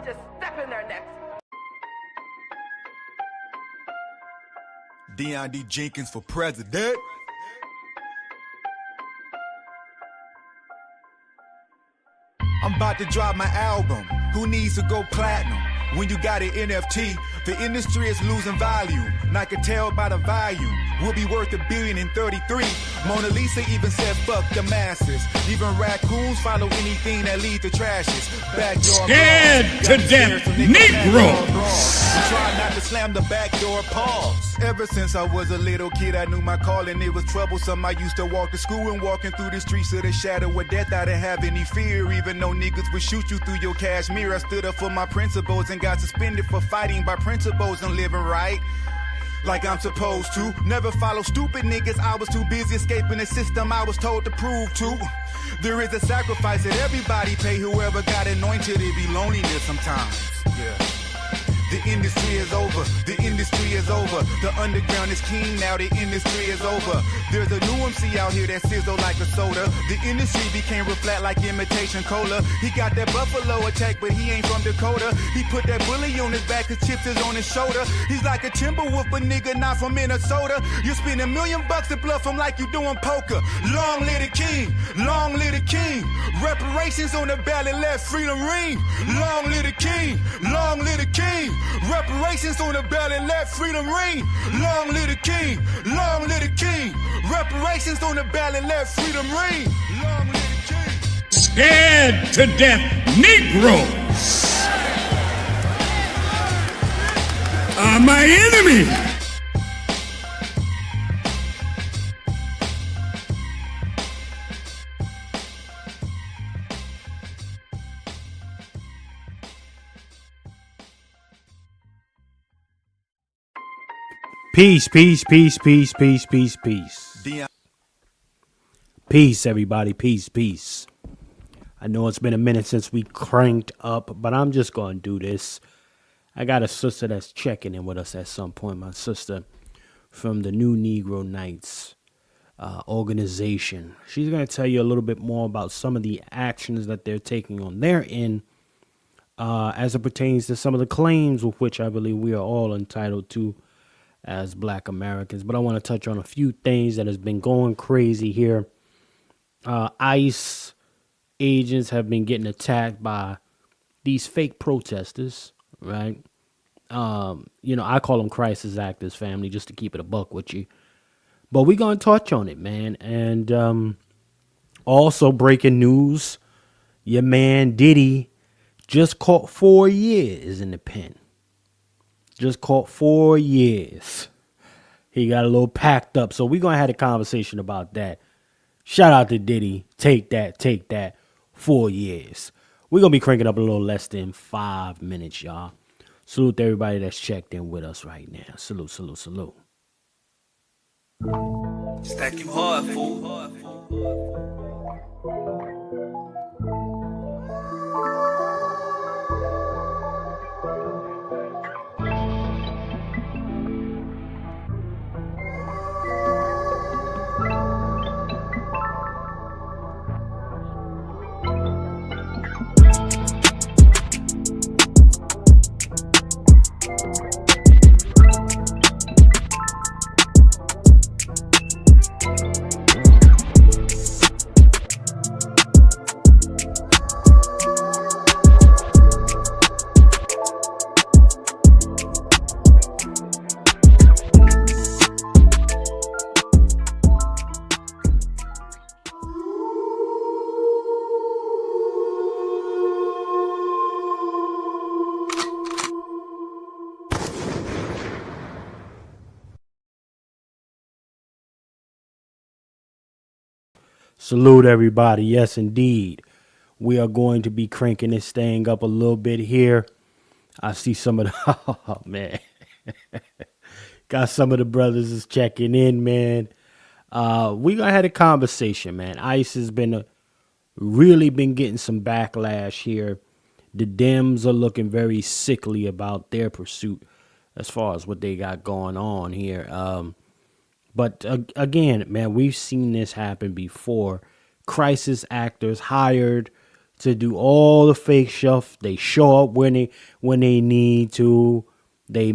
Just step in their necks. Deion D. Jenkins for president. I'm about to drop my album. Who needs to go platinum? When you got an NFT, the industry is losing value. And I can tell by the volume. We'll be worth $1 billion in 33. Mona Lisa even said fuck the masses. Even raccoons follow anything that lead to trashes. Backyard Scared to death, Negro. We try not to slam the back door pause. Ever since I was a little kid, I knew my calling. It was troublesome. I used to walk to school and walking through the streets of the shadow of death. I didn't have any fear, even though niggas would shoot you through your cashmere. I stood up for my principles and got suspended for fighting by principles and living right like I'm supposed to. Never follow stupid niggas. I was too busy escaping the system I was told to prove to. There is a sacrifice that everybody pay. Whoever got anointed, it be loneliness sometimes. Yeah. The industry is over, the industry is over. The underground is king now, the industry is over. There's a new MC out here that sizzle like a soda. The industry became real flat like imitation cola. He got that buffalo attack, but he ain't from Dakota. He put that bully on his back, his chips is on his shoulder. He's like a Timberwolf, but nigga not from Minnesota. You spend $1 million to bluff him like you doing poker. Long live the king, long live the king. Reparations on the ballot, let freedom ring. Long live the king, long live the king. Reparations on the ballot, let freedom ring. Long live the king, long live the king. Reparations on the ballot, let freedom ring. Long live the king. Scared to death, Negroes are my enemy. Peace, peace, peace, peace, peace, peace, peace. Peace, everybody. Peace, peace. I know it's been a minute since we cranked up, but I'm just going to do this. I got a sister that's checking in with us at some point. My sister from the New Negro Knights organization. She's going to tell you a little bit more about some of the actions that they're taking on their end as it pertains to some of the claims with which I believe we are all entitled to as Black Americans. But I want to touch on a few things that has been going crazy here. ICE agents have been getting attacked by these fake protesters, right? I call them crisis actors, family, just to keep it a buck with you. But we're going to touch on it, man. And also breaking news, your man Diddy just caught 4 years in the pen. Just caught 4 years. He got a little packed up. So we're going to have a conversation about that. Shout out to Diddy. Take that. 4 years. We're going to be cranking up a little less than 5 minutes, y'all. Salute to everybody that's checked in with us right now. Salute. Stack you hard, fool. Salute everybody. Yes, indeed. We are going to be cranking this thing up a little bit here. I see some of the, oh man, got some of the brothers is checking in, man. We gonna have a conversation, man. ICE has been really been getting some backlash here. The Dems are looking very sickly about their pursuit as far as what they got going on here. But again, man, we've seen this happen before. Crisis actors hired to do all the fake stuff. They show up when they need to. They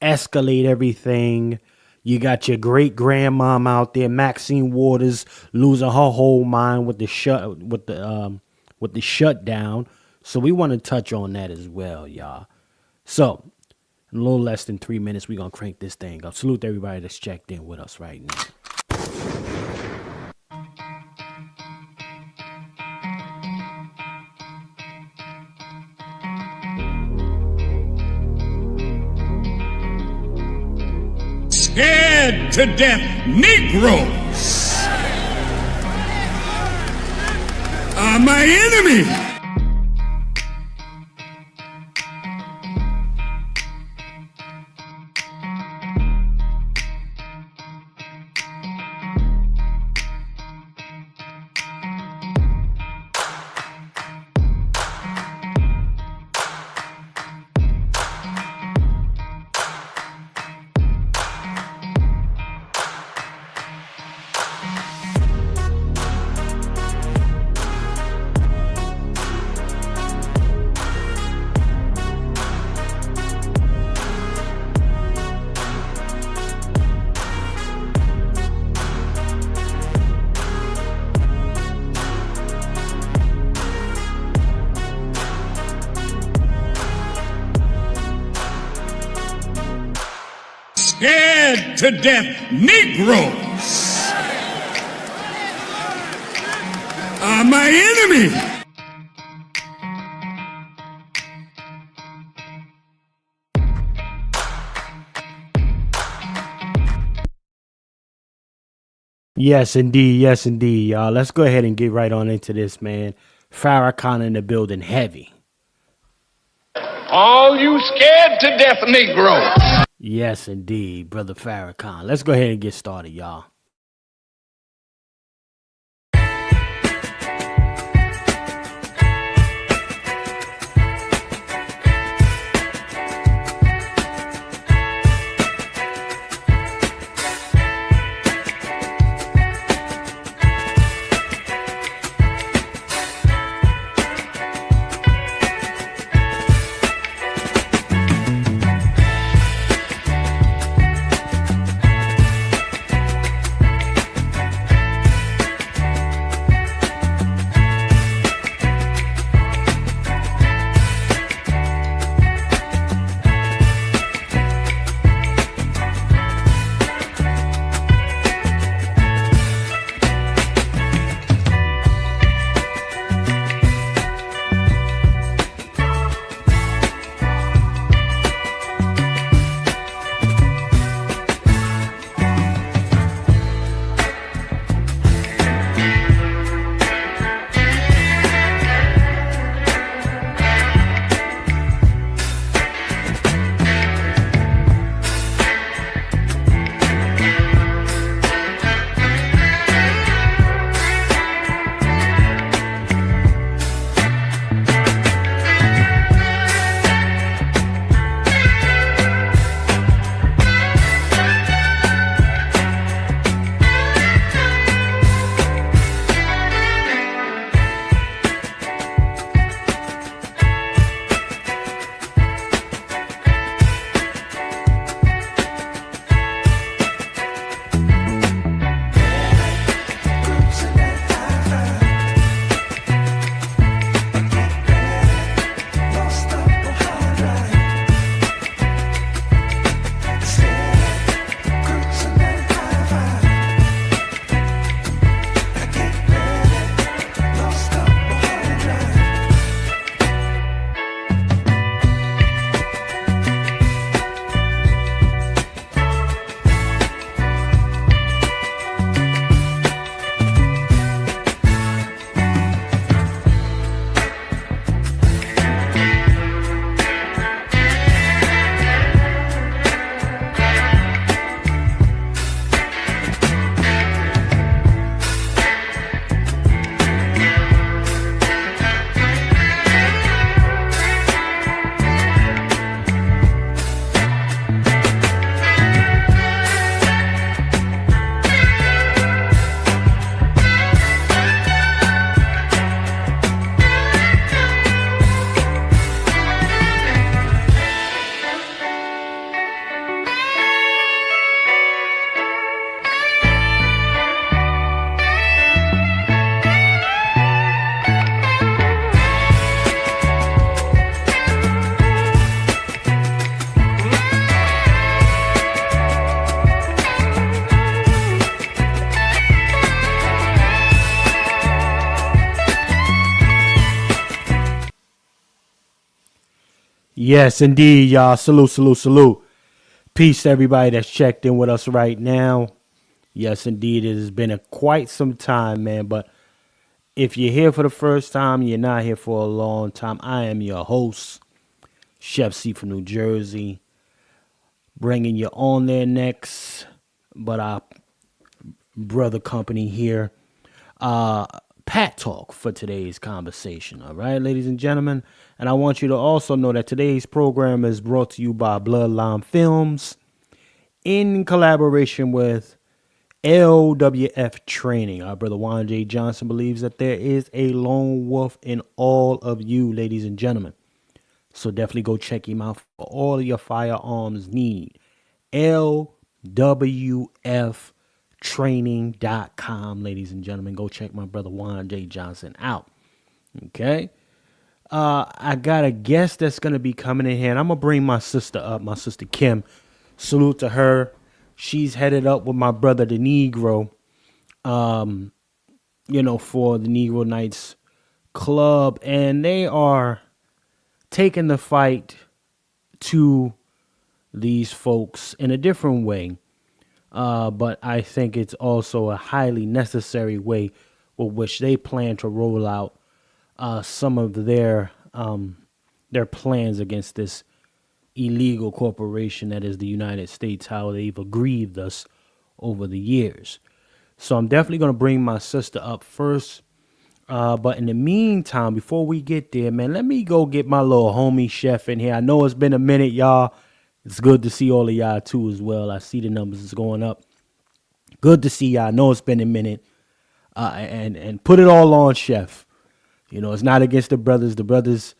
escalate everything. You got your great grandmom out there, Maxine Waters, losing her whole mind with the shutdown. So we want to touch on that as well, y'all. So in a little less than 3 minutes, we're going to crank this thing up. Salute to everybody that's checked in with us right now. Scared to death Negroes are my enemy. Scared to death Negroes are my enemy. Yes, indeed, y'all. Let's go ahead and get right on into this, man. Farrakhan in the building, heavy. All you scared to death Negroes. Yes, indeed, Brother Farrakhan. Let's go ahead and get started, y'all. Yes, indeed, y'all. Salute, salute, salute. Peace to everybody that's checked in with us right now. Yes, indeed, it has been quite some time, man. But if you're here for the first time, you're not here for a long time. I am your host, Chef C from New Jersey, bringing you on there next. But our brother company here, Pat Talk for today's conversation. All right, ladies and gentlemen. And I want you to also know that today's program is brought to you by Bloodline Films in collaboration with LWF Training. Our brother Juan J. Johnson believes that there is a lone wolf in all of you, ladies and gentlemen. So definitely go check him out for all of your firearms need. LWFtraining.com, ladies and gentlemen. Go check my brother Juan J. Johnson out. Okay. I got a guest that's going to be coming in here, and I'm going to bring my sister up, my sister Kim. Salute to her. She's headed up with my brother, the Negro, for the Negro Nights Club, and they are taking the fight to these folks in a different way. But I think it's also a highly necessary way with which they plan to roll out some of their plans against this illegal corporation that is the United States, how they've aggrieved us over the years. So I'm definitely going to bring my sister up first. But in the meantime, before we get there, man, let me go get my little homie Chef in here. I know it's been a minute, y'all. It's good to see all of y'all too as well. I see the numbers is going up. Good to see y'all. I know it's been a minute. And put it all on Chef. It's not against the brothers. The brothers,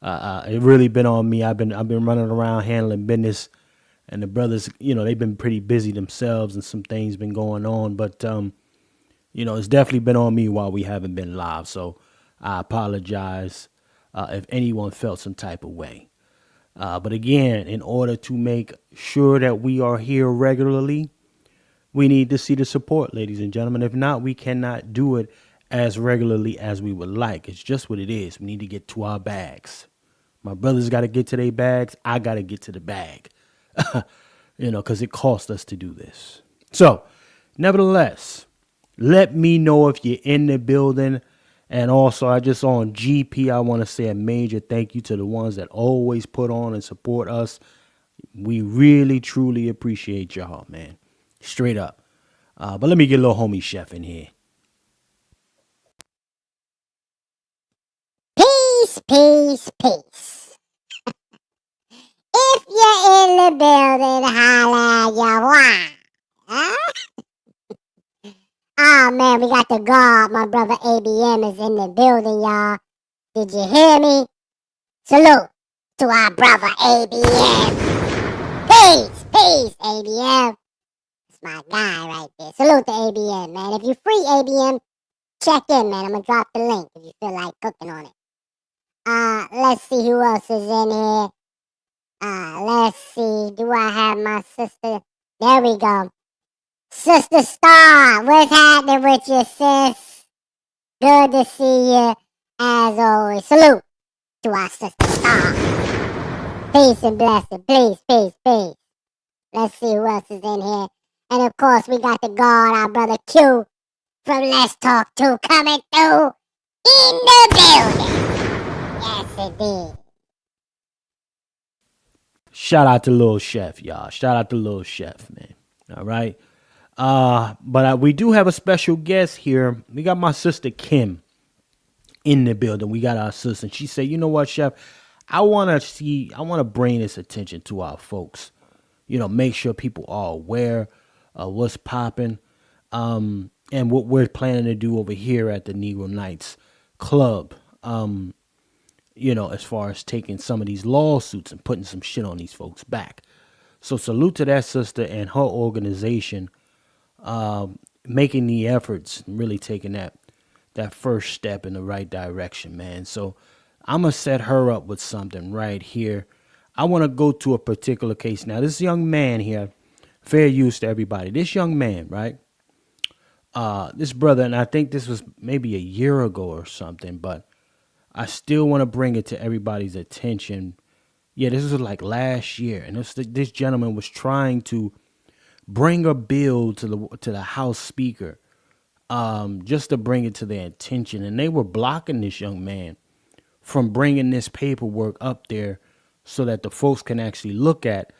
it really been on me. I've been running around handling business, and the brothers, they've been pretty busy themselves, and some things been going on. But it's definitely been on me while we haven't been live. So I apologize if anyone felt some type of way. But again, in order to make sure that we are here regularly, we need to see the support, ladies and gentlemen. If not, we cannot do it as regularly as we would like. It's just what it is. We need to get to our bags. My brothers got to get to their bags. I got to get to the bag, because it costs us to do this. So, nevertheless, let me know if you're in the building. And also, I just on GP, I want to say a major thank you to the ones that always put on and support us. We really, truly appreciate y'all, man. Straight up. But let me get a little homie Chef in here. Peace. If you're in the building, holla ya why. Huh? Oh man, we got the guard. My brother ABM is in the building, y'all. Did you hear me? Salute to our brother ABM. Peace, ABM. That's my guy right there. Salute to ABM, man. If you're free, ABM, check in, man. I'm gonna drop the link if you feel like cooking on it. Let's see who else is in here. Let's see. Do I have my sister? There we go. Sister Star, what's happening with you, sis? Good to see you, as always. Salute to our Sister Star. Peace and blessing. Peace. Let's see who else is in here. And of course, we got the guard, our brother Q from Let's Talk 2 coming through in the building. Yes, indeed. Shout out to Lil Chef, y'all. Shout out to Lil Chef, man. All right. But we do have a special guest here. We got my sister Kim in the building. We got our sister. And she said, you know what, Chef? I want to bring this attention to our folks. Make sure people are aware of what's popping, and what we're planning to do over here at the Negro Nights Club. As far as taking some of these lawsuits and putting some shit on these folks' back. So salute to that sister and her organization, making the efforts, really taking that first step in the right direction, man. So I'm going to set her up with something right here. I want to go to a particular case. Now, this young man here, fair use to everybody. This young man, right? This brother, and I think this was maybe a year ago or something, but I still want to bring it to everybody's attention Yeah, this was like last year, and this gentleman was trying to bring a bill to the House Speaker, just to bring it to their attention, and they were blocking this young man from bringing this paperwork up there so that the folks can actually look at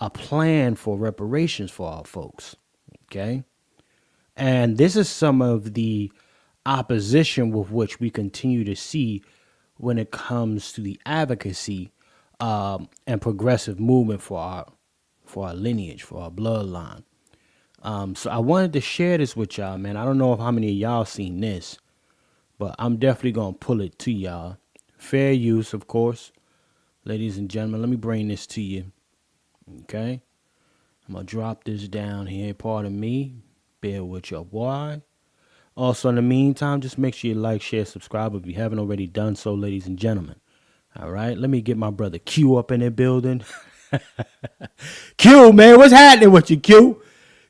a plan for reparations for our folks. Okay. And this is some of the opposition with which we continue to see when it comes to the advocacy and progressive movement for our lineage, for our bloodline. So I wanted to share this with y'all, man. I don't know if how many of y'all seen this, but I'm definitely gonna pull it to y'all. Fair use, of course, ladies and gentlemen. Let me bring this to you. Okay, I'm gonna drop this down here. Pardon me. Bear with your boy. Also, in the meantime, just make sure you like, share, subscribe if you haven't already done so, ladies and gentlemen. All right, let me get my brother Q up in the building. Q, man, what's happening with you, Q?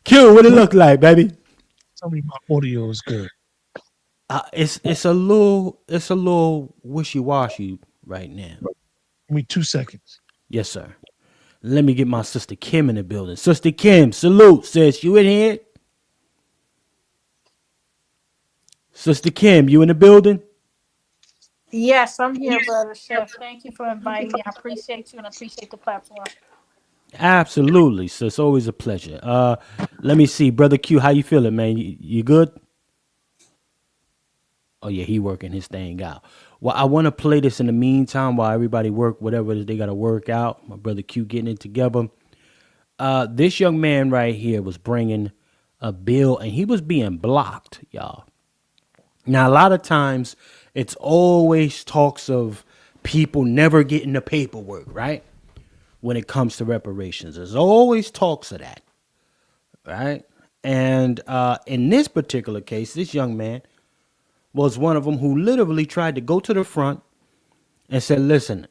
Q, what it look like, baby? Tell me my audio is good. It's a little wishy-washy right now. Give me 2 seconds. Yes, sir. Let me get my sister Kim in the building. Sister Kim, salute, sis. You in here? Sister Kim, you in the building? Yes, I'm here, brother Chef. Thank you for inviting me. I appreciate you and appreciate the platform. Absolutely, sis. Always a pleasure. Let me see, brother Q. How you feeling, man? You good? Oh yeah, he working his thing out. Well, I want to play this in the meantime while everybody work whatever it is they got to work out. My brother Q getting it together. This young man right here was bringing a bill, and he was being blocked, y'all. Now, a lot of times, it's always talks of people never getting the paperwork, right? When it comes to reparations, there's always talks of that, right? And in this particular case, this young man was one of them who literally tried to go to the front and said, listen,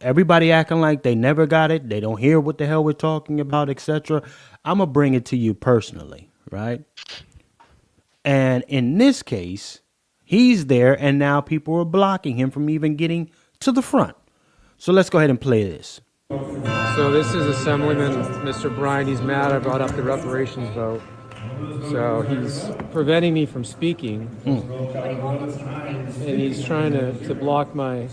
everybody acting like they never got it. They don't hear what the hell we're talking about, etc. I'm going to bring it to you personally, right? And in this case, he's there, and now people are blocking him from even getting to the front. So let's go ahead and play this. So this is Assemblyman Mr. Bryan. He's mad I brought up the reparations vote. So he's preventing me from speaking. And he's trying to block my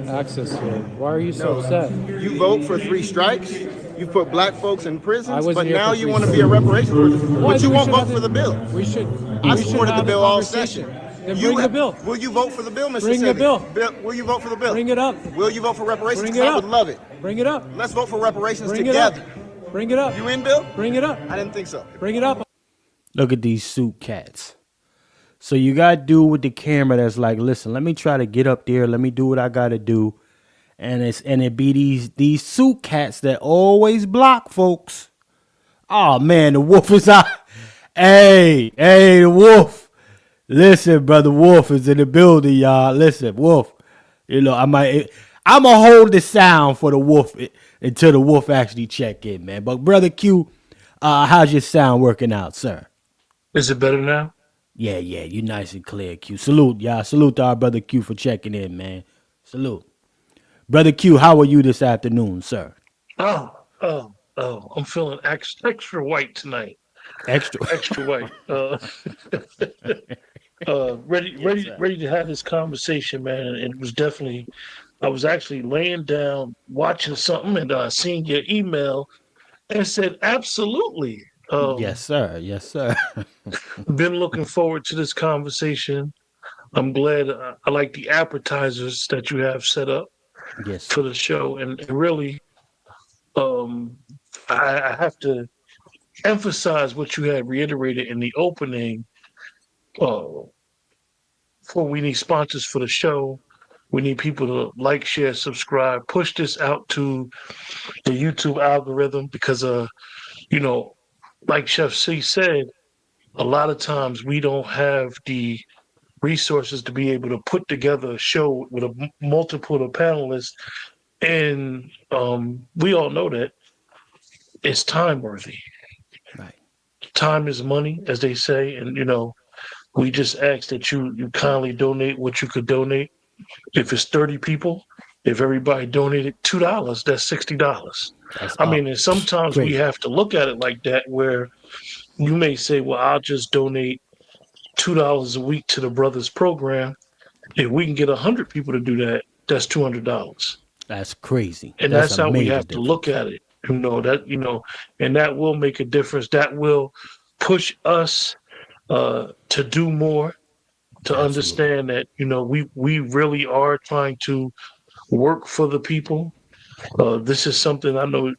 access here. Why are you so upset? You vote for 3 strikes. You put black folks in prisons, but here now for you 3 want to be a reparations person. Well, But you we won't should vote have for the bill. We should. I we should supported the have a bill all conversation. session. Then bring the bill. Will you vote for the bill, Mr. Bring the Senator? bill. Will you vote for the bill? Bring it up. Will you vote for reparations? Bring it I up. would love it. Bring it up. Let's vote for reparations Bring together. it up. Bring it up. You in, Bill? Bring it up. I didn't think so. Bring it up. Look at these suit cats. So you got to do with the camera that's like, listen, let me try to get up there. Let me do what I got to do. And it be these suit cats that always block folks. Oh, man, the wolf is out. Hey, the wolf. Listen, brother, Wolf is in the building, y'all. Listen, Wolf. I'm going to hold the sound for the wolf until the wolf actually check in, man. But brother Q, how's your sound working out, sir? Is it better now? Yeah, you nice and clear, Q. Salute, y'all. Salute to our brother Q for checking in, man. Salute. Brother Q, how are you this afternoon, sir? Oh, I'm feeling extra white tonight. Extra white. Ready to have this conversation, man. And it was definitely, I was actually laying down watching something and seeing your email and said, absolutely. Yes, sir. Been looking forward to this conversation. I'm glad. I like the appetizers that you have set up for the show, and really, I have to emphasize what you had reiterated in the opening. For we need sponsors for the show. We need people to like, share, subscribe, push this out to the YouTube algorithm because, like Chef C said, a lot of times we don't have the resources to be able to put together a show with a multiple of panelists. And we all know that it's time worthy. Right. Time is money, as they say. And, we just ask that you kindly donate what you could donate. If it's 30 people, If everybody donated $2, that's $60. I mean, and sometimes we have to look at it like that, where you may say, well, I'll just donate $2 a week to the brothers program. If we can get 100 people to do that, that's $200. That's crazy. And that's how we have to look at it. And that will make a difference. That will push us to do more, to understand that, we really are trying to work for the people. This is something I know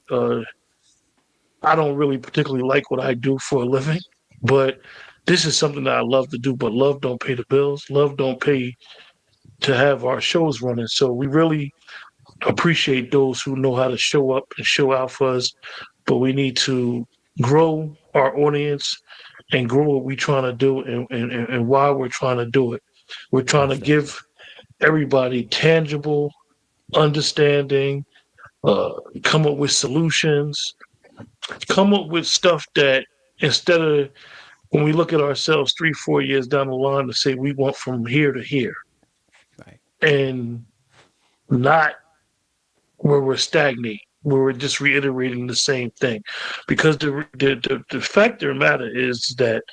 I don't really particularly like what I do for a living, but this is something that I love to do. But love don't pay the bills. Love don't pay to have our shows running. So we really appreciate those who know how to show up and show out for us. But we need to grow our audience and grow what we're trying to do and why we're trying to do it. We're trying to give everybody tangible understanding, come up with solutions, come up with stuff that instead of when we look at ourselves 3-4 years down the line to say we want from here to here, right, and not where we're stagnating, where we're just reiterating the same thing. Because the fact of the matter is that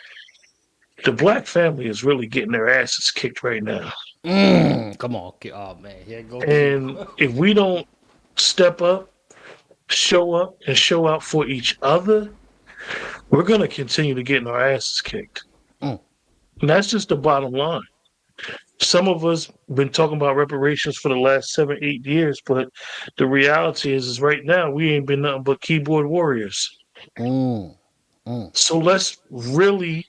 the black family is really getting their asses kicked right now. Come on. Oh, man. Here go. And if we don't step up, show up, and show out for each other, we're going to continue to get our asses kicked. And that's just the bottom line. Some of us been talking about reparations for the last 7-8 years, but the reality is right now we ain't been nothing but keyboard warriors. So let's really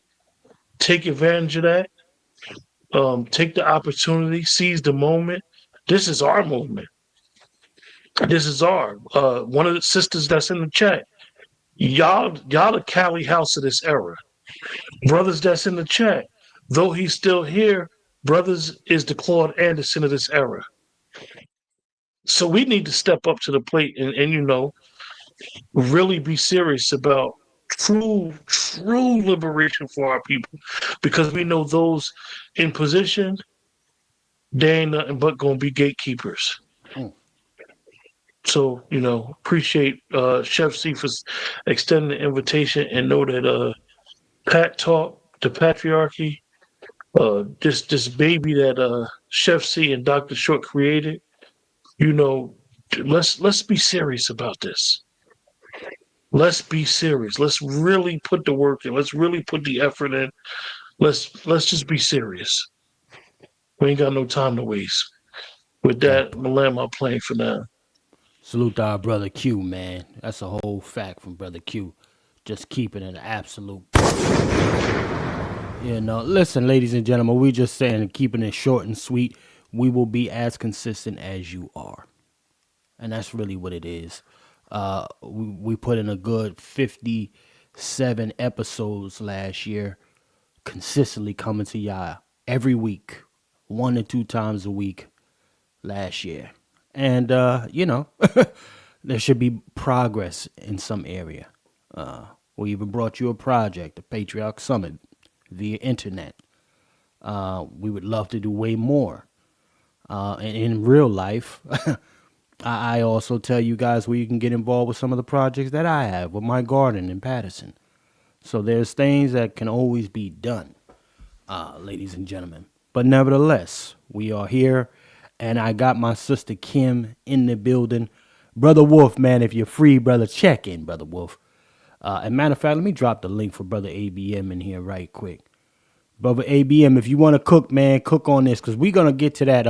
take advantage of that. Take the opportunity, seize the moment. This is our moment. This is our one of the sisters that's in the chat. Y'all the Cali house of this era. Brothers that's in the chat. Though he's still here, brothers is the Claude Anderson of this era. So we need to step up to the plate and really be serious about true liberation for our people, because we know those in position, they ain't nothing but gonna be gatekeepers. So, appreciate Chef C for extending the invitation, and know that Pat Talk, the patriarchy, this baby that Chef C and Dr. Short created, let's be serious about this. Let's be serious. Let's really put the work in. Let's really put the effort in. Let's just be serious. We ain't got no time to waste. With that, I'm gonna land my plane for now. Salute to our brother Q, man. That's a whole fact from brother Q. Just keeping it an absolute. Listen, ladies and gentlemen, we just saying, keeping it short and sweet. We will be as consistent as you are. And that's really what it is. We put in a good 57 episodes last year, consistently coming to y'all every week, 1 to 2 times a week last year. And, there should be progress in some area. We even brought you a project, the Patriarch Summit, via internet. We would love to do way more. And in real life, I also tell you guys where you can get involved with some of the projects that I have with my garden in Patterson. So there's things that can always be done, ladies and gentlemen. But nevertheless, we are here, and I got my sister Kim in the building. Brother Wolf, man, if you're free, brother, check in, Brother Wolf. And matter of fact, let me drop the link for Brother ABM in here right quick. Brother ABM, if you want to cook, man, cook on this, because we're going to get to that,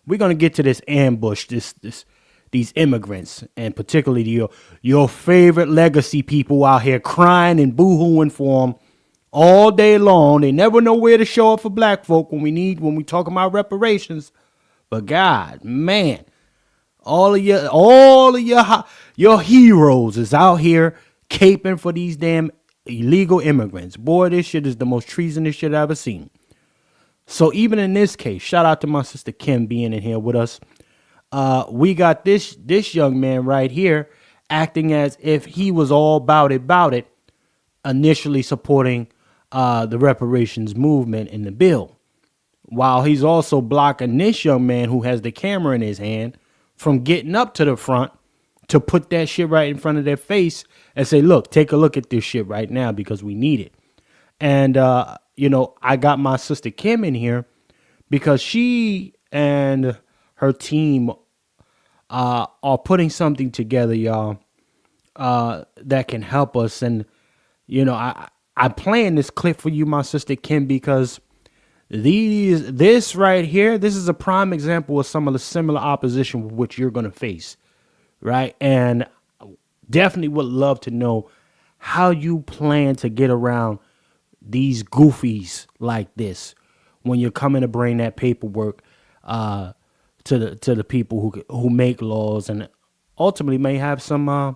we're going to get to this ambush, these immigrants, and particularly your favorite legacy people out here crying and boo-hooing for them all day long. They never know where to show up for black folk when we talk about reparations. But God, man, all of your heroes is out here caping for these damn illegal immigrants. Boy, this shit is the most treasonous shit I've ever seen. So even in this case, shout out to my sister Kim being in here with us. We got this young man right here acting as if he was all about it, initially supporting the reparations movement in the bill, while he's also blocking this young man who has the camera in his hand from getting up to the front to put that shit right in front of their face and say, look, take a look at this shit right now because we need it. And, I got my sister Kim in here because she and her team are putting something together, y'all, that can help us. And, I'm playing this clip for you, my sister Kim, because this right here, this is a prime example of some of the similar opposition with which you're going to face, right? And definitely would love to know how you plan to get around these goofies like this when you're coming to bring that paperwork to the people who make laws and ultimately may have some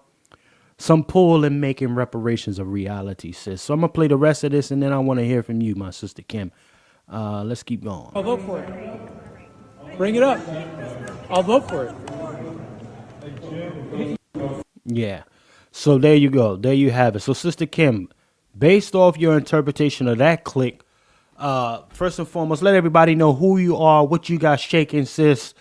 pull in making reparations a reality, sis. So I'm gonna play the rest of this and then I want to hear from you, my sister Kim. Let's keep going. I'll vote for it. Bring it up. I'll vote for it. Yeah. So there you go. There you have it. So Sister Kim, based off your interpretation of that click, first and foremost, let everybody know who you are, what you got shaking, sis,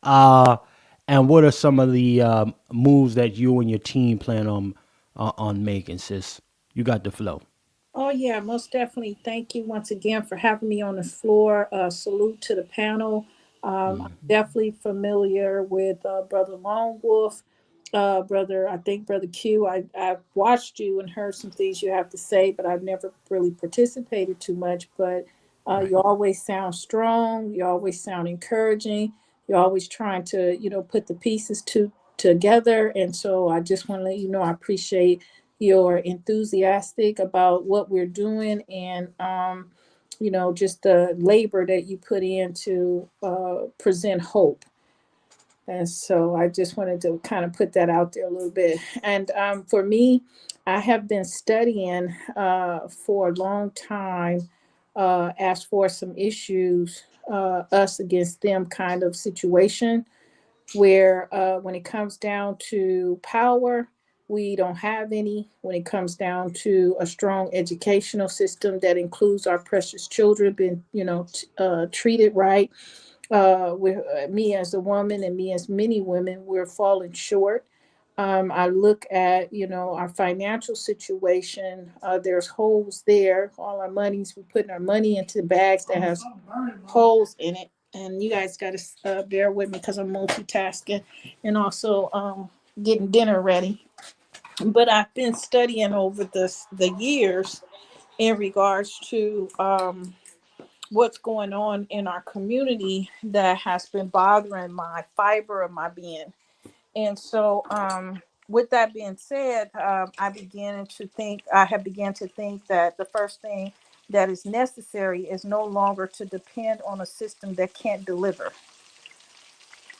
and what are some of the moves that you and your team plan on making, sis. You got the flow. Oh, yeah, most definitely. Thank you once again for having me on the floor. Salute to the panel. I'm definitely familiar with Brother Lone Wolf. I think Brother Q, I've watched you and heard some things you have to say, but I've never really participated too much. But you always sound strong. You always sound encouraging. You're always trying to, put the pieces together. And so I just want to let you know I appreciate you're enthusiastic about what we're doing and just the labor that you put in to present hope. And so I just wanted to kind of put that out there a little bit. And for me, I have been studying for a long time as for some issues, us against them kind of situation where when it comes down to power, we don't have any. When it comes down to a strong educational system that includes our precious children being, treated right, with me as a woman and me as many women, we're falling short. I look at, our financial situation. There's holes there. All our monies, we're putting our money into bags that has holes in it. And you guys got to bear with me because I'm multitasking and also getting dinner ready. But I've been studying over the years in regards to what's going on in our community that has been bothering my fiber of my being. And so, with that being said, I have begun to think that the first thing that is necessary is no longer to depend on a system that can't deliver.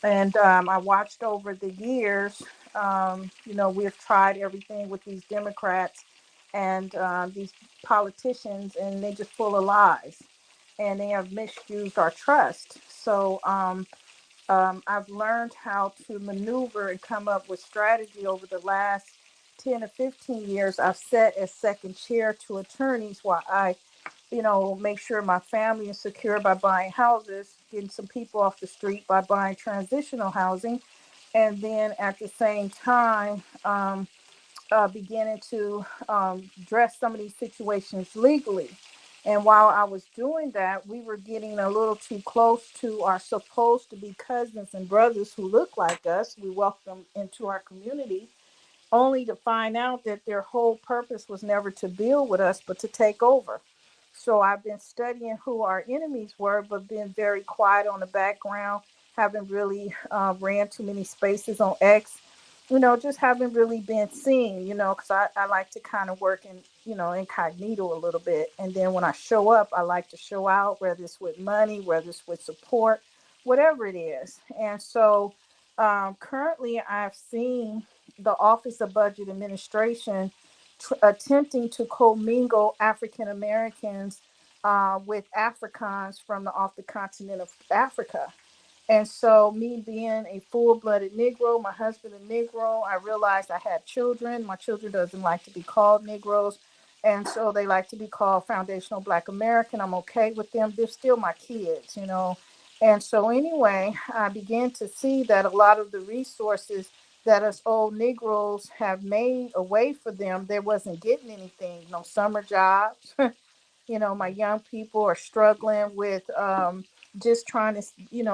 And I watched over the years, we've tried everything with these Democrats and these politicians, and they just full of lies, and they have misused our trust. So I've learned how to maneuver and come up with strategy over the last 10 or 15 years. I've sat as second chair to attorneys while I, make sure my family is secure by buying houses, getting some people off the street by buying transitional housing, and then at the same time, beginning to address some of these situations legally. And while I was doing that, we were getting a little too close to our supposed to be cousins and brothers who look like us. We welcomed them into our community, only to find out that their whole purpose was never to build with us, but to take over. So I've been studying who our enemies were, but been very quiet on the background. Haven't really ran too many spaces on X. Just haven't really been seen, because I like to kind of work in, incognito a little bit. And then when I show up, I like to show out, whether it's with money, whether it's with support, whatever it is. And so currently I've seen the Office of Budget Administration attempting to commingle African Americans with Afrikaans from off the continent of Africa. And so, me being a full-blooded Negro, my husband a Negro, I realized I had children. My children doesn't like to be called Negroes, and so they like to be called Foundational Black American. I'm okay with them. They're still my kids, And so, anyway, I began to see that a lot of the resources that us old Negroes have made a way for them, they wasn't getting anything, no summer jobs. My young people are struggling with just trying to,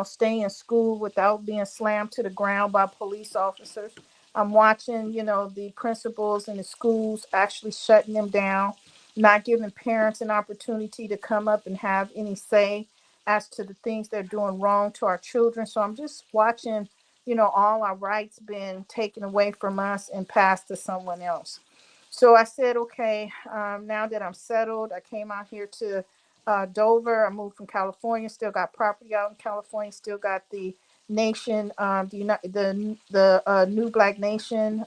stay in school without being slammed to the ground by police officers. I'm watching, the principals in the schools actually shutting them down, not giving parents an opportunity to come up and have any say as to the things they're doing wrong to our children. So I'm just watching, all our rights being taken away from us and passed to someone else. So I said, okay, now that I'm settled, I came out here to Dover. I moved from California, still got property out in California, still got the nation, the New Black Nation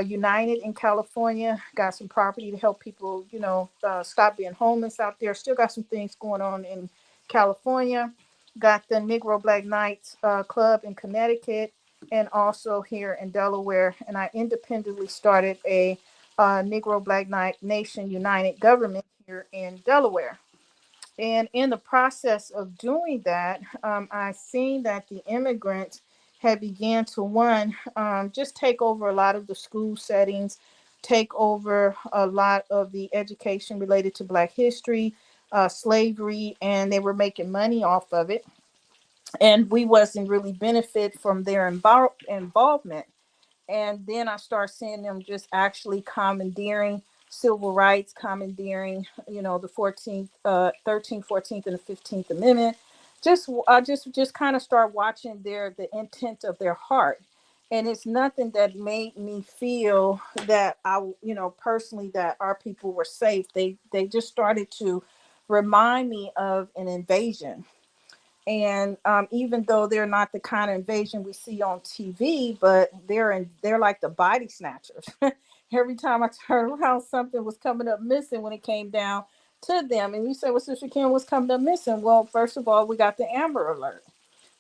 United in California. Got some property to help people, stop being homeless out there. Still got some things going on in California. Got the Negro Black Knights Club in Connecticut and also here in Delaware. And I independently started a Negro Black Nation United government here in Delaware. And in the process of doing that, I seen that the immigrants had began to just take over a lot of the school settings, take over a lot of the education related to Black history, slavery, and they were making money off of it. And we wasn't really benefit from their involvement. And then I start seeing them just actually commandeering civil rights, commandeering, the 14th, 13th, 14th, and the 15th Amendment. Just kind of start watching the intent of their heart. And it's nothing that made me feel that personally that our people were safe. They just started to remind me of an invasion. And even though they're not the kind of invasion we see on TV, but they're like the body snatchers. Every time I turn around, something was coming up missing when it came down to them. And you say, well, Sister Kim, what's coming up missing? Well, first of all, we got the Amber Alert.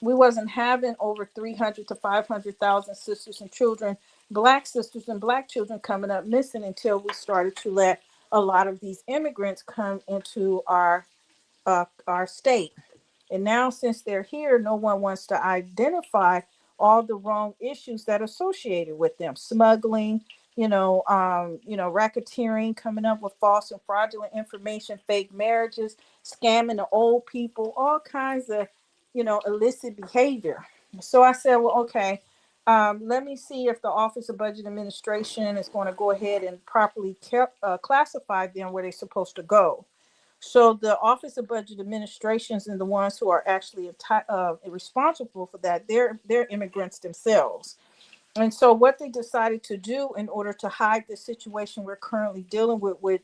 We wasn't having over 300 to 500,000 sisters and children, Black sisters and Black children coming up missing until we started to let a lot of these immigrants come into our state. And now, since they're here, no one wants to identify all the wrong issues that are associated with them: smuggling, racketeering, coming up with false and fraudulent information, fake marriages, scamming the old people, all kinds of, illicit behavior. So I said, well, okay, let me see if the Office of Budget Administration is going to go ahead and properly classify them where they're supposed to go. So the Office of Budget Administrations and the ones who are actually responsible for that, they're immigrants themselves. And so what they decided to do in order to hide the situation we're currently dealing with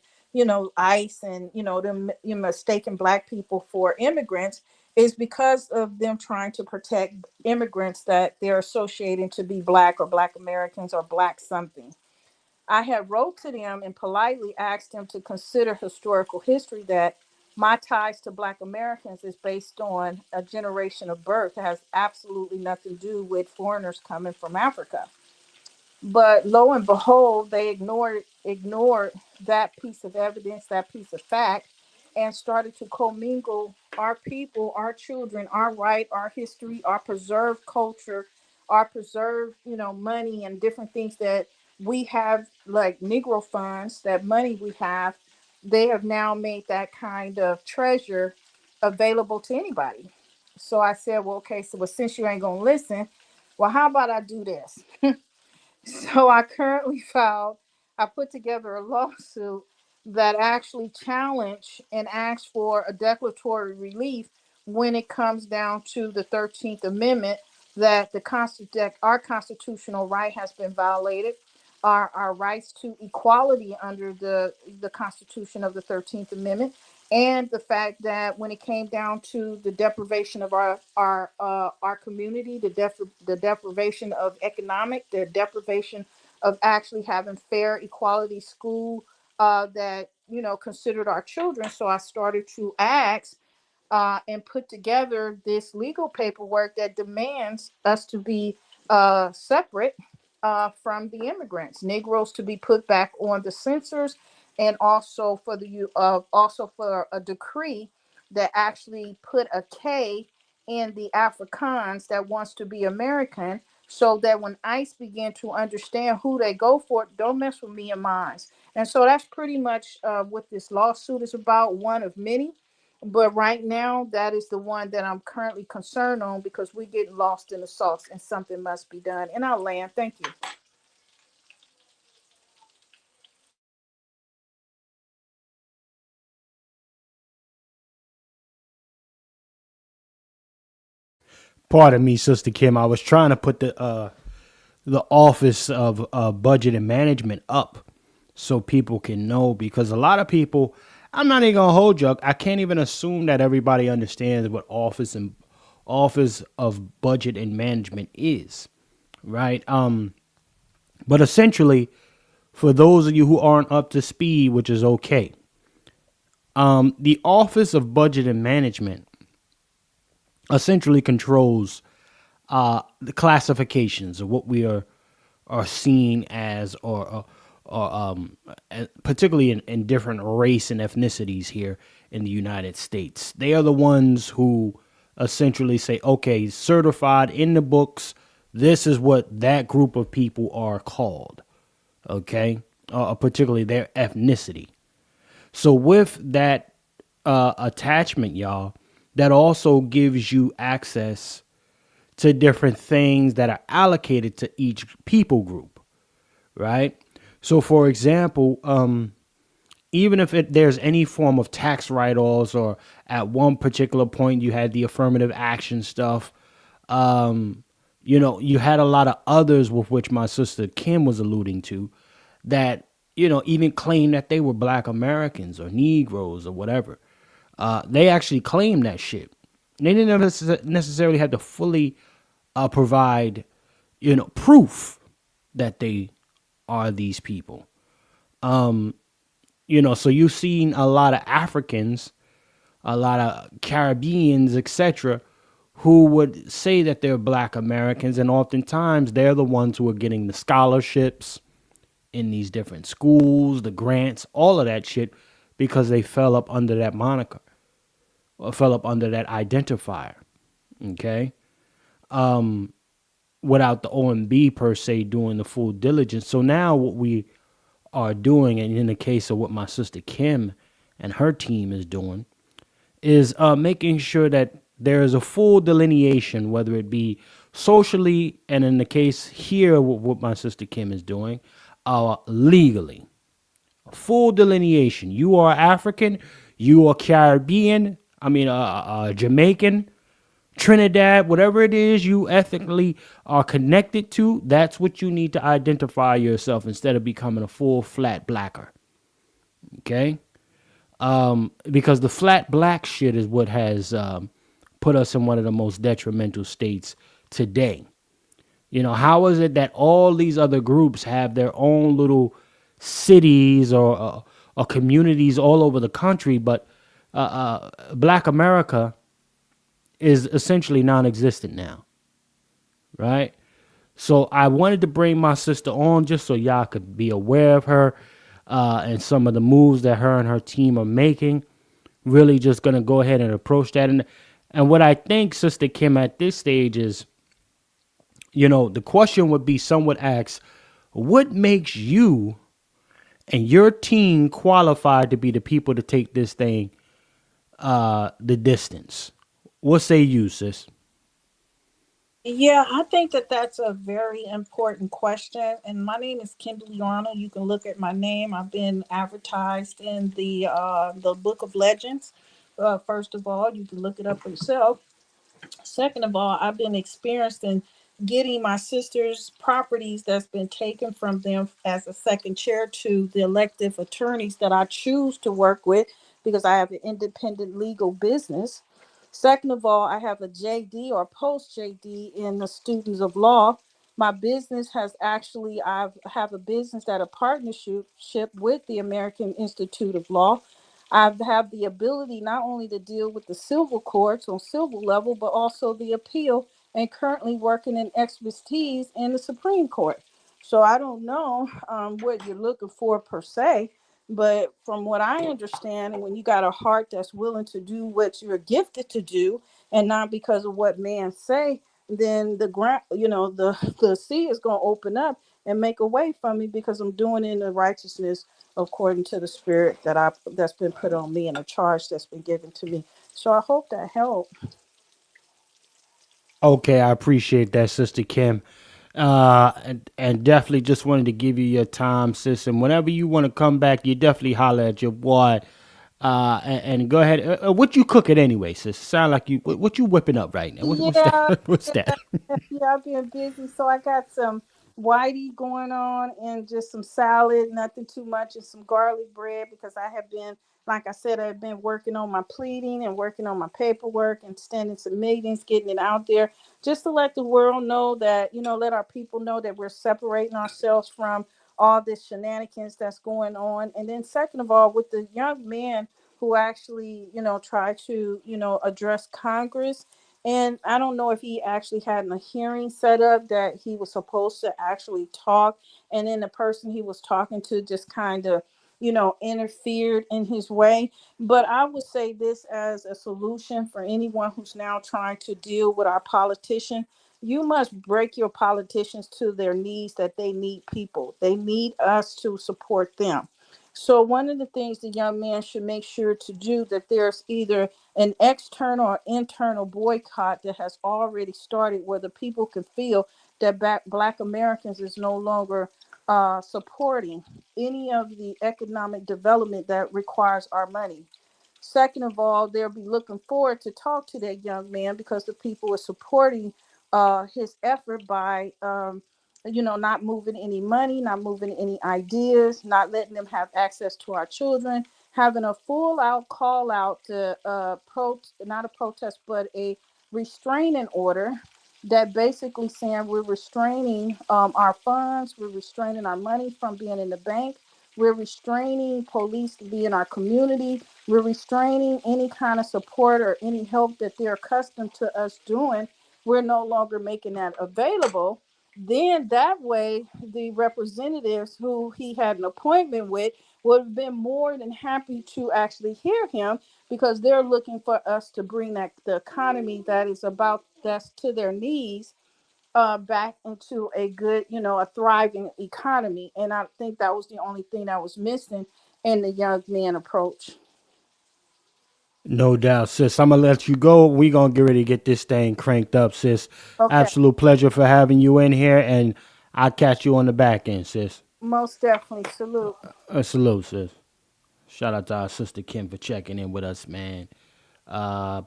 ICE and them mistaking Black people for immigrants, is because of them trying to protect immigrants that they're associating to be Black or Black Americans or Black something. I had wrote to them and politely asked them to consider historical history, that my ties to Black Americans is based on a generation of birth. It has absolutely nothing to do with foreigners coming from Africa. But lo and behold, they ignored that piece of evidence, that piece of fact, and started to commingle our people, our children, our right, our history, our preserved culture, our preserved, money and different things that we have, like Negro funds, that money we have. They have now made that kind of treasure available to anybody. So I said, well, okay, so since you ain't gonna listen, well, how about I do this? So I put together a lawsuit that actually challenged and asked for a declaratory relief when it comes down to the 13th Amendment, that our constitutional right has been violated, our rights to equality under the Constitution of the 13th Amendment, and the fact that when it came down to the deprivation of our community, the deprivation of economic, the deprivation of actually having fair equality school that considered our children. So I started to ask and put together this legal paperwork that demands us to be separate from the immigrants, Negroes to be put back on the census, and also for a decree that actually put a K in the Afrikaans that wants to be American, so that when ICE begin to understand who they go for, don't mess with me and mine. And so that's pretty much what this lawsuit is about, one of many. But right now, that is the one that I'm currently concerned on, because we get lost in the sauce and something must be done. And I'll land. Thank you. Pardon me, Sister Kim. I was trying to put the Office of Budget and Management up so people can know, because a lot of people, I'm not even gonna hold you. I can't even assume that everybody understands what Office of Budget and Management is, right? But essentially, for those of you who aren't up to speed, which is okay, the Office of Budget and Management essentially controls the classifications of what we are seen as, particularly in different race and ethnicities here in the United States. They are the ones who essentially say, okay, certified in the books, this is what that group of people are called, okay, particularly their ethnicity. So with that attachment, y'all, that also gives you access to different things that are allocated to each people group, right? So, for example, even if there's any form of tax write-offs, or at one particular point you had the affirmative action stuff, you had a lot of others with which my sister Kim was alluding to that, even claimed that they were Black Americans or Negroes or whatever. They actually claimed that shit. They didn't necessarily have to fully provide, proof that they are these people. So you've seen a lot of Africans, a lot of Caribbeans, etc., who would say that they're Black Americans, and oftentimes they're the ones who are getting the scholarships in these different schools, the grants, all of that shit, because they fell up under that moniker or fell up under that identifier. Okay. Without the OMB per se doing the full diligence. So now what we are doing, and in the case of what my sister Kim and her team is doing, is making sure that there is a full delineation, whether it be socially, and in the case here, what my sister Kim is doing, legally. Full delineation. You are African, you are Caribbean, Jamaican, Trinidad, whatever it is you ethnically are connected to, that's what you need to identify yourself instead of becoming a full flat blacker. Okay? Because the flat black shit is what has put us in one of the most detrimental states today. How is it that all these other groups have their own little cities or communities all over the country, but Black America is essentially non-existent now, right? So I wanted to bring my sister on just so y'all could be aware of her and some of the moves that her and her team are making. Really just going to go ahead and approach that. And what I think, Sister Kim, at this stage is, the question would be somewhat asked, what makes you and your team qualified to be the people to take this thing the distance? What say you, sis? Yeah, I think that that's a very important question. And my name is Kimberly Arnold. You can look at my name. I've been advertised in the Book of Legends. First of all, you can look it up for yourself. Second of all, I've been experienced in getting my sister's properties that's been taken from them as a second chair to the elective attorneys that I choose to work with, because I have an independent legal business. Second of all, I have a JD or post JD in the students of law. My business has actually, I have a business that a partnership with the American Institute of Law. I have the ability not only to deal with the civil courts on civil level, but also the appeal, and currently working in expertise in the Supreme Court. So I don't know what you're looking for per se, But from what I understand, and when you got a heart that's willing to do what you're gifted to do, and not because of what man say, then the ground, the sea is going to open up and make a way for me because I'm doing it in the righteousness according to the spirit that's been put on me and a charge that's been given to me. So I hope that helped. Okay, I appreciate that, Sister Kim. And definitely just wanted to give you your time, sis. And whenever you want to come back, you definitely holler at your boy. And go ahead. What you cooking anyway, sis? Sound like you. What you whipping up right now? What's Yeah, that? What's that? yeah, I've been busy, so I got some whitey going on and just some salad, nothing too much, and some garlic bread because I have been, like I said, I've been working on my pleading and working on my paperwork and standing some meetings, getting it out there, just to let the world know that, let our people know that we're separating ourselves from all this shenanigans that's going on. And then second of all, with the young man who actually, tried to, address Congress, and I don't know if he actually had a hearing set up that he was supposed to actually talk. And then the person he was talking to just kind of, interfered in his way. But I would say this as a solution for anyone who's now trying to deal with our politician. You must break your politicians to their knees that they need people. They need us to support them. So one of the things the young man should make sure to do that there's either an external or internal boycott that has already started where the people can feel that Black Americans is no longer supporting any of the economic development that requires our money. Second of all, they'll be looking forward to talk to that young man because the people are supporting his effort by, not moving any money, not moving any ideas, not letting them have access to our children, having a full out call out to not a protest, but a restraining order that basically saying we're restraining our funds, we're restraining our money from being in the bank, we're restraining police to be in our community, we're restraining any kind of support or any help that they're accustomed to us doing. We're no longer making that available. Then that way, the representatives who he had an appointment with would have been more than happy to actually hear him because they're looking for us to bring that the economy that's to their knees back into a good, a thriving economy. And I think that was the only thing that was missing in the young man approach. No doubt, sis. I'm gonna let you go. We gonna get ready to get this thing cranked up, sis. Okay, Absolute pleasure for having you in here, and I'll catch you on the back end, sis. most definitely. Salute. Salute, sis. Shout out to our sister Kim for checking in with us, man. Uh,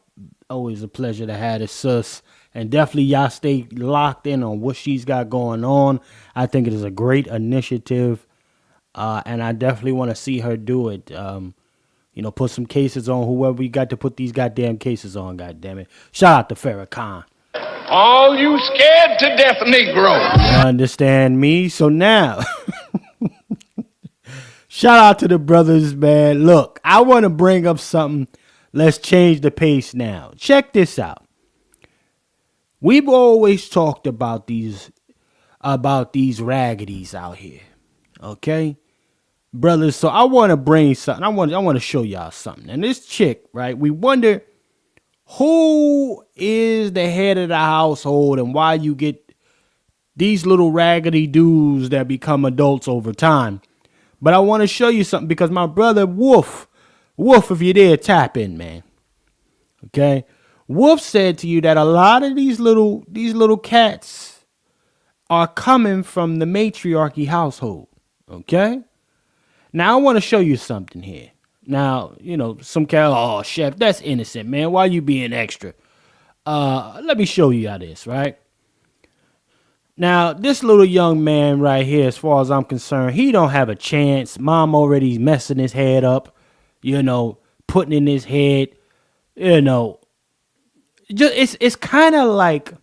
Always a pleasure to have this sis. And definitely y'all stay locked in on what she's got going on. I think it is a great initiative. And I definitely want to see her do it. Put some cases on whoever we got to put these goddamn cases on, goddamn it. Shout out to Farrakhan. All you scared to death Negroes. You understand me? So now, shout out to the brothers, man. Look, I want to bring up something. Let's change the pace now. Check this out. We've always talked about these raggities out here. Okay? Brothers, so I want to bring something. I want to show y'all something. And this chick, right? We wonder who is the head of the household and why you get these little raggedy dudes that become adults over time. But I want to show you something because my brother Wolf, if you're there, tap in, man. Okay? Wolf said to you that a lot of these little cats are coming from the matriarchy household. Okay? Now, I want to show you something here. Now, some cat, oh, chef, that's innocent, man. Why you being extra? Let me show you how this, right? Now, this little young man right here, as far as I'm concerned, he don't have a chance. Mom already messing his head up, putting in his head, just it's kind of like,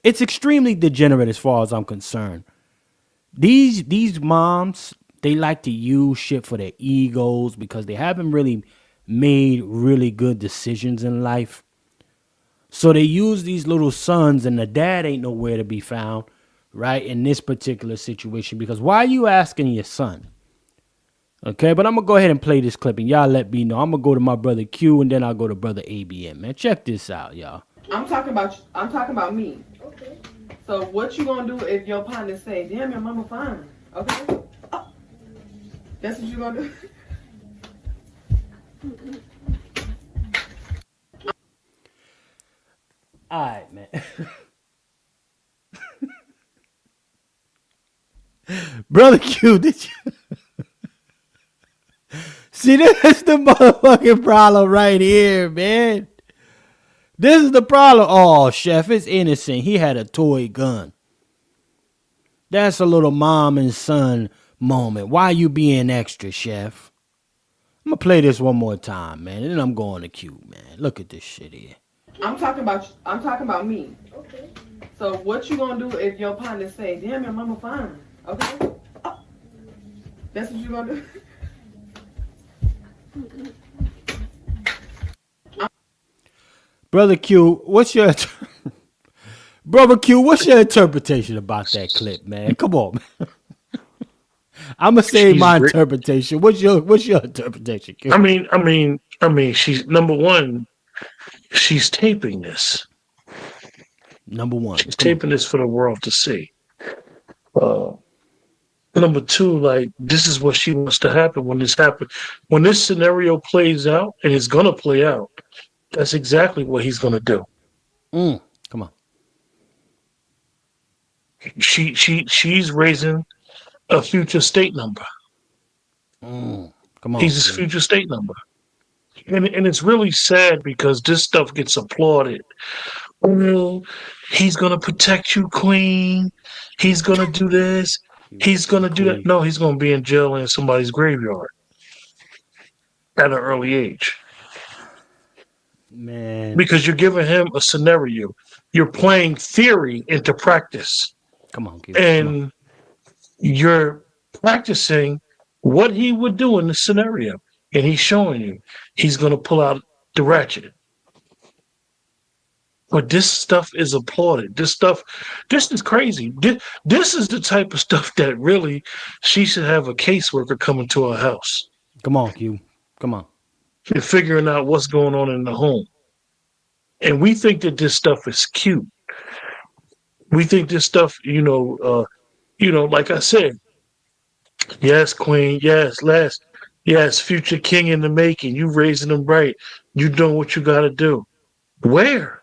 it's extremely degenerate as far as I'm concerned. These moms, they like to use shit for their egos because they haven't really made really good decisions in life. So they use these little sons and the dad ain't nowhere to be found, right, in this particular situation. Because why are you asking your son Okay, but I'm gonna go ahead and play this clip, and y'all let me know. I'm gonna go to my brother Q, and then I'll go to brother ABM. Man, check this out, y'all. I'm talking about me. Okay. So what you gonna do if your partner say, "Damn, your mama fine"? Okay. Oh, that's what you gonna do. All right, man. Brother Q, did you see? This is the motherfucking problem right here, man. This is the problem. Oh, chef, it's innocent. He had a toy gun. That's a little mom and son moment. Why you being extra, chef? I'm gonna play this one more time, man, and then I'm going to Q, man. Look at this shit here. I'm talking about me. Okay. So what you gonna do if your partner say, "Damn, your mama fine"? Okay. Oh, that's what you gonna do. Brother Q, what's your Brother Q, what's your interpretation about that clip, man? Come on, man. I'm gonna say my interpretation. What's your interpretation, Q? I mean, she's number one. She's taping this. Number one, she's taping this for the world to see. Number two, like, this is what she wants to happen when this happens. When this scenario plays out, and it's gonna play out, that's exactly what he's gonna do. Come on. She's raising a future state number. Come on. He's his future state number. And it's really sad because this stuff gets applauded. Oh, he's gonna protect you, Queen. He's gonna do this. He's gonna do that. No, he's gonna be in jail in somebody's graveyard at an early age. Man. Because you're giving him a scenario. You're playing theory into practice. Come on, Q. And you're practicing what he would do in the scenario. And he's showing you he's gonna pull out the ratchet. But this stuff is applauded. This is crazy. This is the type of stuff that really she should have a caseworker coming to her house. Come on, Q. Come on. And figuring out what's going on in the home. And we think that this stuff is cute. We think this stuff, like I said, yes, Queen, yes, yes, future king in the making. You raising them right. You doing what you got to do. Where?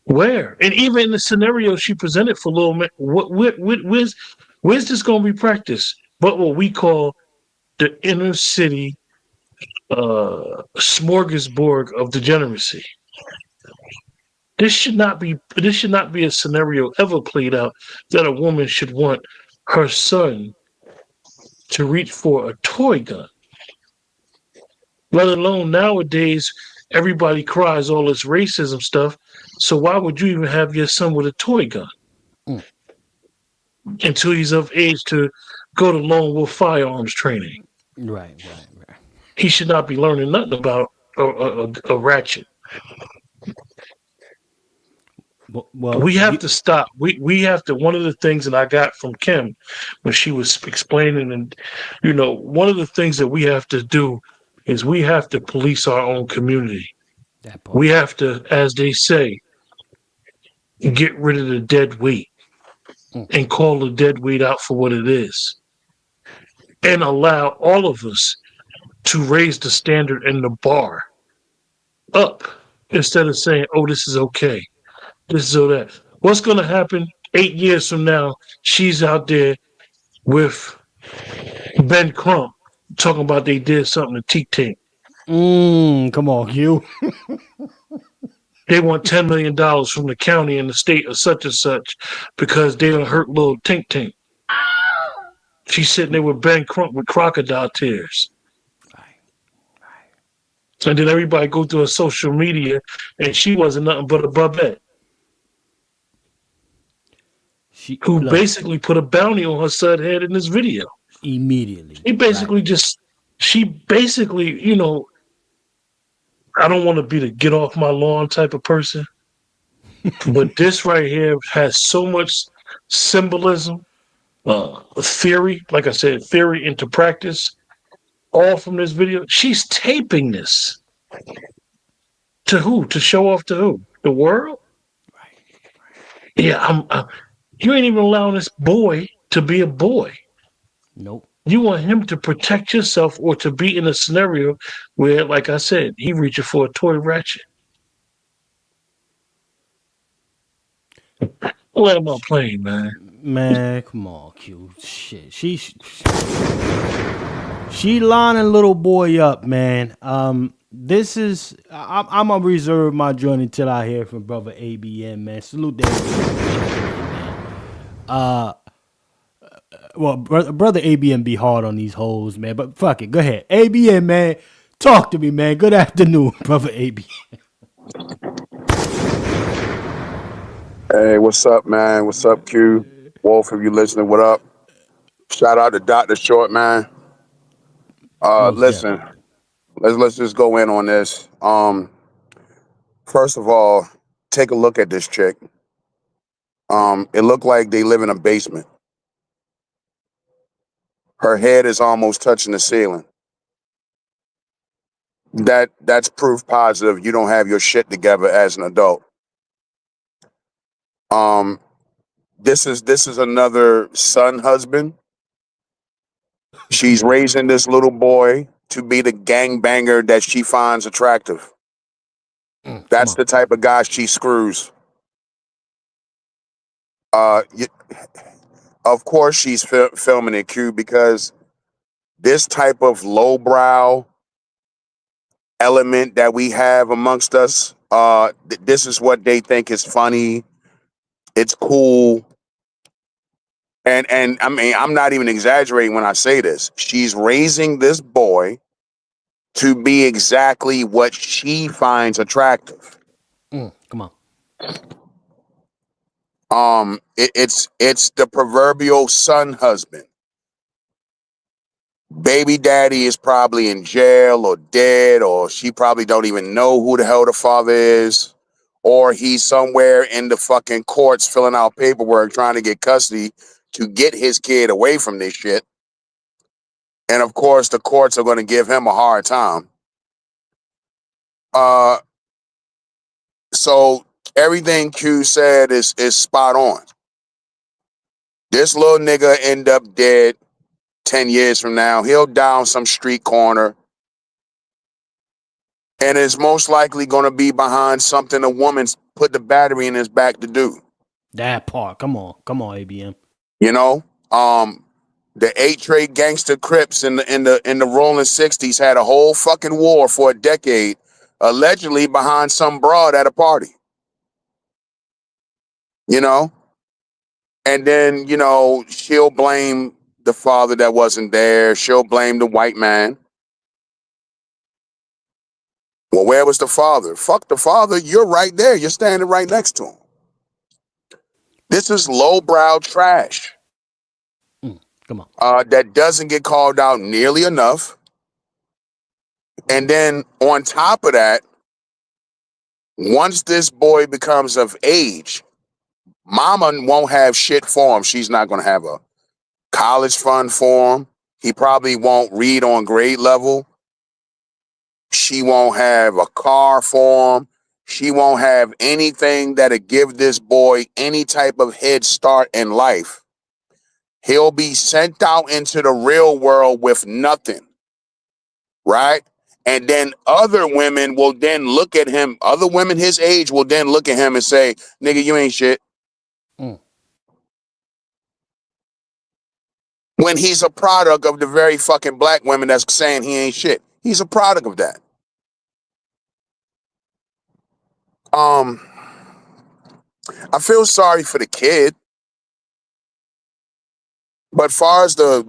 And even in the scenario she presented for Lil Man, where's this going to be practiced? But what we call the inner city smorgasbord of degeneracy. This should not be a scenario ever played out that a woman should want her son to reach for a toy gun. Let alone nowadays, everybody cries all this racism stuff. So why would you even have your son with a toy gun? Until he's of age to go to lone wolf firearms training. Right. He should not be learning nothing about a ratchet. Well, we have to stop. We have to. One of the things that I got from Kim when she was explaining, and one of the things that we have to do is we have to police our own community. We have to, as they say, get rid of the dead weight and call the dead weight out for what it is, and allow all of us to raise the standard and the bar up instead of saying, "Oh, this is okay. This is all that." What's going to happen 8 years from now? She's out there with Ben Crump talking about they did something to Tink Tink. Come on, Q. They want $10 million from the county and the state of such and such because they don't hurt little Tink Tink. She's sitting there with Ben Crump with crocodile tears. And then everybody go through her social media, and she wasn't nothing but a bubette. Who basically put a bounty on her son's head in this video. Immediately. She basically, I don't want to be the get off my lawn type of person, but this right here has so much symbolism theory, like I said, theory into practice, all from this video. She's taping this. To who? To show off to who? The world? Yeah, you ain't even allowing this boy to be a boy. Nope. You want him to protect yourself or to be in a scenario where, like I said, he reaching for a toy ratchet. Let him on plane, man. Man, come on, Q. Shit, she lining little boy up, man. This is I'm gonna reserve my joint until I hear from brother ABM, man. Salute to man. Well, brother ABM be hard on these hoes, man. But fuck it, go ahead, ABM, man. Talk to me, man. Good afternoon, brother ABM. Hey, what's up, man? What's up, Q? Wolf, if you listening, what up? Shout out to Dr. Short, man. Listen, let's just go in on this. First of all, take a look at this chick. It looked like they live in a basement. Her head is almost touching the ceiling. That's proof positive you don't have your shit together as an adult. This is another son husband. She's raising this little boy to be the gangbanger that she finds attractive. That's the type of guy she screws. Of course she's filming it, Q, because this type of lowbrow element that we have amongst us, this is what they think is funny. It's cool. And I mean, I'm not even exaggerating when I say this. She's raising this boy to be exactly what she finds attractive. Come on. It's the proverbial son husband. Baby daddy is probably in jail or dead, or she probably don't even know who the hell the father is, or he's somewhere in the fucking courts filling out paperwork trying to get custody to get his kid away from this shit. And of course, the courts are going to give him a hard time. So everything Q said is spot on. This little nigga end up dead 10 years from now. He'll down some street corner and is most likely going to be behind something a woman's put the battery in his back to do. That part. Come on, ABM. You know, the 8 gangster Crips in the rolling 60s had a whole fucking war for a decade, allegedly behind some broad at a party. You know? And then, you know, she'll blame the father that wasn't there. She'll blame the white man. Well, where was the father? Fuck the father. You're right there. You're standing right next to him. This is lowbrow trash. Come on. That doesn't get called out nearly enough. And then on top of that, once this boy becomes of age, mama won't have shit for him. She's not going to have a college fund for him. He probably won't read on grade level. She won't have a car for him. She won't have anything that'll give this boy any type of head start in life. He'll be sent out into the real world with nothing, right? And then other women will then look at him, other women his age will then look at him and say, nigga, you ain't shit. When he's a product of the very fucking black women that's saying he ain't shit. He's a product of that. I feel sorry for the kid. But far as the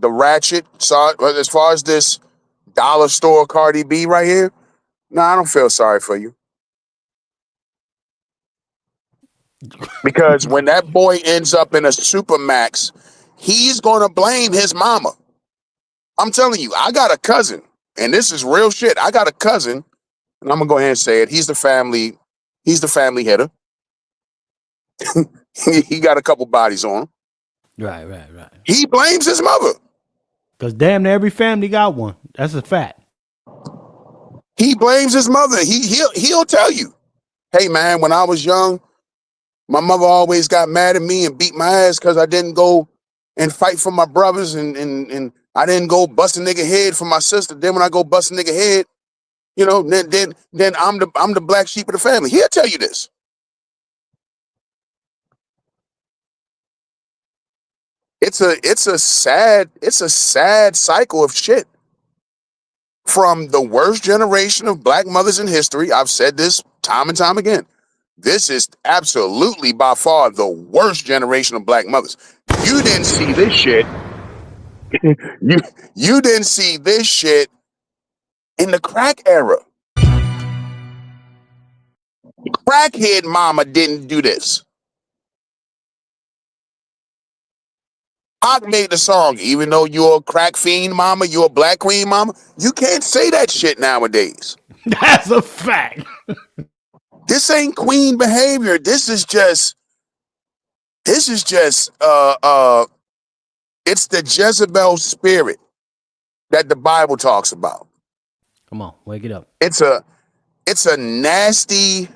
ratchet, as far as this dollar store Cardi B right here, no, I don't feel sorry for you. Because when that boy ends up in a Supermax, he's going to blame his mama. I'm telling you, I got a cousin, and this is real shit. I got a cousin, and I'm going to go ahead and say it. He's the family hitter. He got a couple bodies on him. Right. He blames his mother. Because damn near every family got one. That's a fact. He blames his mother. He'll tell you, hey man, when I was young, my mother always got mad at me and beat my ass because I didn't go and fight for my brothers and I didn't go bust a nigga head for my sister. Then when I go bust a nigga head, you know, then I'm the black sheep of the family. He'll tell you this. It's a sad cycle of shit. From the worst generation of black mothers in history, I've said this time and time again. This is absolutely by far the worst generation of black mothers. You didn't see this shit. you didn't see this shit in the crack era. Crackhead mama didn't do this. Pac made the song, even though you're a crack fiend mama, you're a black queen mama. You can't say that shit nowadays. That's a fact. This ain't queen behavior. This is just it's the Jezebel spirit that the Bible talks about. Come on, wake it up. It's a nasty,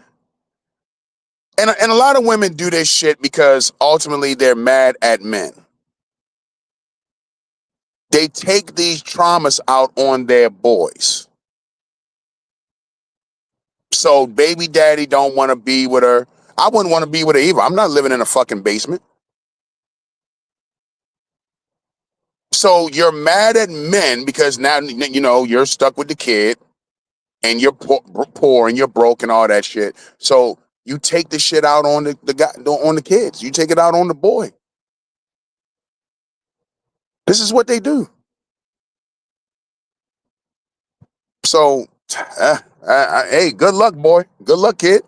and a lot of women do this shit because ultimately they're mad at men. They take these traumas out on their boys. So baby daddy don't want to be with her. I wouldn't want to be with her either. I'm not living in a fucking basement. So you're mad at men because now, you know, you're stuck with the kid and you're poor and you're broke and all that shit. So you take the shit out on the guy, on the kids. You take it out on the boy. This is what they do. So, hey, good luck, boy. Good luck, kid.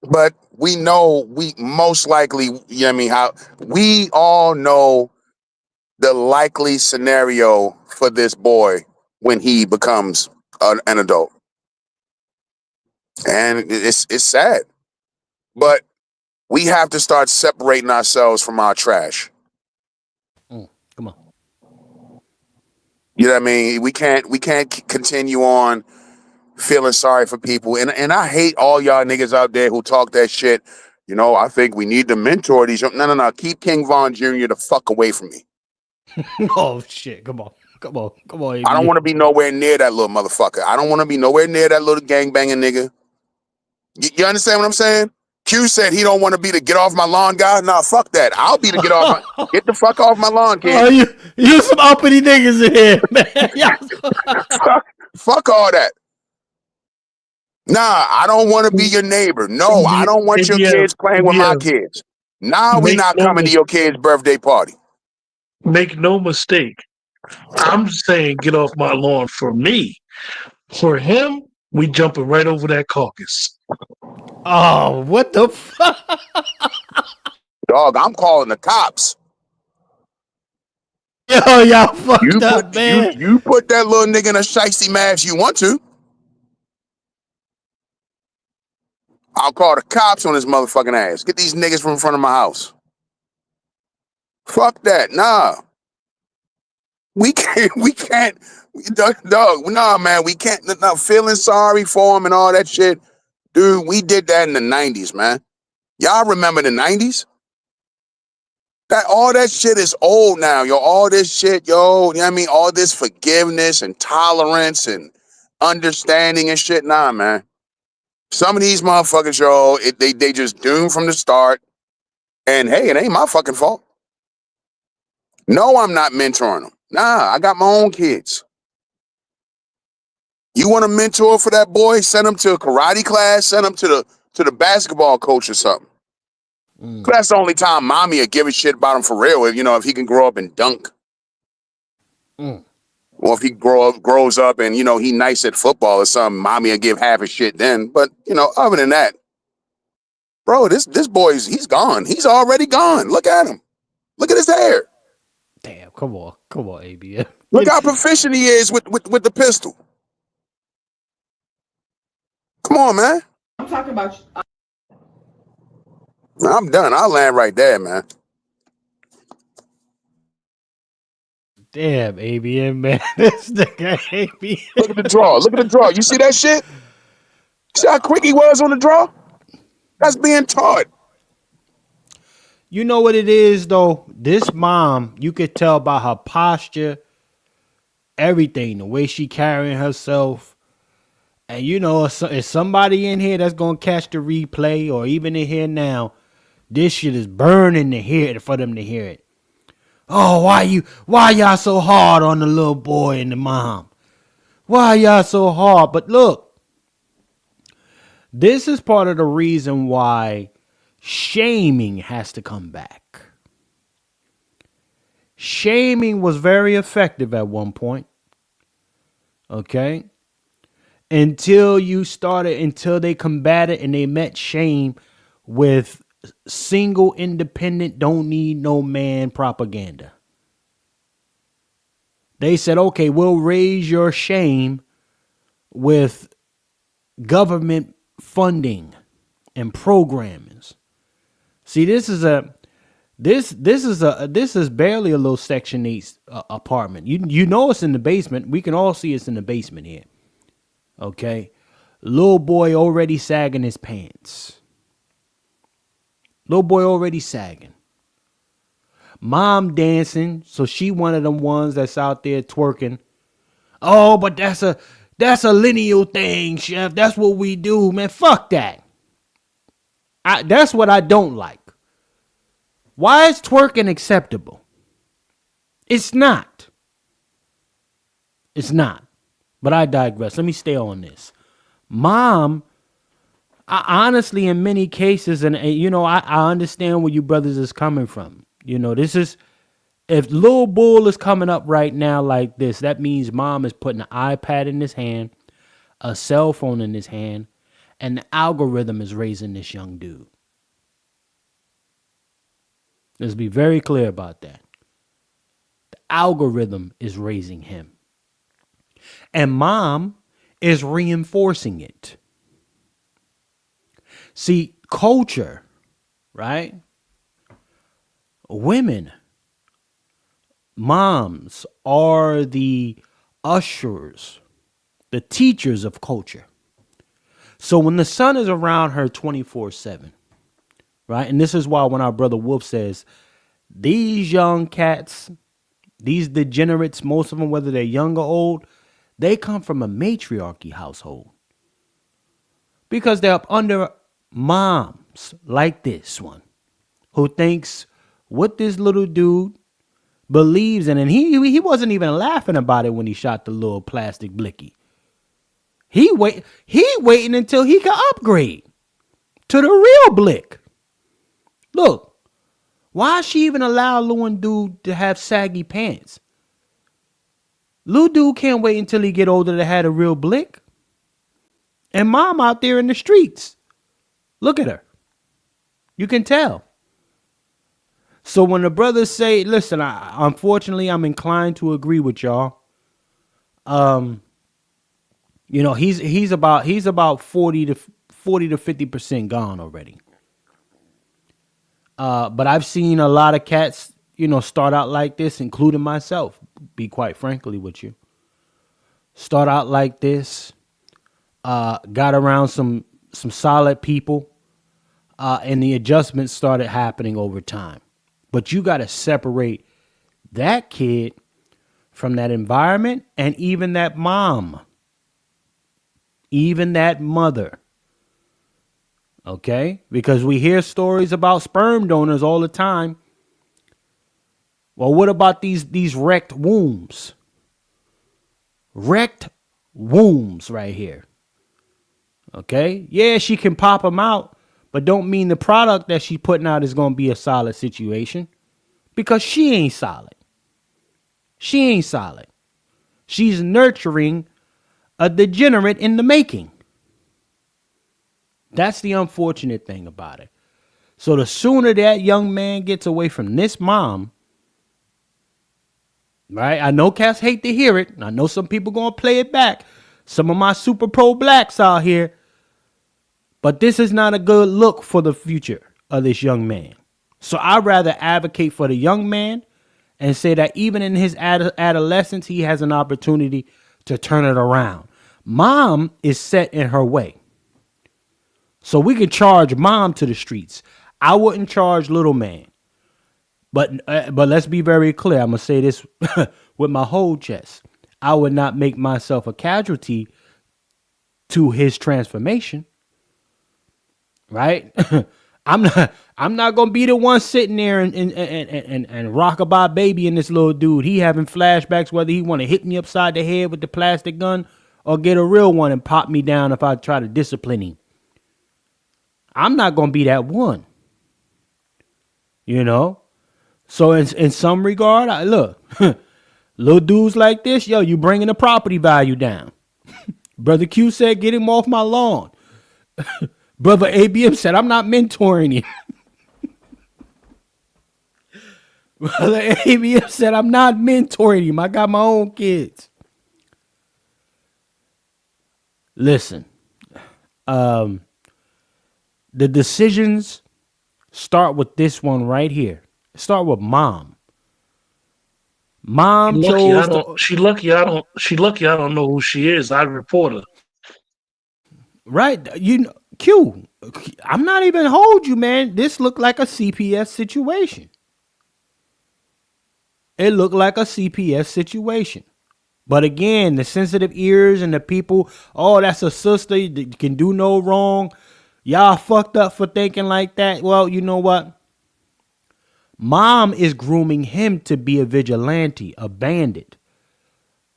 But we know, we most likely, you know what I mean, how we all know the likely scenario for this boy when he becomes an adult. And it's sad. But we have to start separating ourselves from our trash. Come on. You know what I mean? We can't continue on feeling sorry for people. And I hate all y'all niggas out there who talk that shit. You know, I think we need to mentor these. No. Keep King Von Jr. the fuck away from me. Oh shit! Come on. AB. I don't want to be nowhere near that little motherfucker. I don't want to be nowhere near that little gangbanging nigga. You understand what I'm saying? Q said he don't want to be the get off my lawn guy. Nah, fuck that. I'll be the get the fuck off my lawn, kid. Oh, you some uppity niggas in here, man. fuck all that. Nah, I don't want to be your neighbor. No, I don't want your kids playing with my kids. Nah, we not coming to your kid's birthday party. Make no mistake. I'm saying get off my lawn for me. For him, we jumping right over that caucus. Oh, what the fuck? Dog, I'm calling the cops. Yo, y'all fucked up, man. You put that little nigga in a shiesty mask you want to. I'll call the cops on his motherfucking ass. Get these niggas from in front of my house. Fuck that. Nah. We can't, dog, nah, man, we can't, feeling sorry for him and all that shit. Dude, we did that in the 90s, man. Y'all remember the 90s? All that shit is old now, yo. All this shit, yo, you know what I mean? All this forgiveness and tolerance and understanding and shit. Nah, man. Some of these motherfuckers, yo, they just doomed from the start. And hey, it ain't my fucking fault. No, I'm not mentoring them. Nah, I got my own kids. You want a mentor for that boy? Send him to a karate class. Send him to the basketball coach or something. That's the only time mommy will give a shit about him for real. If he can grow up and dunk. Or if he grows up and, he nice at football or something, mommy will give half a shit then. But, other than that, bro, this boy's, he's gone. He's already gone. Look at him. Look at his hair. Damn, come on, ABM. Look how proficient he is with the pistol. Come on, man. I'm talking about. I'm done. I'll land right there, man. Damn, ABM, man. This nigga ABM. Look at the draw. Look at the draw. You see that shit? See how quick he was on the draw? That's being taught. You know what it is, though? This mom, you could tell by her posture, everything, the way she carrying herself. And you know, if somebody in here that's going to catch the replay or even in here now, this shit is burning to hear it for them to hear it. Oh, why y'all so hard on the little boy and the mom? Why y'all so hard? But look, this is part of the reason why shaming has to come back. Shaming was very effective at one point. Okay? Until they combated and they met shame with single, independent, don't need no man propaganda. They said, okay, we'll raise your shame with government funding and programmings. See, this is barely a little Section 8 apartment. You know it's in the basement. We can all see it's in the basement here. Okay? Little boy already sagging his pants. Little boy already sagging. Mom dancing, so she one of them ones that's out there twerking. Oh, but that's a lineal thing, chef. That's what we do, man. Fuck that. That's what I don't like. Why is twerking acceptable? It's not. It's not. But I digress. Let me stay on this. Mom, honestly, in many cases, and you know, I understand where you brothers is coming from. You know, this is, if Lil Bull is coming up right now like this, that means mom is putting an iPad in his hand, a cell phone in his hand, and the algorithm is raising this young dude. Let's be very clear about that. The algorithm is raising him. And mom is reinforcing it. See, culture, right? Women, moms are the ushers, the teachers of culture. So when the son is around her 24/7, right? And this is why when our brother Wolf says, these young cats, these degenerates, most of them, whether they're young or old, they come from a matriarchy household. Because they're up under moms like this one, who thinks what this little dude believes in. And he wasn't even laughing about it when he shot the little plastic blicky. He waiting until he can upgrade to the real blick. Look, why she even allow little dude to have saggy pants? Little dude can't wait until he get older to have a real blick. And mom out there in the streets. Look at her. You can tell. So when the brothers say, listen, unfortunately, I'm inclined to agree with y'all. You know, he's about 40 to 50% gone already. But I've seen a lot of cats, you know, start out like this, including myself, be quite frankly with you. Start out like this, got around some solid people, and the adjustments started happening over time. But you got to separate that kid from that environment and even that mom, even that mother. Okay? Because we hear stories about sperm donors all the time. Well, what about these wrecked wombs? Wrecked wombs right here. Okay? Yeah, she can pop them out, but don't mean the product that she's putting out is going to be a solid situation, because she ain't solid. She ain't solid. She's nurturing a degenerate in the making. That's the unfortunate thing about it. So the sooner that young man gets away from this mom, right? I know cats hate to hear it. I know some people going to play it back. Some of my super pro blacks out here. But this is not a good look for the future. of this young man. So I'd rather advocate for the young man and say that even in his adolescence, he has an opportunity to turn it around. Mom is set in her way. So we can charge mom to the streets. I wouldn't charge little man. But let's be very clear. I'm going to say this with my whole chest. I would not make myself a casualty to his transformation. Right? I'm not gonna be the one sitting there and rockabye baby in this little dude. He having flashbacks whether he want to hit me upside the head with the plastic gun or get a real one and pop me down if I try to discipline him. I'm not gonna be that one. You know? So in some regard, look, little dudes like this, yo, you bringing the property value down. Brother Q said, get him off my lawn. Brother ABM said, I'm not mentoring you. Brother ABM said, I'm not mentoring him. I got my own kids. Listen, the decisions start with this one right here. Start with mom. Mom chose. She lucky I don't know who she is. I'd report her. Right, Q. I'm not even hold you, man. This looked like a CPS situation. It looked like a CPS situation. But again, the sensitive ears and the people, oh, that's a sister, you can do no wrong. Y'all fucked up for thinking like that. Well, you know what? Mom is grooming him to be a vigilante, a bandit.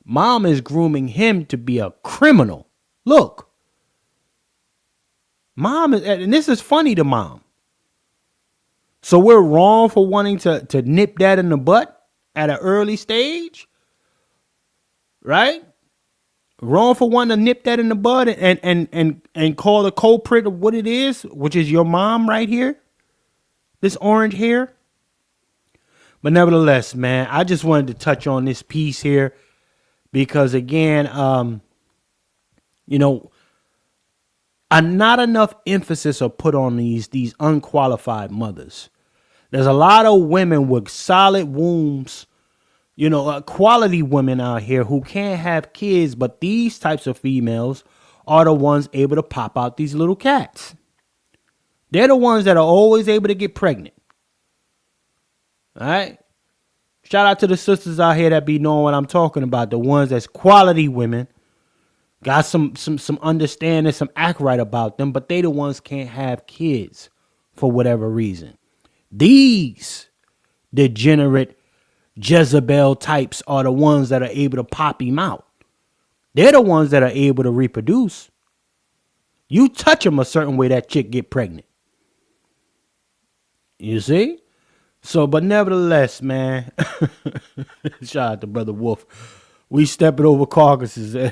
Mom is grooming him to be a criminal. Look. Mom is, and this is funny to mom. So we're wrong for wanting to nip that in the butt at an early stage, right? Wrong for wanting to nip that in the bud and call the culprit of what it is, which is your mom right here, this orange hair. But nevertheless, man, I just wanted to touch on this piece here because again, not enough emphasis are put on these unqualified mothers. There's a lot of women with solid wombs, quality women out here who can't have kids, but these types of females are the ones able to pop out these little cats. They're the ones that are always able to get pregnant. All right? Shout out to the sisters out here that be knowing what I'm talking about, the ones that's quality women. Got some understanding, some act right about them, but they the ones can't have kids for whatever reason. These degenerate Jezebel types are the ones that are able to pop him out. They're the ones that are able to reproduce. You touch them a certain way, that chick get pregnant. You see? So, but nevertheless, man, shout out to Brother Wolf. We stepping over carcasses.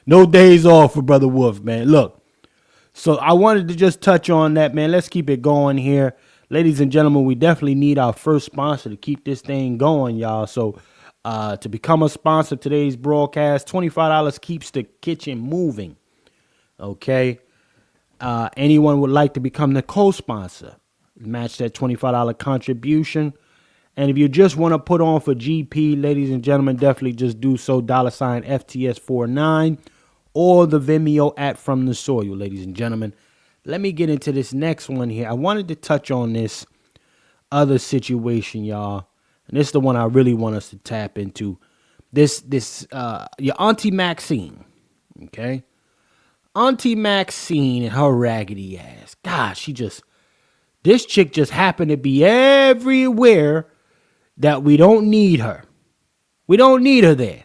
No days off for Brother Wolf, man. Look, so I wanted to just touch on that, man. Let's keep it going here. Ladies and gentlemen, we definitely need our first sponsor to keep this thing going, y'all. So to become a sponsor of today's broadcast, $25 keeps the kitchen moving. Okay. Anyone would like to become the co-sponsor, match that $25 contribution. And if you just want to put on for GP, ladies and gentlemen, definitely just do so. $ FTS49 or the Vimeo at From the Soil, ladies and gentlemen. Let me get into this next one here. I wanted to touch on this other situation, y'all. And this is the one I really want us to tap into. Your Auntie Maxine, okay? Auntie Maxine and her raggedy ass. Gosh, this chick just happened to be everywhere that we don't need her. We don't need her there.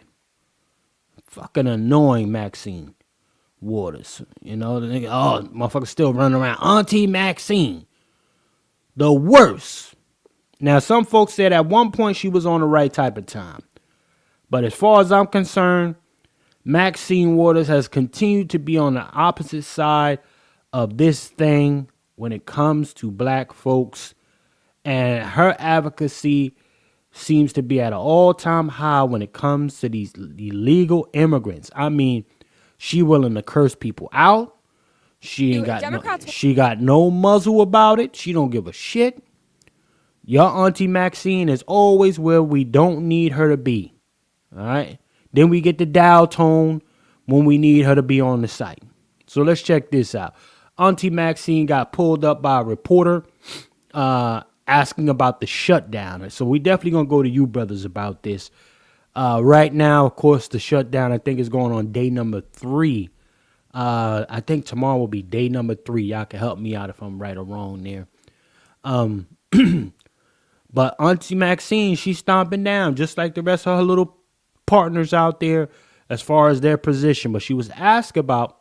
Fucking annoying Maxine Waters. The nigga, motherfucker still running around. Auntie Maxine. The worst. Now, some folks said at one point she was on the right type of time. But as far as I'm concerned, Maxine Waters has continued to be on the opposite side of this thing when it comes to black folks. And her advocacy seems to be at an all-time high when it comes to these illegal immigrants. I mean, she willing to curse people out. She got no muzzle about it. She don't give a shit. Your Auntie Maxine is always where we don't need her to be. All right. Then we get the dial tone when we need her to be on the site. So let's check this out. Auntie Maxine got pulled up by a reporter asking about the shutdown. So we definitely gonna go to you brothers about this. Right now, of course, the shutdown I think is going on day number 3. I think tomorrow will be day number 3. Y'all can help me out if I'm right or wrong there. But Auntie Maxine, she's stomping down just like the rest of her little partners out there as far as their position. But she was asked about,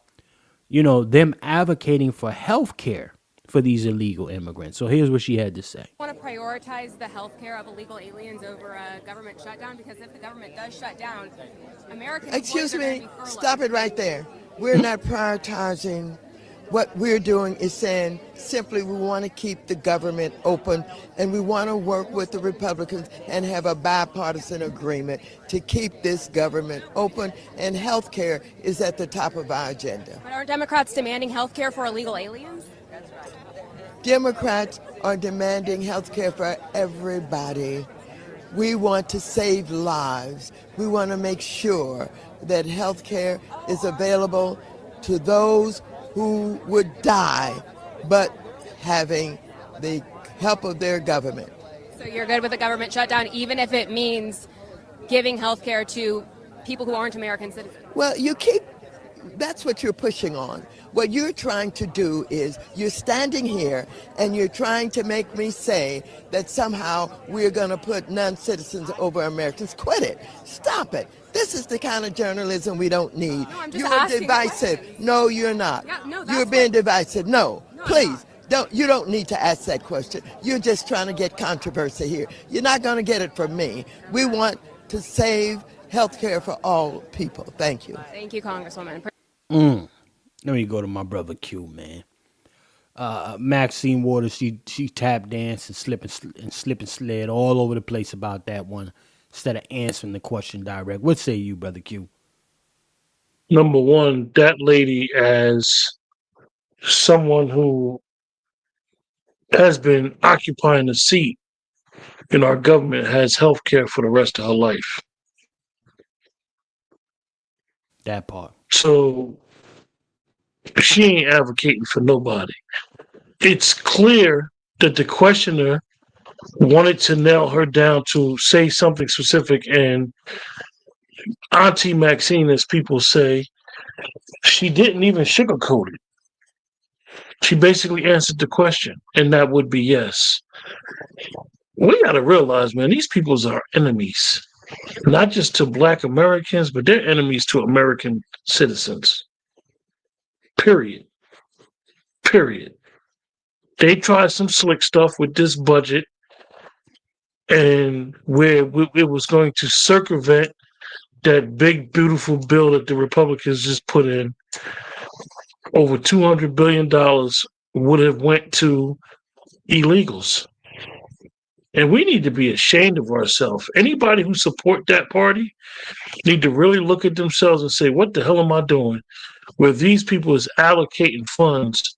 them advocating for health care for these illegal immigrants. So here's what she had to say. I want to prioritize the health care of illegal aliens over a government shutdown, because if the government does shut down, Americans... Excuse me, stop it right there. We're not prioritizing. What we're doing is saying simply we want to keep the government open, and we want to work with the Republicans and have a bipartisan agreement to keep this government open, and health care is at the top of our agenda. But aren't Democrats demanding health care for illegal aliens? Democrats are demanding health care for everybody. We want to save lives. We want to make sure that health care is available to those who would die, but having the help of their government. So you're good with the government shutdown, even if it means giving health care to people who aren't American citizens? Well, that's what you're pushing on. What you're trying to do is you're standing here and you're trying to make me say that somehow we're going to put non-citizens over Americans. Quit it. Stop it. This is the kind of journalism we don't need. No, I'm just you're divisive. No, you're not. Yeah, no, you're being divisive. No, please. You don't need to ask that question. You're just trying to get controversy here. You're not going to get it from me. We want to save health care for all people. Thank you. Thank you, Congresswoman. Let me go to my brother Q, man. Maxine Waters, she tap danced and slip and slid all over the place about that one instead of answering the question direct. What say you, brother Q? Number one, that lady, as someone who has been occupying a seat in our government, has health care for the rest of her life. That part. So she ain't advocating for nobody. It's clear that the questioner wanted to nail her down to say something specific, and Auntie Maxine, as people say, she didn't even sugarcoat it. She basically answered the question, and that would be yes. We got to realize, man, these peoples are enemies, not just to Black Americans, but they're enemies to American citizens. Period. They tried some slick stuff with this budget, and where it was going to circumvent that big, beautiful bill that the Republicans just put in. Over $200 billion would have went to illegals. And we need to be ashamed of ourselves. Anybody who support that party need to really look at themselves and say, what the hell am I doing? Where these people is allocating funds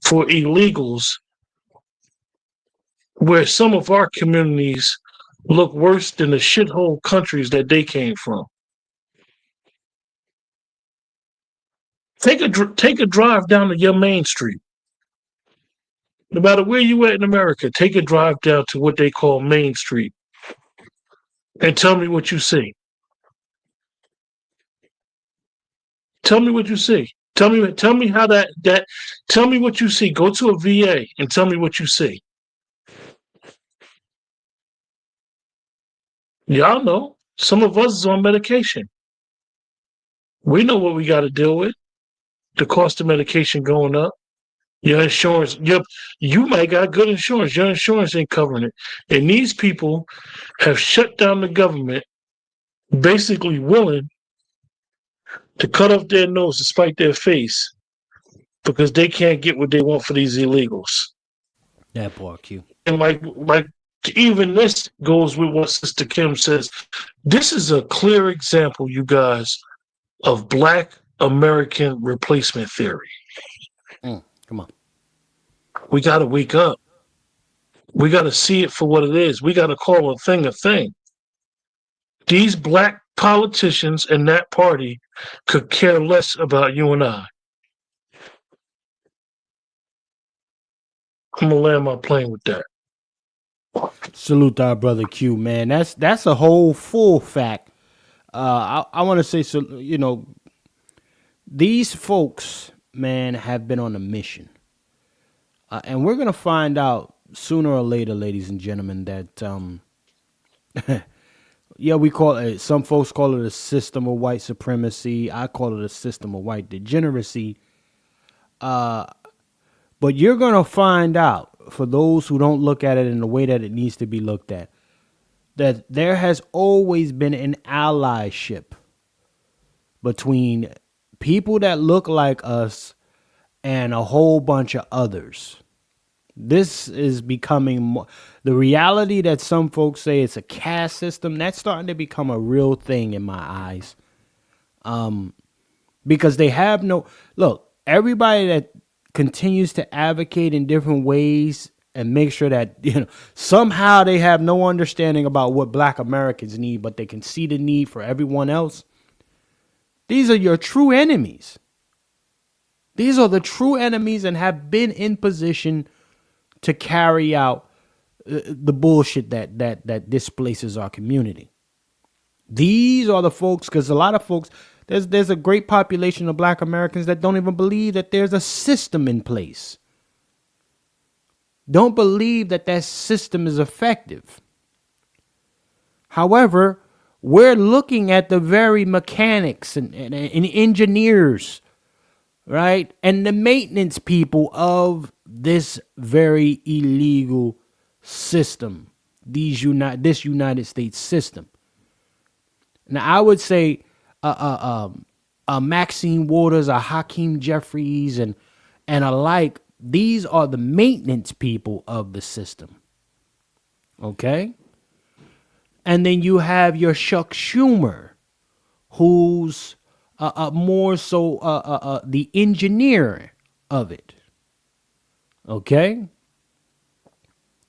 for illegals, where some of our communities look worse than the shithole countries that they came from. Take a drive down to your main street. No matter where you at in America, take a drive down to what they call Main Street and tell me what you see. Tell me what you see. Tell me how tell me what you see. Go to a VA and tell me what you see. Y'all know some of us is on medication. We know what we got to deal with. The cost of medication going up. Your insurance, you might got good insurance. Your insurance ain't covering it. And these people have shut down the government, basically willing to cut off their nose to spite their face because they can't get what they want for these illegals. That part, Q. And like even this goes with what Sister Kim says. This is a clear example, you guys, of Black American replacement theory. Come on. We got to wake up. We got to see it for what it is. We got to call a thing a thing. These black politicians and that party could care less about you and I. I'm gonna land my plane with that. Salute to our brother Q, man. That's a whole full fact. I want to say, so these folks, man, have been on a mission, and we're gonna find out sooner or later, ladies and gentlemen, that yeah, we call it. Some folks call it a system of white supremacy. I call it a system of white degeneracy. But you're gonna find out, for those who don't look at it in the way that it needs to be looked at, that there has always been an allyship between people that look like us and a whole bunch of others. This is becoming more, the reality that some folks say it's a caste system. That's starting to become a real thing in my eyes. Because they have no, look, everybody that continues to advocate in different ways and make sure that, somehow they have no understanding about what black Americans need, but they can see the need for everyone else. These are your true enemies. These are the true enemies and have been in position to carry out the bullshit that displaces our community. These are the folks, because a lot of folks, there's a great population of black Americans that don't even believe that there's a system in place. Don't believe that system is effective. However, we're looking at the very mechanics and engineers, right? And the maintenance people of this very illegal system, this United States system. Now, I would say Maxine Waters, a Hakeem Jeffries, and alike, these are the maintenance people of the system. Okay? And then you have your Chuck Schumer, who's more so the engineer of it. Okay?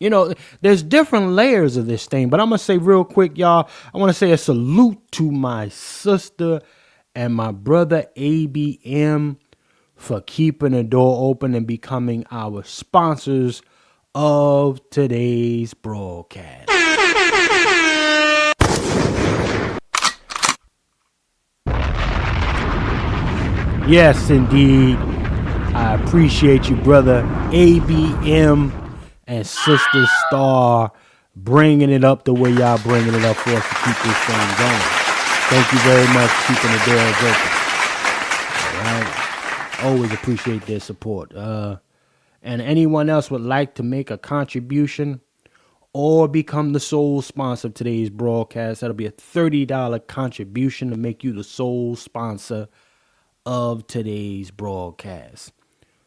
There's different layers of this thing, but I'm going to say real quick, y'all, I want to say a salute to my sister and my brother ABM for keeping the door open and becoming our sponsors of today's broadcast. Yes, indeed. I appreciate you, brother ABM and Sister Star, bringing it up the way y'all bringing it up for us to keep this thing going. Thank you very much for keeping the doors open. All right. Always appreciate their support. And anyone else would like to make a contribution or become the sole sponsor of today's broadcast, that'll be a $30 contribution to make you the sole sponsor of today's broadcast.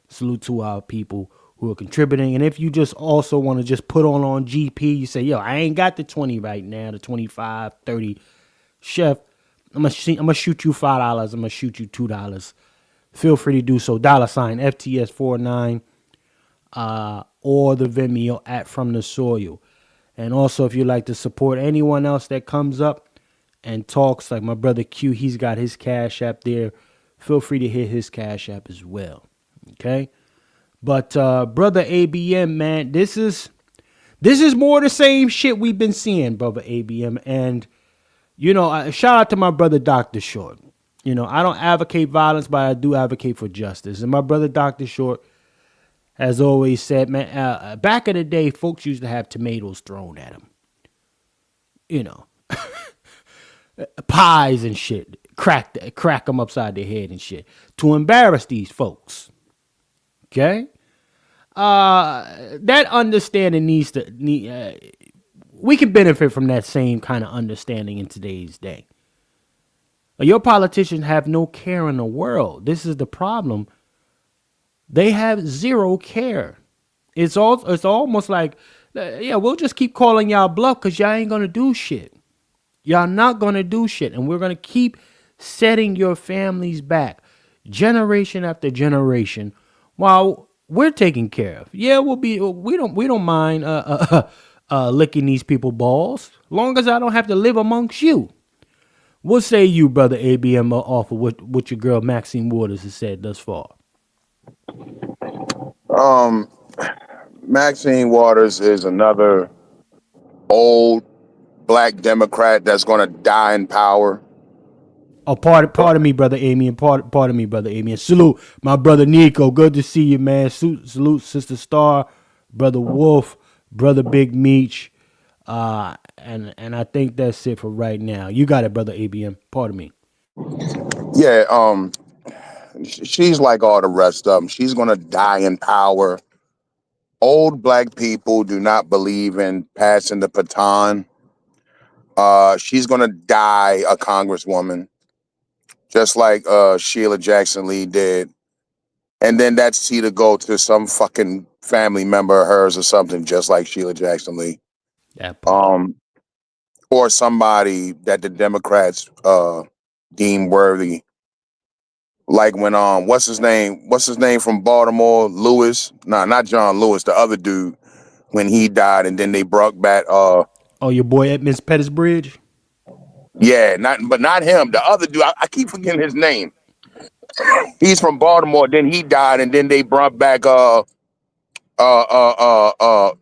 Salute to our people who are contributing. And if you just also want to just put on GP, you say, yo, I ain't got the 20 right now, the 25, 30. Chef, I'm going to shoot you $5. I'm going to shoot you $2. Feel free to do so. $, FTS49, or the Vimeo at From the Soil. And also, if you'd like to support anyone else that comes up and talks, like my brother Q, he's got his Cash App there. Feel free to hit his Cash App as well. Okay? But brother ABM, man, this is more the same shit we've been seeing, brother ABM. And, shout out to my brother Dr. Short. I don't advocate violence, but I do advocate for justice. And my brother Dr. Short has always said, man, back in the day, folks used to have tomatoes thrown at them. Pies and shit. Crack them upside their head and shit. To embarrass these folks. Okay? That understanding we can benefit from that same kind of understanding in today's day. Your politicians have no care in the world. This is the problem. They have zero care. It's almost like, we'll just keep calling y'all bluff because y'all ain't going to do shit. Y'all not going to do shit. And we're going to keep setting your families back generation after generation while we're taken care of. Yeah, we don't mind licking these people balls, long as I don't have to live amongst you. What say you, brother ABM, off of what your girl Maxine Waters has said thus far? Maxine Waters is another old black Democrat that's going to die in power. Oh, pardon me, brother Amy, and pardon me, brother Amy, and salute my brother Nico. Good to see you, man. Salute, sister Star, brother Wolf, brother Big Meech, and I think that's it for right now. You got it, brother ABM. Pardon me. Yeah, she's like all the rest of them. She's going to die in power. Old black people do not believe in passing the baton. She's going to die a congresswoman, just like Sheila Jackson Lee did. And then that seat to go to some fucking family member of hers or something, just like Sheila Jackson Lee. Or somebody that the Democrats deem worthy. Like when what's his name from Baltimore? Lewis. Nah, not John Lewis, the other dude, when he died, and then they brought back your boy Edmund Pettisbridge? Yeah, not him. The other dude, I keep forgetting his name. He's from Baltimore, then he died, and then they brought back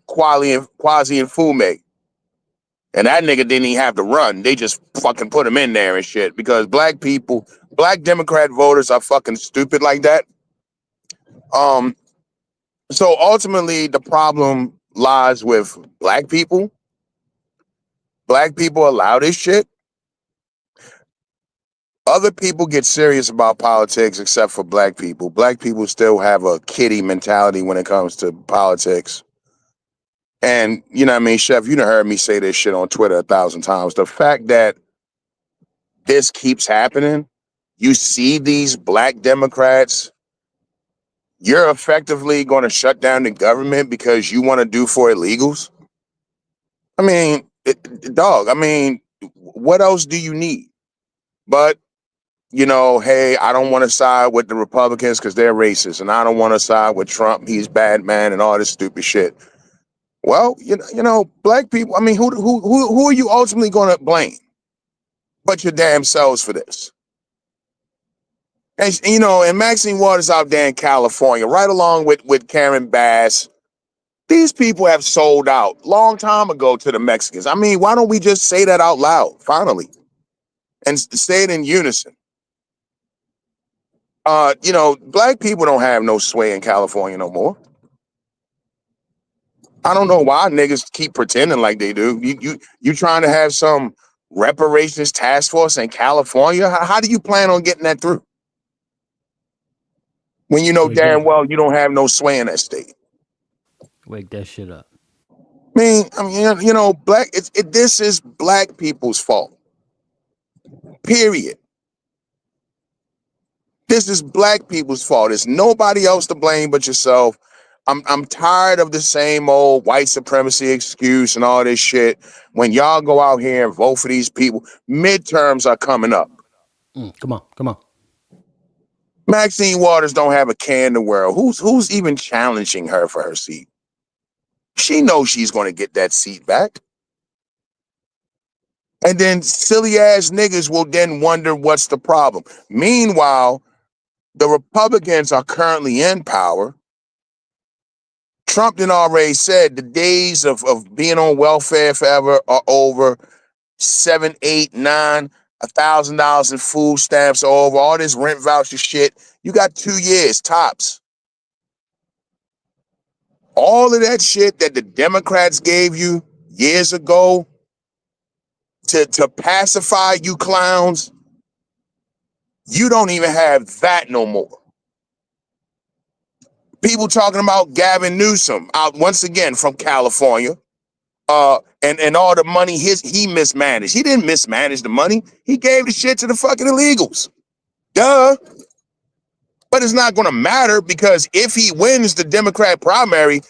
Quasi and Fume. And that nigga didn't even have to run. They just fucking put him in there and shit. Because black Democrat voters are fucking stupid like that. So ultimately the problem lies with black people. Black people allow this shit. Other people get serious about politics except for black people. Black people still have a kiddie mentality when it comes to politics. And, you know what I mean, Chef, you done heard me say this shit on Twitter 1,000 times. The fact that this keeps happening, you see these black Democrats, you're effectively going to shut down the government because you want to do for illegals. I mean, what else do you need? But, you know, hey, I don't want to side with the Republicans because they're racist, and I don't want to side with Trump. He's bad man and all this stupid shit. Well, you know, black people, I mean, who are you ultimately going to blame but your damn selves for this? And, you know, and Maxine Waters out there in California, right along with Karen Bass, these people have sold out long time ago to the Mexicans. I mean, why don't we just say that out loud, finally, and say it in unison? You know, black people don't have no sway in California no more. I don't know why niggas keep pretending like they do. You trying to have some reparations task force in California? How do you plan on getting that through? When you know damn well you don't have no sway in that state. Wake that shit up. I mean, you know, this is black people's fault. Period. This is black people's fault. There's nobody else to blame but yourself. I'm tired of the same old white supremacy excuse and all this shit. When y'all go out here and vote for these people, midterms are coming up. Come on. Maxine Waters don't have a care in the world. Who's even challenging her for her seat? She knows she's going to get that seat back. And then silly ass niggas will then wonder what's the problem. Meanwhile, the Republicans are currently in power. Trump done already said the days of being on welfare forever are over. $7, $8, $9, $1,000 in food stamps are over. All this rent voucher shit. You got 2 years tops. All of that shit that the Democrats gave you years ago to pacify you clowns, you don't even have that no more. People talking about Gavin Newsom out once again from California, and all the money he mismanaged. He didn't mismanage the money. He gave the shit to the fucking illegals. Duh. But it's not going to matter because if he wins the Democrat primary,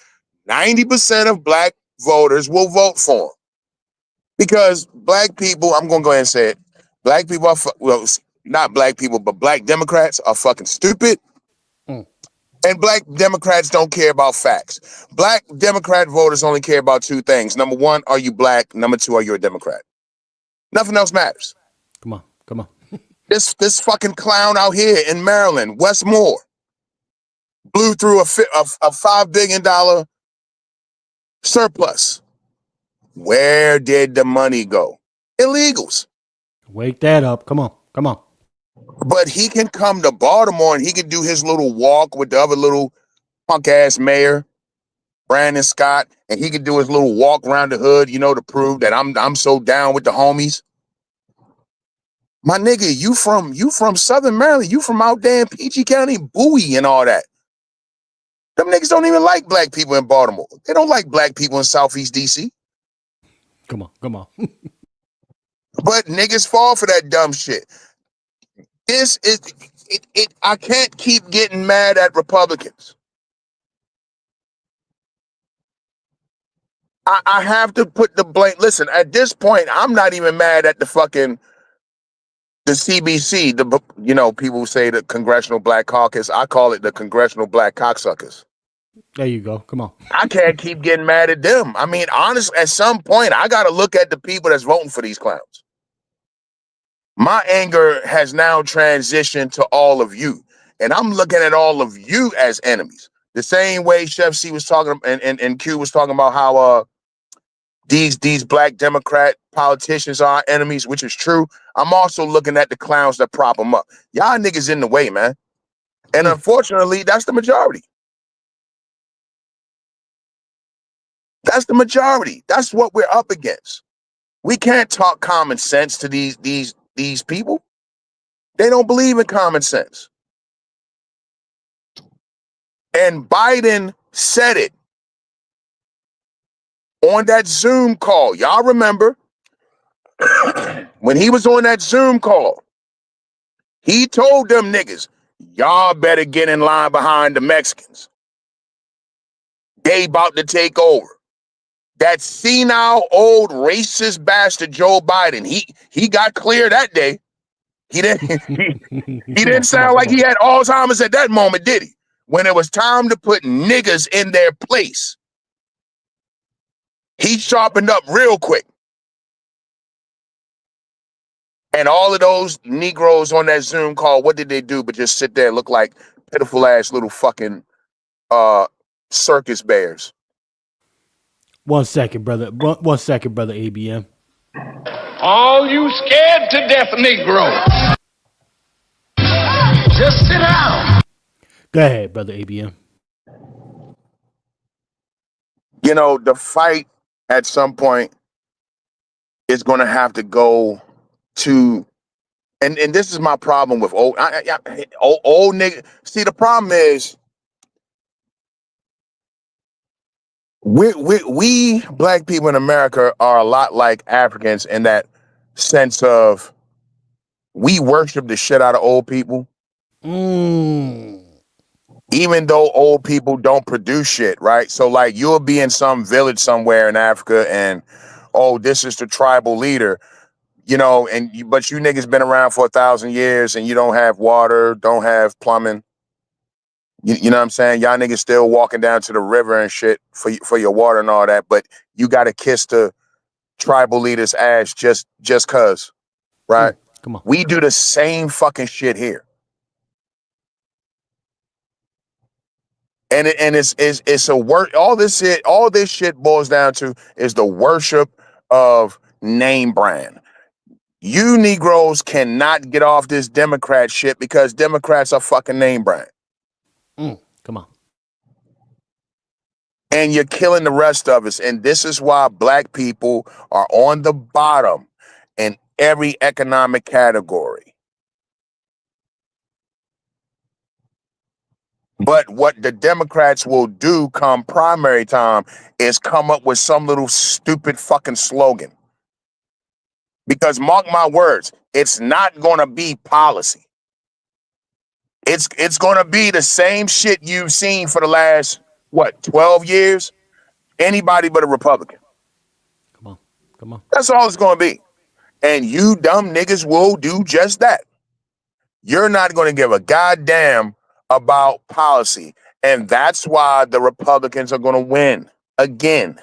90% of black voters will vote for him. Because black people, I'm going to go ahead and say it, black people are, not black people, but black Democrats are fucking stupid. And black Democrats don't care about facts. Black Democrat voters only care about two things. Number one, are you black? Number two, are you a Democrat? Nothing else matters. Come on. This fucking clown out here in Maryland, Westmore, blew through a $5 billion surplus. Where did the money go? Illegals. Wake that up. Come on. But he can come to Baltimore and he can do his little walk with the other little punk ass mayor, Brandon Scott, and he can do his little walk around the hood, to prove that I'm so down with the homies. My nigga, you from Southern Maryland, you from out there in PG County, Bowie and all that. Them niggas don't even like black people in Baltimore. They don't like black people in Southeast DC. Come on. But niggas fall for that dumb shit. This is it. I can't keep getting mad at Republicans. I have to put the blame. Listen, at this point, I'm not even mad at the CBC. People say the Congressional Black Caucus. I call it the Congressional Black Cocksuckers. There you go. Come on. I can't keep getting mad at them. I mean, honestly, at some point, I got to look at the people that's voting for these clowns. My anger has now transitioned to all of you. And I'm looking at all of you as enemies. The same way Chef C was talking and Q was talking about how these black Democrat politicians are enemies, which is true. I'm also looking at the clowns that prop them up. Y'all niggas in the way, man. And unfortunately, that's the majority. That's the majority. That's what we're up against. We can't talk common sense to these people. They don't believe in common sense. And Biden said it on that Zoom call. Y'all remember when he was on that Zoom call, he told them niggas, y'all better get in line behind the Mexicans. They about to take over. That senile old racist bastard Joe Biden, he got clear that day. He didn't sound like he had Alzheimer's at that moment, did he? When it was time to put niggas in their place, he sharpened up real quick. And all of those Negroes on that Zoom call, what did they do but just sit there and look like pitiful ass little fucking circus bears? 1 second, brother. 1 second, brother ABM. All you scared to death Negroes, just sit down. Go ahead, brother ABM. The fight at some point is going to have to go to, and this is my problem with old nigga. See, the problem is we black people in America are a lot like Africans in that sense of we worship the shit out of old people. Even though old people don't produce shit, right? So like you'll be in some village somewhere in Africa and, this is the tribal leader, but you niggas been around for 1,000 years and you don't have water, don't have plumbing. You know what I'm saying? Y'all niggas still walking down to the river and shit for your water and all that, but you got to kiss the tribal leader's ass just cause, right? Come on. We do the same fucking shit here. And it's a work. All this shit boils down to is the worship of name brand. You Negroes cannot get off this Democrat shit because Democrats are fucking name brand. Come on. And you're killing the rest of us. And this is why black people are on the bottom in every economic category. But what the Democrats will do come primary time is come up with some little stupid fucking slogan. Because mark my words, it's not going to be policy. It's going to be the same shit you've seen for the last, 12 years? Anybody but a Republican. Come on. That's all it's going to be. And you dumb niggas will do just that. You're not going to give a goddamn about policy. And that's why the Republicans are going to win again.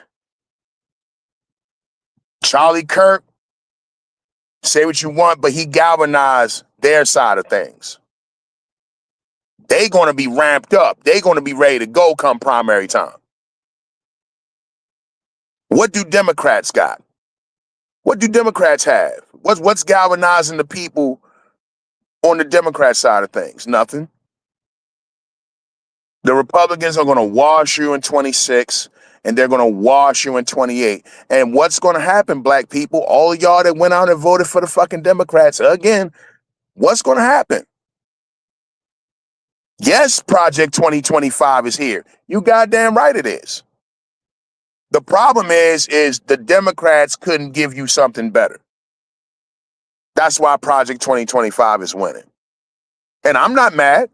Charlie Kirk, say what you want, but he galvanized their side of things. They're going to be ramped up. They're going to be ready to go come primary time. What do Democrats got? What do Democrats have? What's galvanizing the people on the Democrat side of things? Nothing. The Republicans are going to wash you in 26, and they're going to wash you in 28. And what's going to happen, black people? All of y'all that went out and voted for the fucking Democrats again, what's going to happen? Yes, Project 2025 is here. You goddamn right it is. The problem is the Democrats couldn't give you something better. That's why Project 2025 is winning. And I'm not mad.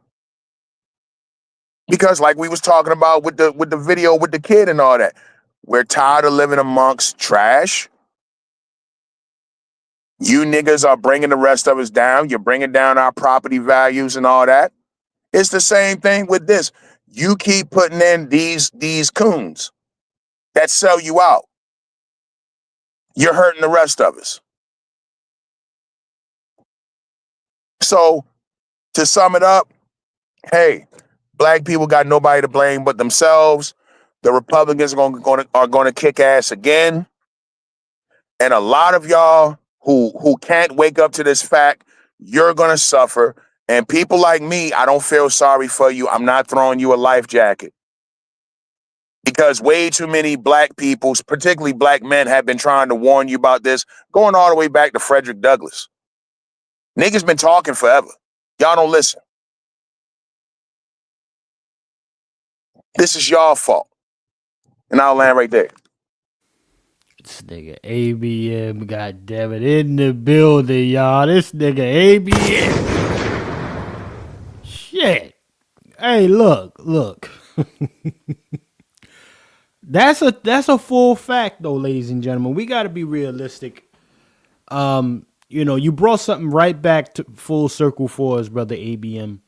Because like we was talking about with the video with the kid and all that, we're tired of living amongst trash. You niggas are bringing the rest of us down. You're bringing down our property values and all that. It's the same thing with this. You keep putting in these coons that sell you out. You're hurting the rest of us. So to sum it up, hey, black people got nobody to blame but themselves. The Republicans are going to kick ass again. And a lot of y'all who can't wake up to this fact, you're going to suffer. And people like me, I don't feel sorry for you. I'm not throwing you a life jacket. Because way too many black people, particularly black men, have been trying to warn you about this, going all the way back to Frederick Douglass. Niggas been talking forever. Y'all don't listen. This is y'all fault. And I'll land right there. This nigga ABM, goddammit, in the building, y'all. This nigga ABM. Shit. Hey, look. That's a full fact, though, ladies and gentlemen. We got to be realistic. You brought something right back to full circle for us, brother ABM,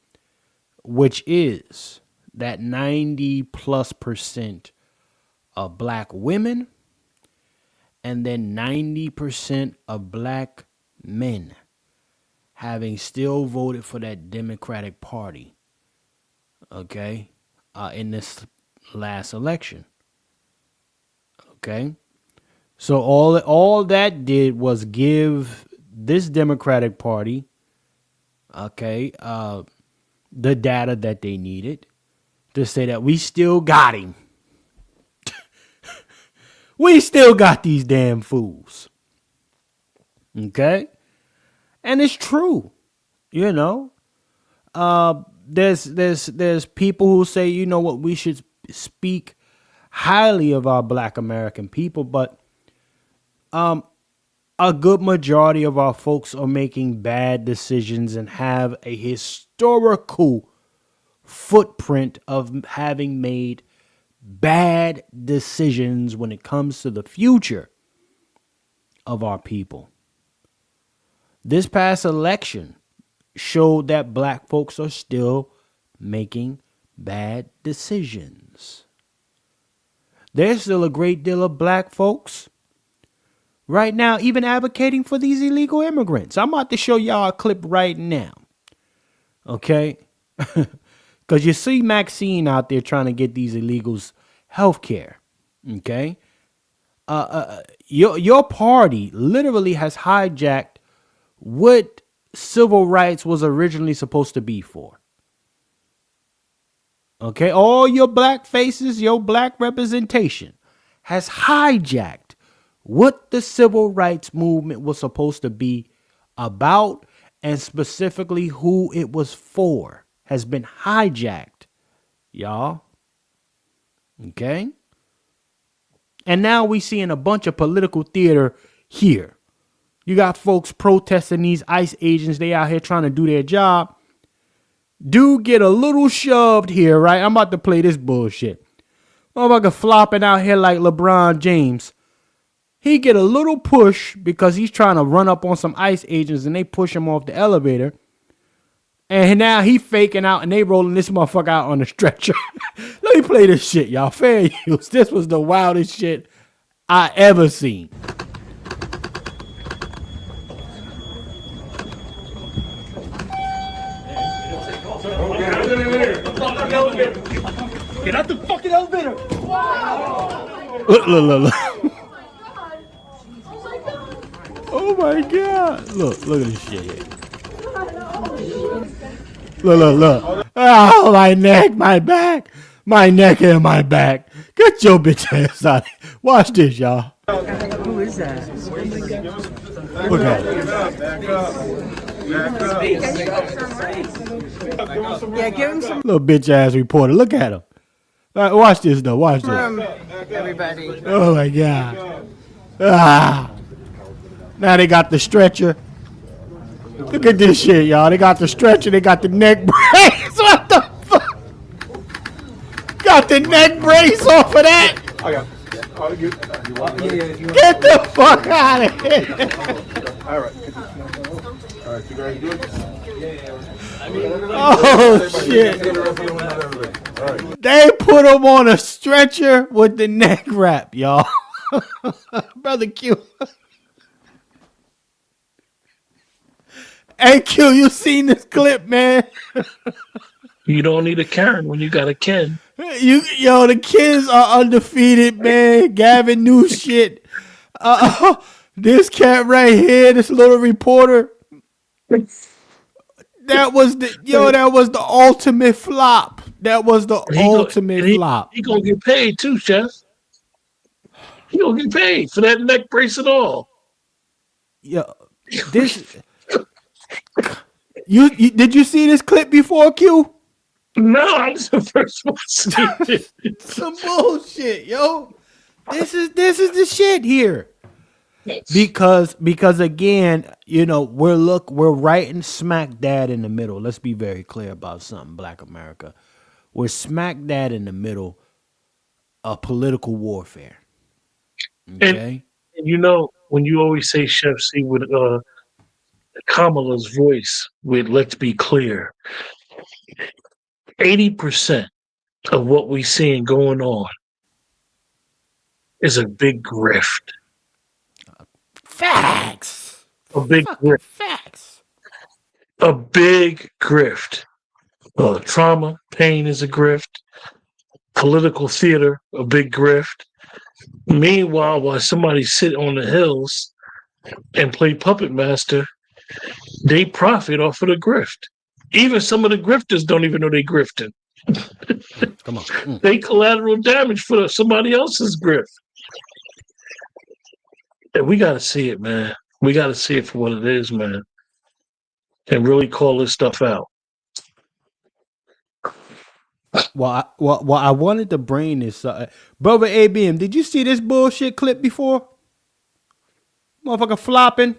which is that 90+% of black women and then 90% of black men having still voted for that Democratic Party, okay, in this last election. Okay, so all that did was give this Democratic Party, okay, the data that they needed to say that we still got him. We still got these damn fools. Okay, and it's true, There's people who say, you know what, we should speak highly of our black American people, but a good majority of our folks are making bad decisions and have a historical footprint of having made bad decisions when it comes to the future of our people. This past election showed that black folks are still making bad decisions. There's still a great deal of black folks right now even advocating for these illegal immigrants. I'm about to show y'all a clip right now. Okay? Because you see Maxine out there trying to get these illegals health care. Okay? Your party literally has hijacked what civil rights was originally supposed to be for. Okay? All your black faces, your black representation has hijacked what the civil rights movement was supposed to be about, and specifically who it was for, has been hijacked, y'all. Okay? And now we seeing a bunch of political theater here. You got folks protesting these ICE agents. They out here trying to do their job. Dude get a little shoved here, right? I'm about to play this bullshit. Motherfucker flopping out here like LeBron James. He get a little push because he's trying to run up on some ICE agents and they push him off the elevator. And now he faking out and they rolling this motherfucker out on the stretcher. Let me play this shit, y'all. Fair use. This was the wildest shit I ever seen. Get out the fucking elevator. Look. Oh my God. Look at this shit here. Look. Oh, my neck, my back. My neck and my back. Get your bitch ass out. Watch this, y'all. Who is that? Look at it. Yeah, give him some Little bitch ass reporter. Look at him. Watch this, though. Watch this. room, everybody. Oh, my God. Now they got the stretcher. Look at this shit, y'all. They got the stretcher. They got the neck brace. What the fuck? Got the neck brace off of that. Get the fuck out of here. All right, you guys good? Oh, shit. They put him on a stretcher with the neck wrap, y'all. Brother Q. Hey, Q, you seen this clip, man? You don't need a Karen when you got a Ken. The kids are undefeated, man. Gavin knew shit. This cat right here, this little reporter. That was the ultimate flop. That was the ultimate flop. He gonna get paid too, Chef. He gonna get paid for that neck brace and all. This. You did you see this clip before, Q? No, I'm the first one to see it. Some bullshit, yo. This is the shit here. Because again, we're right in smack dab in the middle. Let's be very clear about something, Black America. We're smack dab in the middle of political warfare. Okay. And when you always say Chef C with Kamala's voice with "Let's be clear," 80% of what we seeing going on is a big grift. Facts. A big grift. Facts. A big grift. Trauma, pain is a grift. Political theater, a big grift. Meanwhile, while somebody sit on the hills and play puppet master, they profit off of the grift. Even some of the grifters don't even know they grifting. Come on. They collateral damage for somebody else's grift. And we got to see it, man. We got to see it for what it is, man. And really call this stuff out. Well, I wanted to bring this. Brother ABM, did you see this bullshit clip before? Motherfucker flopping,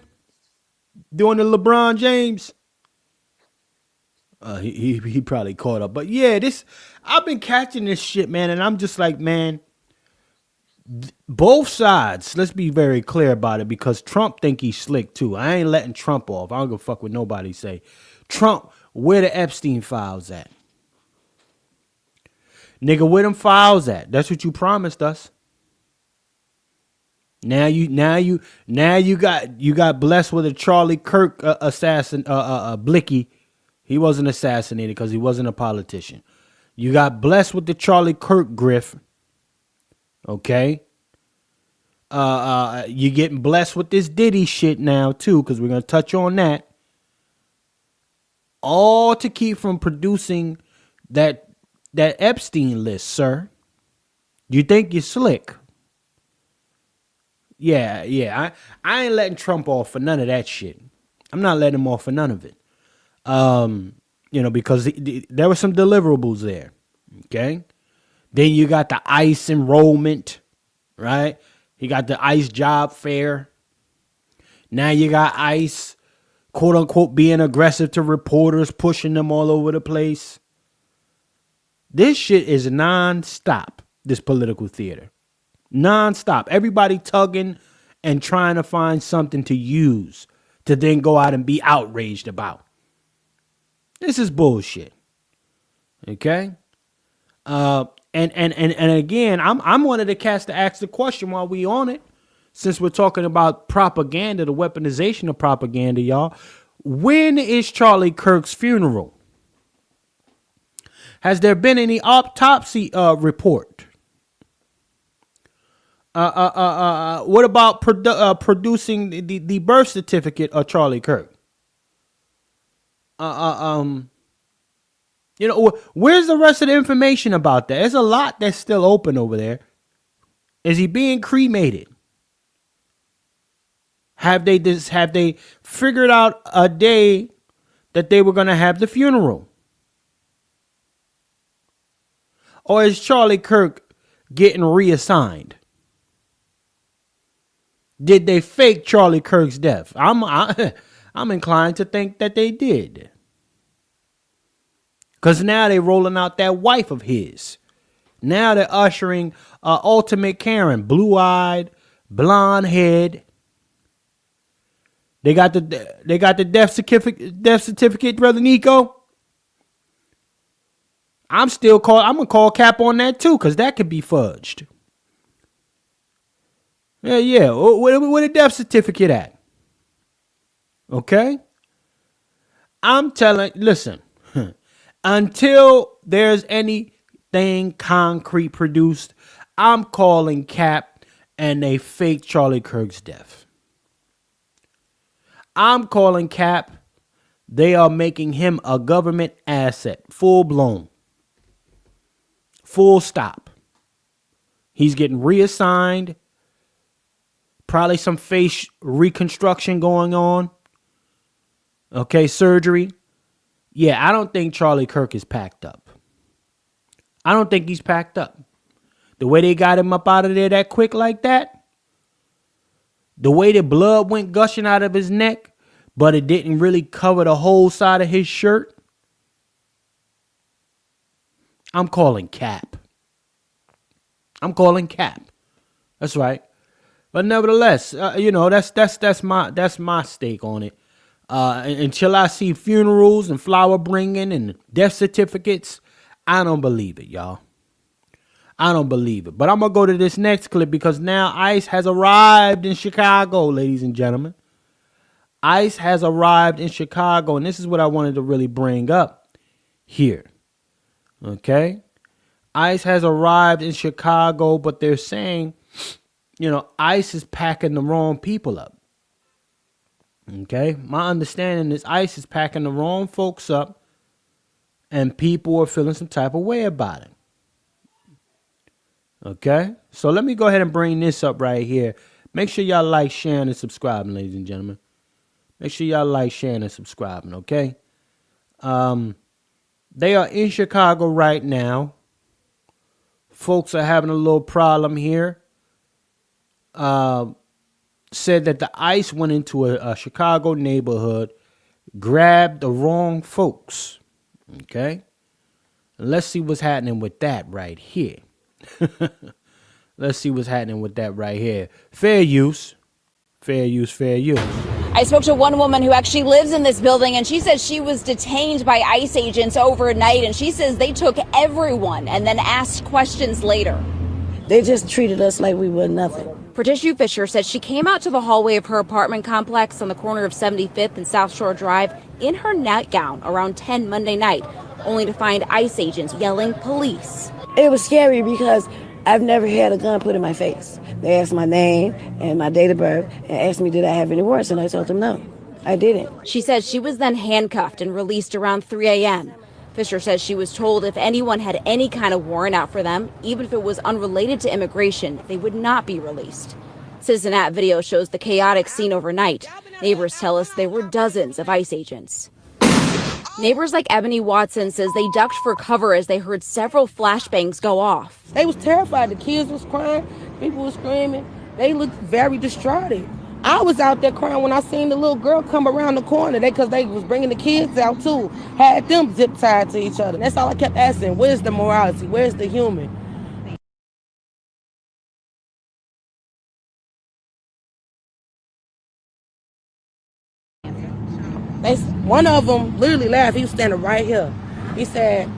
doing the LeBron James. He probably caught up. But yeah, I've been catching this shit, man, and I'm just like, man, both sides, let's be very clear about it, because Trump think he's slick too. I ain't letting Trump off. I don't give a fuck what nobody say. Trump, where the Epstein files at? Nigga, where them files at? That's what you promised us. Now you got blessed with a Charlie Kirk assassin, Blicky. He wasn't assassinated because he wasn't a politician. You got blessed with the Charlie Kirk grift. Okay. You're getting blessed with this Diddy shit now too, because we're gonna touch on that. All to keep from producing that Epstein list, sir. You think you're slick? Yeah. I ain't letting Trump off for none of that shit. I'm not letting him off for none of it. Because there were some deliverables there. Okay. Then you got the ICE enrollment, right? You got the ICE job fair. Now you got ICE, quote unquote, being aggressive to reporters, pushing them all over the place. This shit is nonstop, this political theater. Nonstop. Everybody tugging and trying to find something to use to then go out and be outraged about. This is bullshit. Okay? And again, I'm wanted to ask the question while we on it, since we're talking about propaganda, the weaponization of propaganda, y'all. When is Charlie Kirk's funeral? Has there been any autopsy report? What about producing the birth certificate of Charlie Kirk? You know, where's the rest of the information about that? There's a lot that's still open over there. Is he being cremated? Have they figured out a day that they were going to have the funeral? Or is Charlie Kirk getting reassigned? Did they fake Charlie Kirk's death? I'm inclined to think that they did. Because now they're rolling out that wife of his. Now they're ushering ultimate Karen, blue-eyed, blonde head. They got the death certificate, Brother Nico. I'm gonna call cap on that too, because that could be fudged. Yeah. Where the death certificate at? Okay? Listen, until there's anything concrete produced, I'm calling cap and they fake Charlie Kirk's death. I'm calling cap. They are making him a government asset, full blown. Full stop. He's getting reassigned. Probably some face reconstruction going on. Okay, surgery. Yeah, I don't think Charlie Kirk is packed up. I don't think he's packed up. The way they got him up out of there that quick like that. The way the blood went gushing out of his neck, but it didn't really cover the whole side of his shirt. I'm calling cap. That's right. But nevertheless, that's my stake on it. Until I see funerals and flower bringing and death certificates, I don't believe it, y'all. I don't believe it. But I'm going to go to this next clip because now ICE has arrived in Chicago, ladies and gentlemen. ICE has arrived in Chicago, and this is what I wanted to really bring up here. Okay? ICE has arrived in Chicago, but they're saying, ICE is packing the wrong people up. Okay? My understanding is ICE is packing the wrong folks up, and people are feeling some type of way about it. Okay? So let me go ahead and bring this up right here. Make sure y'all like, sharing, and subscribing, ladies and gentlemen. Make sure y'all like, sharing, and subscribing, okay? They are in Chicago right now. Folks are having a little problem here. Said that the ICE went into a Chicago neighborhood, grabbed the wrong folks. Okay? Let's see what's happening with that right here. Let's see what's happening with that right here. Fair use. Fair use, fair use. I spoke to one woman who actually lives in this building, and she says she was detained by ICE agents overnight, and she says they took everyone and then asked questions later. They just treated us like we were nothing. Patricia Fisher says she came out to the hallway of her apartment complex on the corner of 75th and South Shore Drive in her nightgown around 10 Monday night, only to find ICE agents yelling police. It was scary because I've never had a gun put in my face. They asked my name and my date of birth and asked me did I have any warrants, and I told them no, I didn't. She says she was then handcuffed and released around 3 a.m. Fisher says she was told if anyone had any kind of warrant out for them, even if it was unrelated to immigration, they would not be released. Citizen App video shows the chaotic scene overnight. Neighbors tell us there were dozens of ICE agents. Neighbors like Ebony Watson says they ducked for cover as they heard several flashbangs go off. They was terrified. The kids was crying. People was screaming. They looked very distraught. I was out there crying when I seen the little girl come around the corner. Because they was bringing the kids out too. Had them zip tied to each other. That's all I kept asking. Where's the morality? Where's the human? One of them literally laughed. He was standing right here. He said,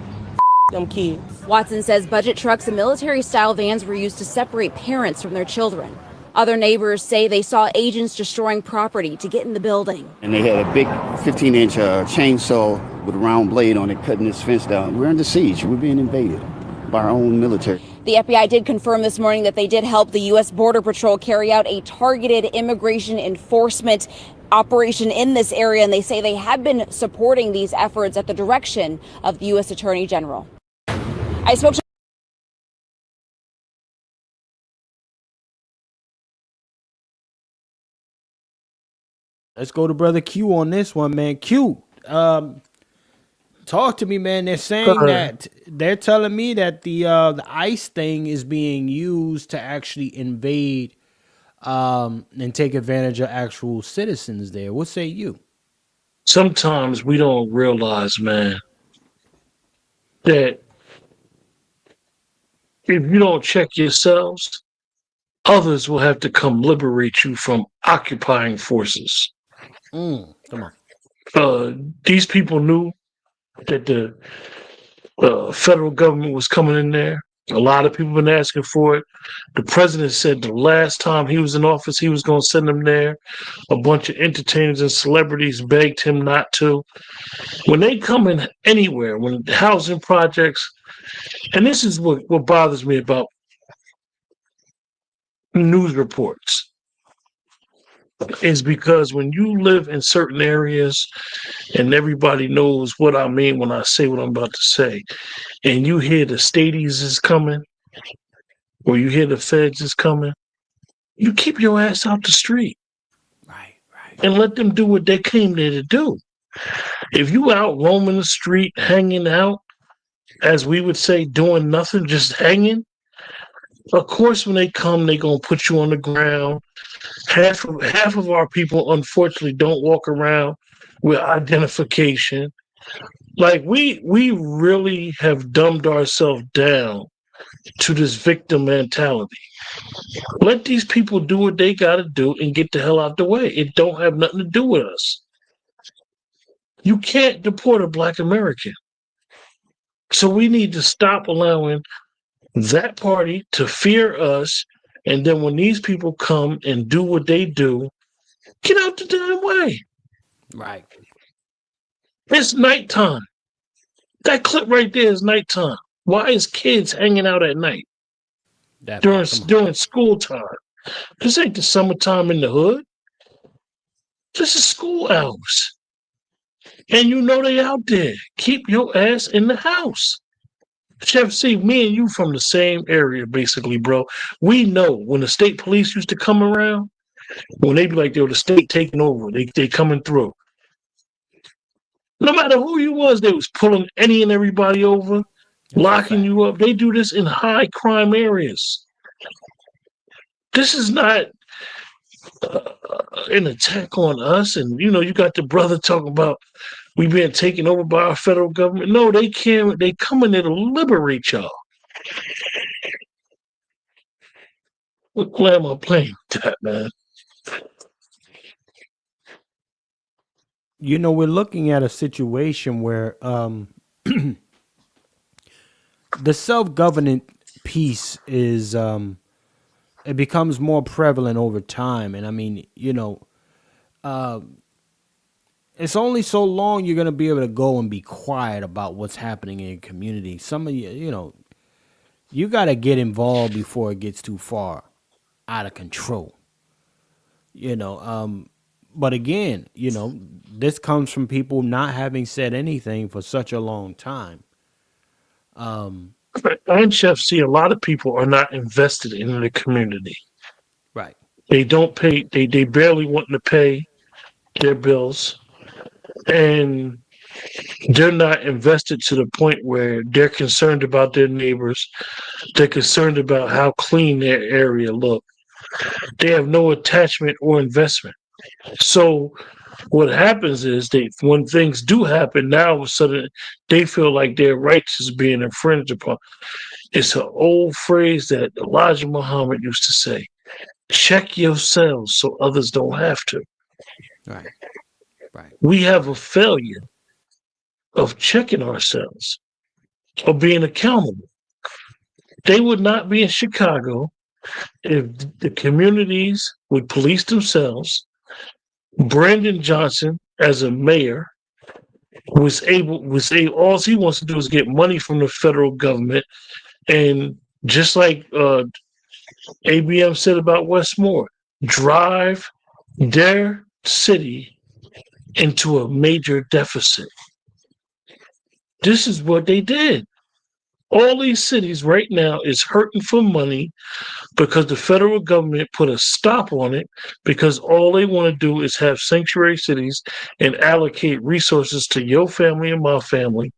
them kids. Watson says budget trucks and military-style vans were used to separate parents from their children. Other neighbors say they saw agents destroying property to get in the building. And they had a big 15-inch chainsaw with a round blade on it, cutting this fence down. We're under siege. We're being invaded by our own military. The FBI did confirm this morning that they did help the U.S. Border Patrol carry out a targeted immigration enforcement operation in this area, and they say they have been supporting these efforts at the direction of the U.S. Attorney General. I spoke to Let's go to Brother Q on this one, man. Q, talk to me, man. They're saying that they're telling me that the ICE thing is being used to actually invade and take advantage of actual citizens there. What say you? Sometimes we don't realize, man, that if you don't check yourselves, others will have to come liberate you from occupying forces. Come on. These people knew that the federal government was coming in there. A lot of people been asking for it. The president said the last time he was in office, he was going to send them there. A bunch of entertainers and celebrities begged him not to. When they come in anywhere, when housing projects, and this is what bothers me about news reports, is because when you live in certain areas, and everybody knows what I mean when I say what I'm about to say, and you hear the stadies is coming, or you hear the feds is coming, you keep your ass out the street. Right. And let them do what they came there to do. If you out roaming the street, hanging out, as we would say, doing nothing, just hanging, of course when they come, they gonna put you on the ground. Half of our people, unfortunately, don't walk around with identification. Like we really have dumbed ourselves down to this victim mentality. Let these people do what they got to do and get the hell out the way. It don't have nothing to do with us. You can't deport a Black American. So we need to stop allowing that party to fear us. And then when these people come and do what they do, get out the damn way. Right. It's nighttime. That clip right there is nighttime. Why is kids hanging out at night? During school time. This ain't the summertime in the hood. This is school hours. And you know they out there. Keep your ass in the house. Chef C, me and you from the same area, basically, bro. We know when the state police used to come around, when they be like, yo, the state taking over, they coming through. No matter who you was, they was pulling any and everybody over, locking you up. They do this in high crime areas. This is not an attack on us. And, you know, you got the brother talking about we being taken over by our federal government. No, they can't. They coming there to liberate y'all. What am I playing with that, man? You know, we're looking at a situation where the self-governance piece is it becomes more prevalent over time. And I mean, you know, it's only so long you're going to be able to go and be quiet about what's happening in your community. Some of you know, you got to get involved before it gets too far out of control. You know, but again, you know, this comes from people not having said anything for such a long time. And Chef C, a lot of people are not invested in the community. Right. They don't pay. They barely want to pay their bills. And they're not invested to the point where they're concerned about their neighbors. They're concerned about how clean their area look. They have no attachment or investment. So what happens is when things do happen, now all of a sudden they feel like their rights is being infringed upon. It's an old phrase that Elijah Muhammad used to say, check yourselves so others don't have to. Right. We have a failure of checking ourselves, of being accountable. They would not be in Chicago if the communities would police themselves. Brandon Johnson, as a mayor, was able all he wants to do is get money from the federal government, and just like ABM said about Westmore, drive their city into a major deficit. This is what they did. All these cities right now is hurting for money because the federal government put a stop on it, because all they want to do is have sanctuary cities and allocate resources to your family and my family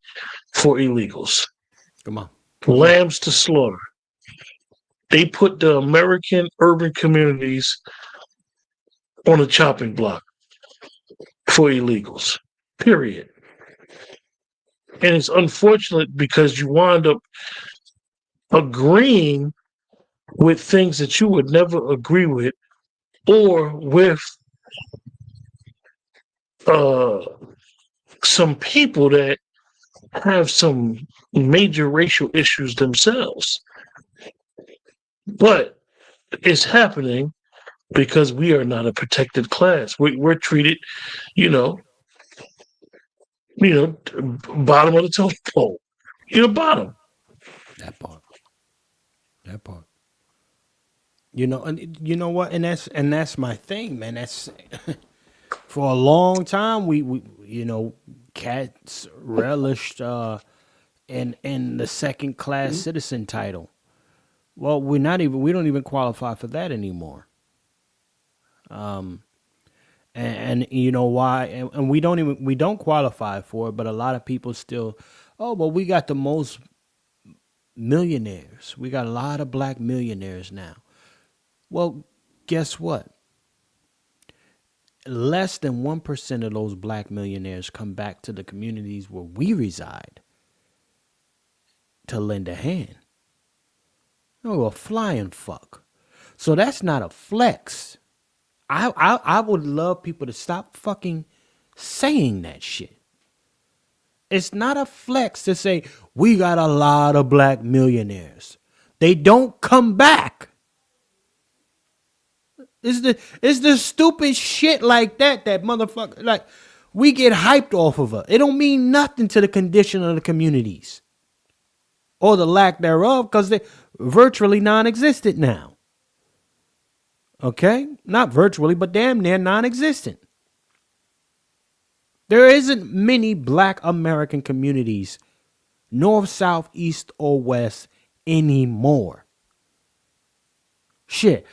for illegals. Come on. Lambs to slaughter. They put the American urban communities on a chopping block for illegals, period. And it's unfortunate because you wind up agreeing with things that you would never agree with, or with some people that have some major racial issues themselves. But it's happening because we are not a protected class. We're treated, bottom of the totem pole. You're bottom. That part. And you know what? And that's my thing, man. That's for a long time we cats relished in the second class citizen title. Well, we don't even qualify for that anymore. And you know why? And we don't qualify for it, but a lot of people still, we got the most millionaires. We got a lot of black millionaires now. Well, guess what? Less than 1% of those black millionaires come back to the communities where we reside to lend a hand. Oh, a flying fuck. So that's not a flex. I would love people to stop fucking saying that shit. It's not a flex to say we got a lot of black millionaires. They don't come back. It's the stupid shit like that motherfucker, like, we get hyped off of it. It don't mean nothing to the condition of the communities or the lack thereof, because they're virtually non-existent now. Okay? Not virtually, but damn near non-existent. There isn't many black American communities, north, south, east, or west, anymore. Shit.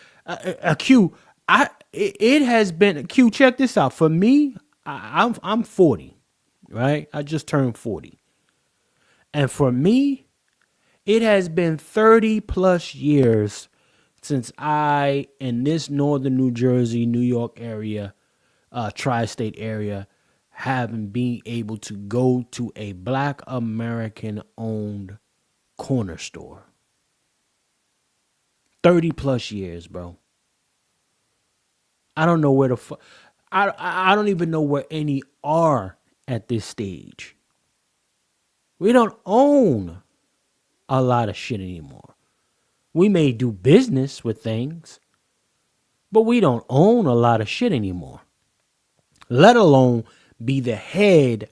Q, it has been, Q, check this out. For me, I'm 40, right? I just turned 40. And for me, it has been 30 plus years since I, in this northern New Jersey, New York area, tri-state area, haven't been able to go to a black American owned corner store. 30 plus years, bro. I don't know where the fuck. I don't even know where any are at this stage. We don't own a lot of shit anymore. We may do business with things, but we don't own a lot of shit anymore. Let alone be the head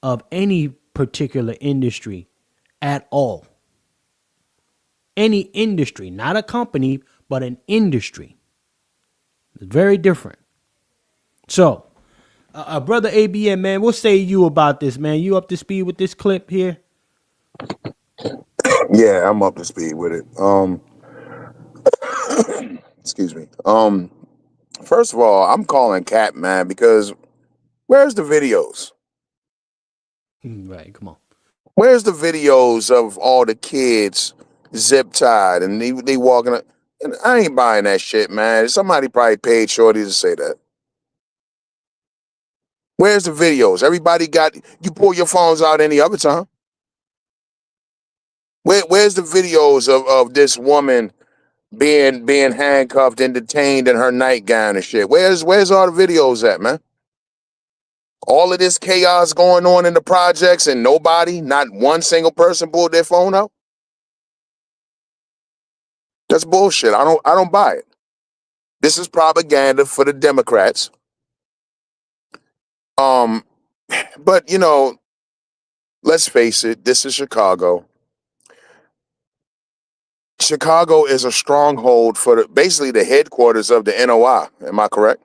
of any particular industry at all. Any industry, not a company, but an industry. It's very different. So, brother ABM, man, what say you about this, man? You up to speed with this clip here? Yeah, I'm up to speed with it. Excuse me. First of all, I'm calling Cap, man, because where's the videos? Right, come on. Where's the videos of all the kids zip tied and they walking? And I ain't buying that shit, man. Somebody probably paid Shorty to say that. Where's the videos? Everybody got, you pull your phones out any other time. Where's the videos of this woman being handcuffed and detained in her nightgown and shit? Where's all the videos at, man? All of this chaos going on in the projects and nobody, not one single person pulled their phone out. That's bullshit. I don't buy it. This is propaganda for the Democrats. But you know, let's face it, this is Chicago. Chicago is a stronghold for basically the headquarters of the NOI. Am I correct?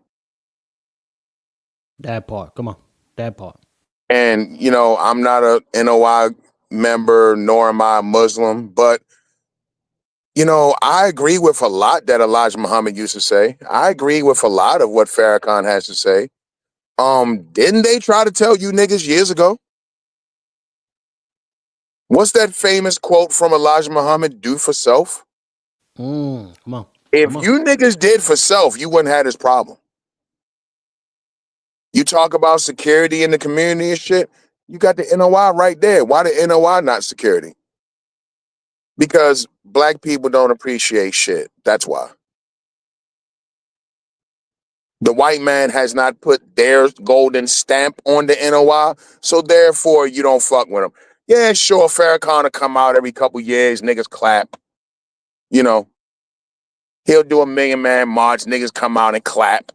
That part. Come on. That part. And, you know, I'm not a NOI member, nor am I a Muslim, but, you know, I agree with a lot that Elijah Muhammad used to say. I agree with a lot of what Farrakhan has to say. Didn't they try to tell you niggas years ago? What's that famous quote from Elijah Muhammad? Do for self. Come on. If you niggas did for self, you wouldn't have this problem. You talk about security in the community and shit, you got the NOI right there. Why the NOI not security? Because black people don't appreciate shit. That's why. The white man has not put their golden stamp on the NOI, so therefore you don't fuck with them. Yeah, sure, Farrakhan will come out every couple years, niggas clap. You know, he'll do a Million Man March, niggas come out and clap,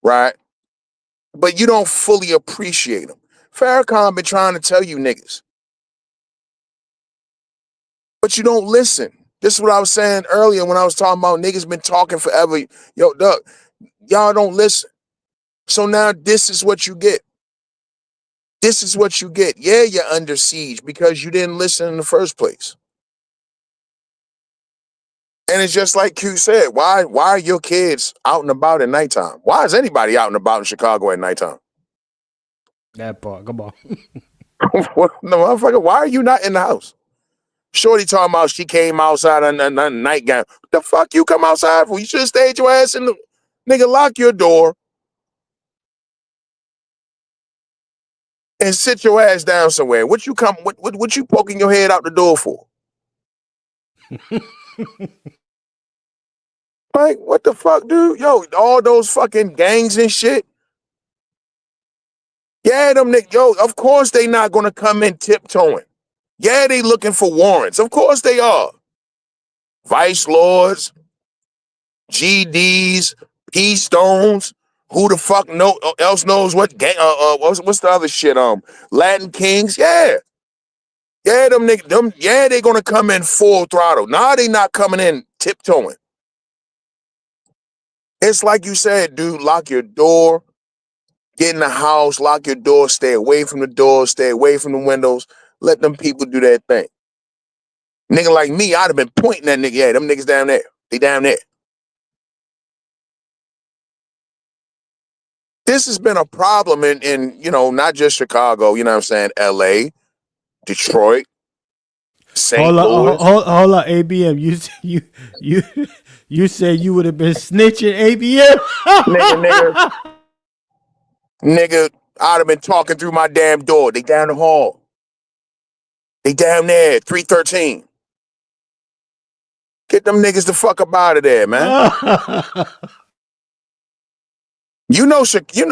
right? But you don't fully appreciate him. Farrakhan been trying to tell you niggas. But you don't listen. This is what I was saying earlier when I was talking about niggas been talking forever. Yo, Doug, y'all don't listen. So now this is what you get. This is what you get. Yeah, you're under siege because you didn't listen in the first place. And it's just like Q said, why are your kids out and about at nighttime? Why is anybody out and about in Chicago at nighttime? That part. Come on. No, motherfucker, why are you not in the house? Shorty talking about she came outside on a nightgown. What the fuck you come outside for? You should have stayed your ass in the... Nigga, lock your door and sit your ass down somewhere. What you poking your head out the door for? Like, what the fuck, dude? Yo, all those fucking gangs and shit. Yeah, them niggas, yo, of course they not gonna come in tiptoeing. Yeah, they looking for warrants. Of course they are. Vice lords, GDs, P-stones, who the fuck else knows what gang, what's the other shit, Latin Kings, yeah. Yeah, them niggas, yeah, they gonna come in full throttle. Nah, they not coming in tiptoeing. It's like you said, dude, lock your door, get in the house, lock your door, stay away from the doors, stay away from the windows, let them people do their thing. Nigga like me, I'd have been pointing at nigga, yeah, them niggas down there. They down there. This has been a problem in you know, not just Chicago, you know what I'm saying, LA, Detroit, St. Louis. Hold on, ABM. You said you would have been snitching, ABM. Nigga, I'd have been talking through my damn door. They down the hall. They down there, 313. Get them niggas the fuck up out of there, man. You know,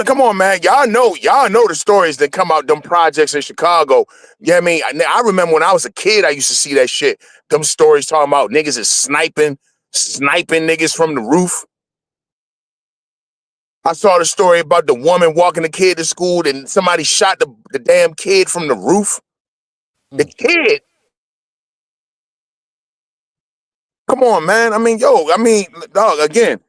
come on, man. Y'all know the stories that come out them projects in Chicago. Yeah, you know I mean, I remember when I was a kid, I used to see that shit. Them stories talking about niggas is sniping niggas from the roof. I saw the story about the woman walking the kid to school and somebody shot the damn kid from the roof. The kid. Come on, man. I mean, dog, again.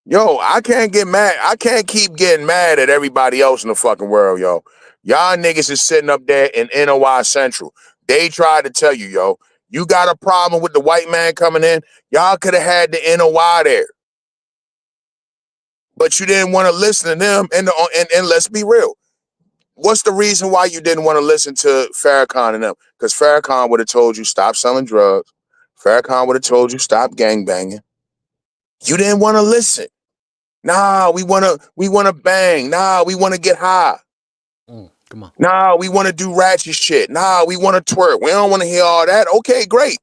Yo, I can't get mad. I can't keep getting mad at everybody else in the fucking world, yo. Y'all niggas is sitting up there in NOI Central. They tried to tell you, yo, you got a problem with the white man coming in. Y'all could have had the NOI there. But you didn't want to listen to them. And let's be real. What's the reason why you didn't want to listen to Farrakhan and them? Because Farrakhan would have told you stop selling drugs. Farrakhan would have told you stop gangbanging. You didn't want to listen. Nah, we wanna bang. Nah, we wanna get high. Come on. Nah, we wanna do ratchet shit. Nah, we wanna twerk. We don't wanna hear all that. Okay, great.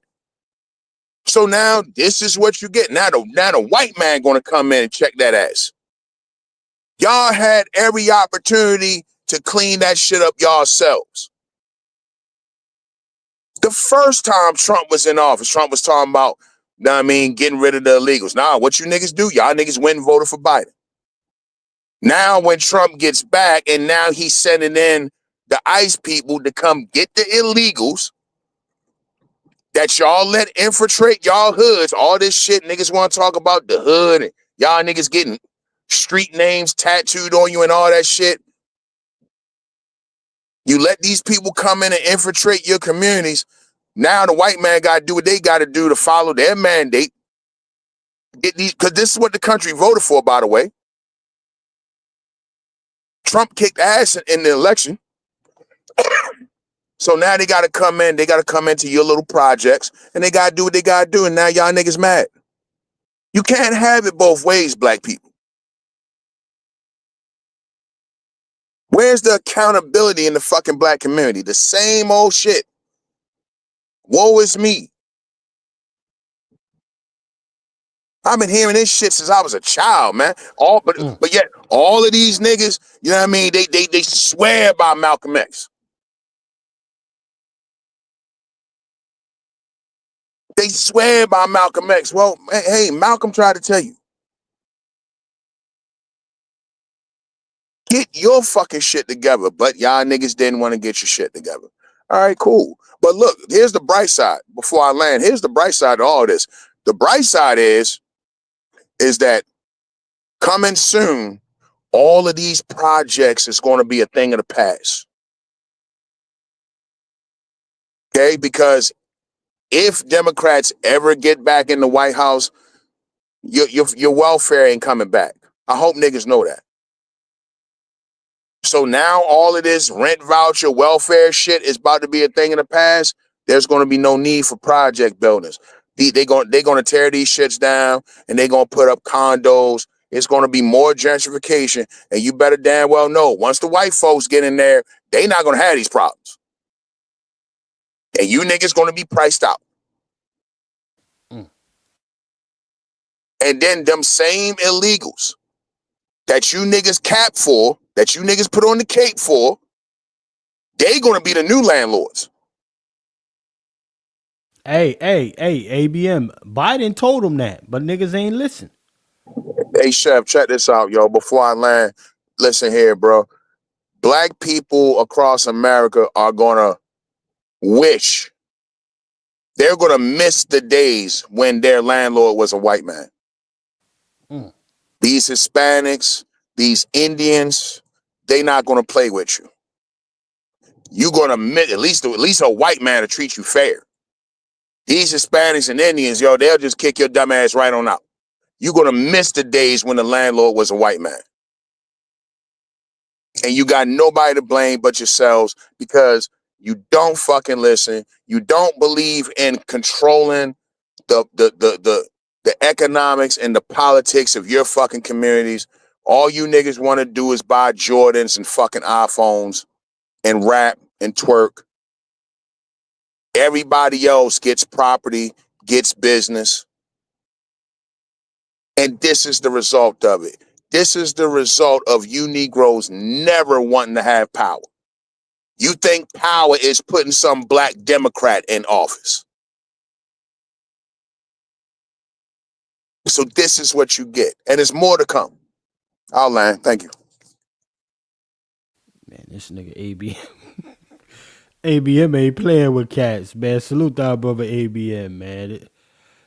So now this is what you get. Now the white man gonna come in and check that ass. Y'all had every opportunity to clean that shit up yourselves. The first time Trump was in office, Trump was talking about, know what I mean, getting rid of the illegals. Nah, what you niggas do? Y'all niggas went and voted for Biden. Now when Trump gets back and now he's sending in the ICE people to come get the illegals that y'all let infiltrate y'all hoods, all this shit niggas want to talk about the hood and y'all niggas getting street names tattooed on you and all that shit. You let these people come in and infiltrate your communities. Now the white man got to do what they got to do to follow their mandate. Get these, because this is what the country voted for, by the way. Trump kicked ass in the election. So now they got to come in. They got to come into your little projects and they got to do what they got to do. And now y'all niggas mad. You can't have it both ways, black people. Where's the accountability in the fucking black community? The same old shit. Woe is me. I've been hearing this shit since I was a child, man. But yet all of these niggas, you know what I mean? They swear by Malcolm X. They swear by Malcolm X. Well, hey, Malcolm tried to tell you. Get your fucking shit together, but y'all niggas didn't want to get your shit together. All right, cool. But look, here's the bright side. Before I land, here's the bright side of all this. The bright side is that coming soon, all of these projects is going to be a thing of the past. Okay, because if Democrats ever get back in the White House, your welfare ain't coming back. I hope niggas know that. So now all of this rent voucher welfare shit is about to be a thing in the past. There's going to be no need for project buildings. They're going to tear these shits down and they're going to put up condos. It's going to be more gentrification. And you better damn well know, once the white folks get in there, they not going to have these problems. And you niggas going to be priced out. And then them same illegals that you niggas cap for, that you niggas put on the cape for, they gonna be the new landlords. Hey, ABM. Biden told them that, but niggas ain't listen. Hey, Chef, check this out, yo. Before I land, listen here, bro. Black people across America are gonna wish, they're gonna miss the days when their landlord was a white man. These Hispanics, these Indians, they not gonna play with you. You're gonna miss at least a white man to treat you fair. These Hispanics and Indians, yo, they'll just kick your dumb ass right on out. You're gonna miss the days when the landlord was a white man. And you got nobody to blame but yourselves because you don't fucking listen. You don't believe in controlling the economics and the politics of your fucking communities. All you niggas want to do is buy Jordans and fucking iPhones and rap and twerk. Everybody else gets property, gets business. And this is the result of it. This is the result of you Negroes never wanting to have power. You think power is putting some black Democrat in office. So this is what you get. And there's more to come. I'll land. Thank you. Man, this nigga ABM. ABM ain't playing with cats, man. Salute to our brother ABM, man.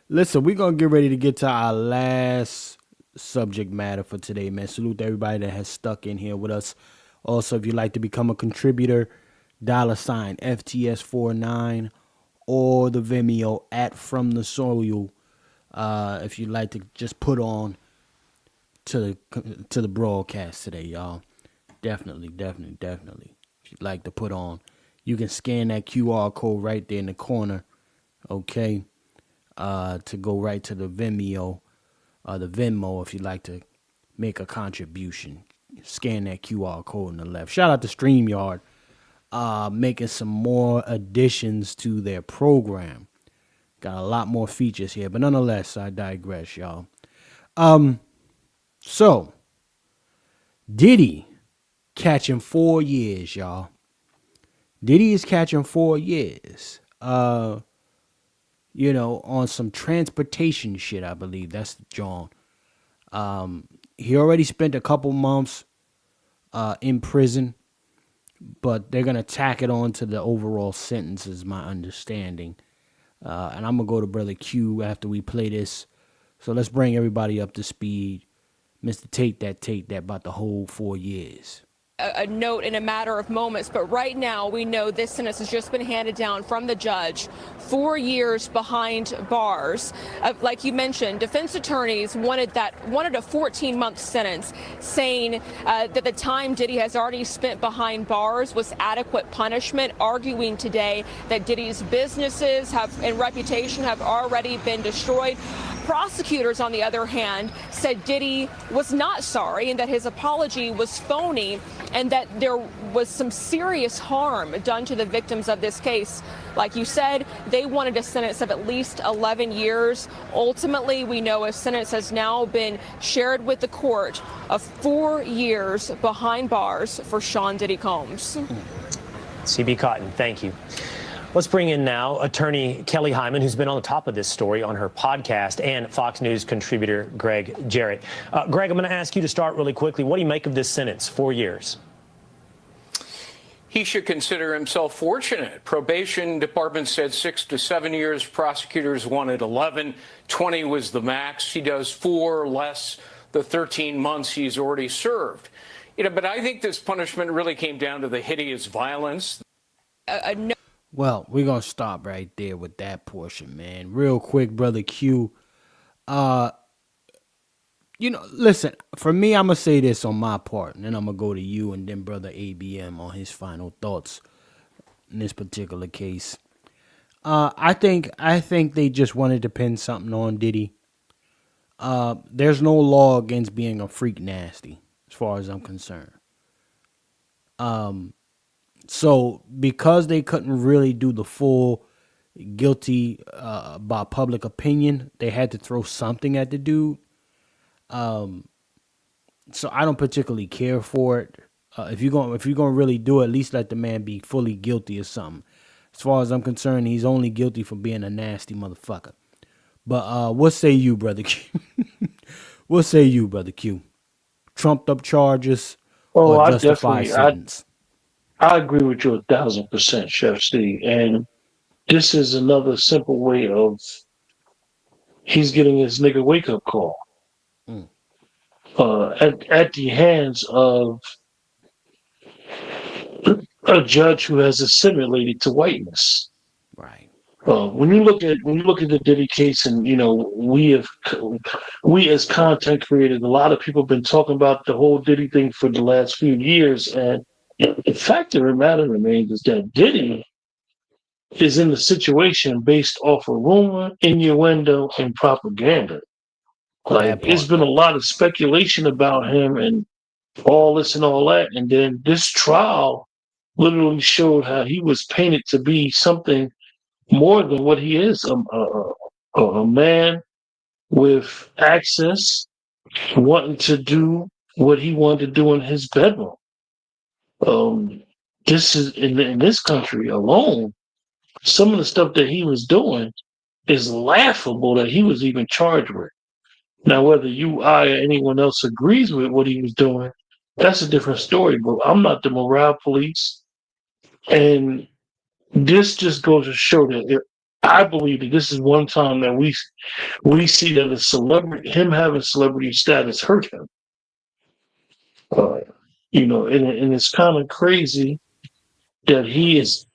Listen, we're going to get ready to get to our last subject matter for today, man. Salute to everybody that has stuck in here with us. Also, if you'd like to become a contributor, $ FTS49 or the Vimeo at From the Soil. If you'd like to just put on to the broadcast today, y'all. Definitely. If you'd like to put on, you can scan that QR code right there in the corner, okay, to go right to the Vimeo, the Venmo if you'd like to make a contribution. Scan that QR code on the left. Shout out to StreamYard, making some more additions to their program. Got a lot more features here, but nonetheless, I digress, y'all. So Diddy catching 4 years, y'all. Diddy is catching 4 years. On some transportation shit, I believe. That's John. He already spent a couple months in prison, but they're gonna tack it on to the overall sentence, is my understanding. And I'm gonna go to Brother Q after we play this. So let's bring everybody up to speed. Mr. Take that about the whole 4 years. A note in a matter of moments, but right now we know this sentence has just been handed down from the judge. 4 years behind bars. Like you mentioned, defense attorneys wanted a 14-month sentence, saying that the time Diddy has already spent behind bars was adequate punishment, arguing today that Diddy's businesses and reputation have already been destroyed. Prosecutors, on the other hand, said Diddy was not sorry and that his apology was phony and that there was some serious harm done to the victims of this case. Like you said, they wanted a sentence of at least 11 years. Ultimately, we know a sentence has now been shared with the court of 4 years behind bars for Sean Diddy Combs. CB Cotton, thank you. Let's bring in now attorney Kelly Hyman, who's been on the top of this story on her podcast, and Fox News contributor Greg Jarrett. Greg, I'm going to ask you to start really quickly. What do you make of this sentence, 4 years? He should consider himself fortunate. Probation department said 6 to 7 years. Prosecutors wanted 11. 20 was the max. He does 4 less the 13 months he's already served. But I think this punishment really came down to the hideous violence. Well, we're going to stop right there with that portion, man. Real quick, Brother Q. Listen, for me, I'm going to say this on my part, and then I'm going to go to you and then Brother ABM on his final thoughts in this particular case. I think they just wanted to pin something on Diddy. There's no law against being a freak nasty, as far as I'm concerned. So because they couldn't really do the full guilty by public opinion, they had to throw something at the dude. So I don't particularly care for it. If you're gonna really do it, at least let the man be fully guilty or something. As far as I'm concerned, he's only guilty for being a nasty motherfucker. But what say you, Brother Q? What say you, Brother Q? Trumped up charges or justified sentence? I agree with you 1,000%, Chef Steve. And this is another simple way of he's getting his nigga wake up call. At the hands of a judge who has assimilated to whiteness. Right. When you look at the Diddy case, and we as content creators, a lot of people have been talking about the whole Diddy thing for the last few years, and the fact of the matter remains is that Diddy is in the situation based off of rumor, innuendo, and propaganda. Like, it's been a lot of speculation about him and all this and all that, and then this trial literally showed how he was painted to be something more than what he is, a man with access, wanting to do what he wanted to do in his bedroom. This is in this country alone. Some of the stuff that he was doing is laughable that he was even charged with. Now, whether you, I, or anyone else agrees with what he was doing, that's a different story. But I'm not the morale police, and this just goes to show that I believe that this is one time that we see that a celebrity, him having celebrity status, hurt him. And it's kind of crazy that he is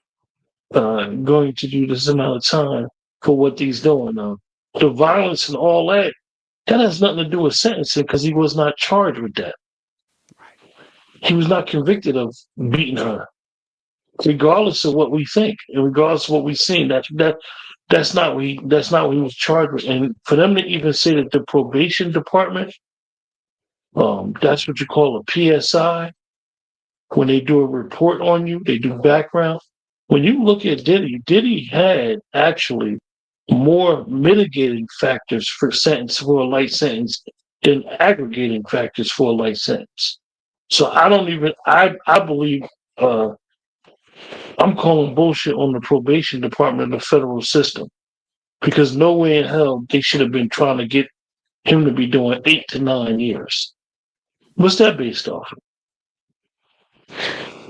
going to do this amount of time for what he's doing. The violence and all that has nothing to do with sentencing because he was not charged with that. He was not convicted of beating her. Regardless of what we think and regardless of what we've seen, that's not what he was charged with. And for them to even say that the probation department, that's what you call a PSI, when they do a report on you, they do background. When you look at Diddy had actually more mitigating factors for a light sentence than aggregating factors for a light sentence. So I don't even. I believe. I'm calling bullshit on the probation department of the federal system because no way in hell they should have been trying to get him to be doing 8 to 9 years. What's that based off of?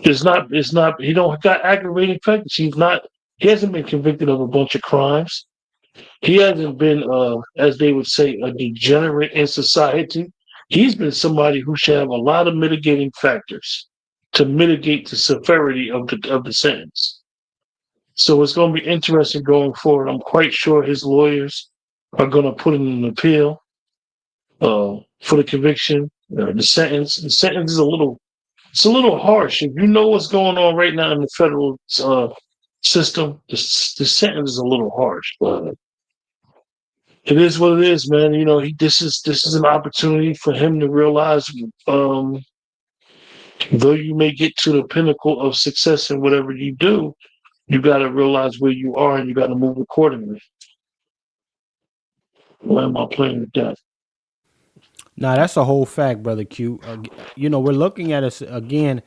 It's not. It's not. He don't got aggravating factors. He's not. He hasn't been convicted of a bunch of crimes. He hasn't been, as they would say, a degenerate in society. He's been somebody who should have a lot of mitigating factors to mitigate the severity of the sentence. So it's going to be interesting going forward. I'm quite sure his lawyers are going to put in an appeal for the conviction, the sentence. The sentence is it's a little harsh. If you know what's going on right now in the federal system, the sentence is a little harsh. But it is what it is, man. You know, this is an opportunity for him to realize, though you may get to the pinnacle of success in whatever you do, you got to realize where you are and you got to move accordingly. Why am I playing with that? Nah, that's a whole fact, brother Q. You know, we're looking at us again.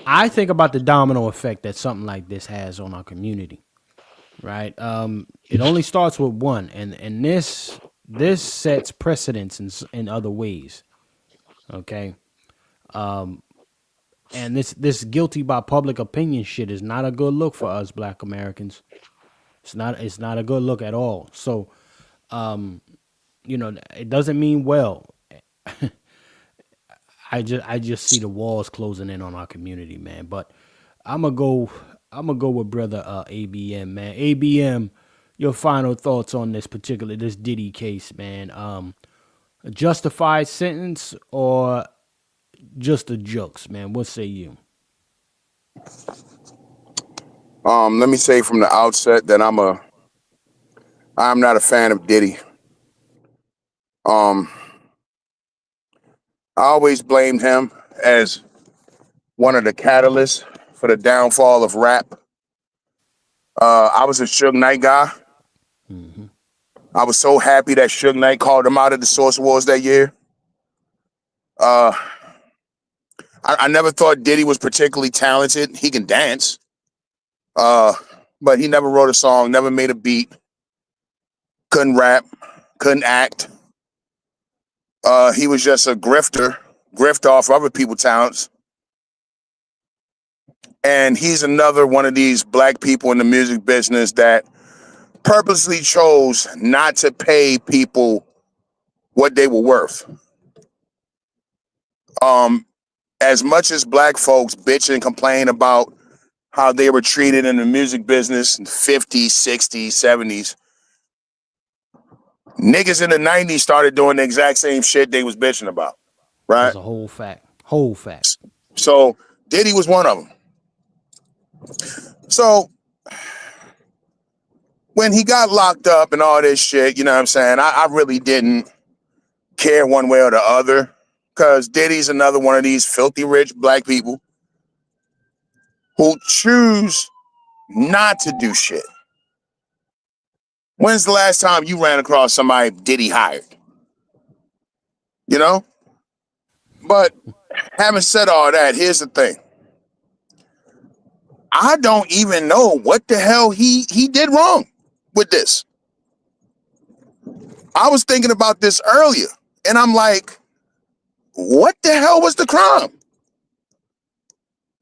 I think about the domino effect that something like this has on our community, right? It only starts with one, and this sets precedents in other ways. Okay, and this guilty by public opinion shit is not a good look for us Black Americans. It's not a good look at all. So, you know, it doesn't mean well. I just see the walls closing in on our community, man. But I'm gonna go with brother ABM, man. ABM, your final thoughts on this Diddy case, man. A justified sentence or just a jokes, man? What say you? Let me say from the outset that I'm not a fan of Diddy. I always blamed him as one of the catalysts for the downfall of rap. I was a Suge Knight guy. Mm-hmm. I was so happy that Suge Knight called him out of the Source Wars that year. I never thought Diddy was particularly talented. He can dance. But he never wrote a song, never made a beat, couldn't rap, couldn't act. He was just a grift off other people's talents. And he's another one of these Black people in the music business that purposely chose not to pay people what they were worth. As much as Black folks bitch and complain about how they were treated in the music business in the 50s, 60s, 70s, niggas in the 90s started doing the exact same shit they was bitching about, right? That's a whole fact. Whole fact. So Diddy was one of them. So when he got locked up and all this shit, you know what I'm saying, I really didn't care one way or the other because Diddy's another one of these filthy rich Black people who choose not to do shit. When's the last time you ran across somebody Diddy hired? You know? But having said all that, here's the thing. I don't even know what the hell he did wrong with this. I was thinking about this earlier, and I'm like, what the hell was the crime?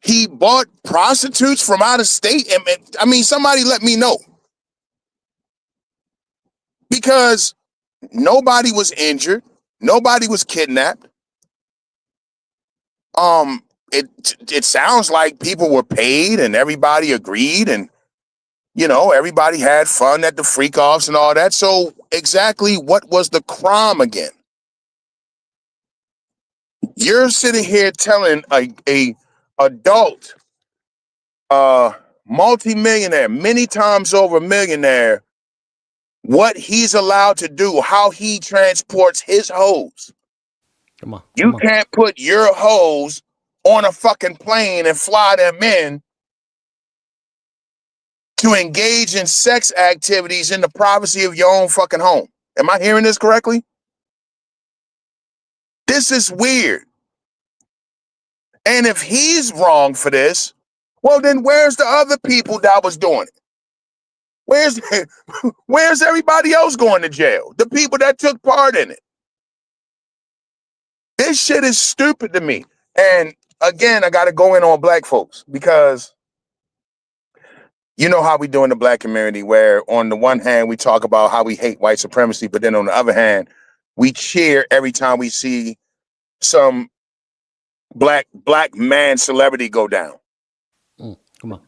He bought prostitutes from out of state? And I mean, somebody let me know. Because nobody was injured. Nobody was kidnapped. It sounds like people were paid and everybody agreed and, you know, everybody had fun at the freak-offs and all that. So exactly what was the crime again? You're sitting here telling a adult, multi-millionaire, many times over millionaire, what he's allowed to do, how he transports his hoes. You can't put your hoes on a fucking plane and fly them in to engage in sex activities in the privacy of your own fucking home. Am I hearing this correctly? This is weird. And if he's wrong for this, well, then where's the other people that was doing it? Where's everybody else going to jail? The people that took part in it. This shit is stupid to me. And again, I got to go in on black folks because you know how we do in the black community, where on the one hand, we talk about how we hate white supremacy, but then on the other hand, we cheer every time we see some black man celebrity go down. Come on.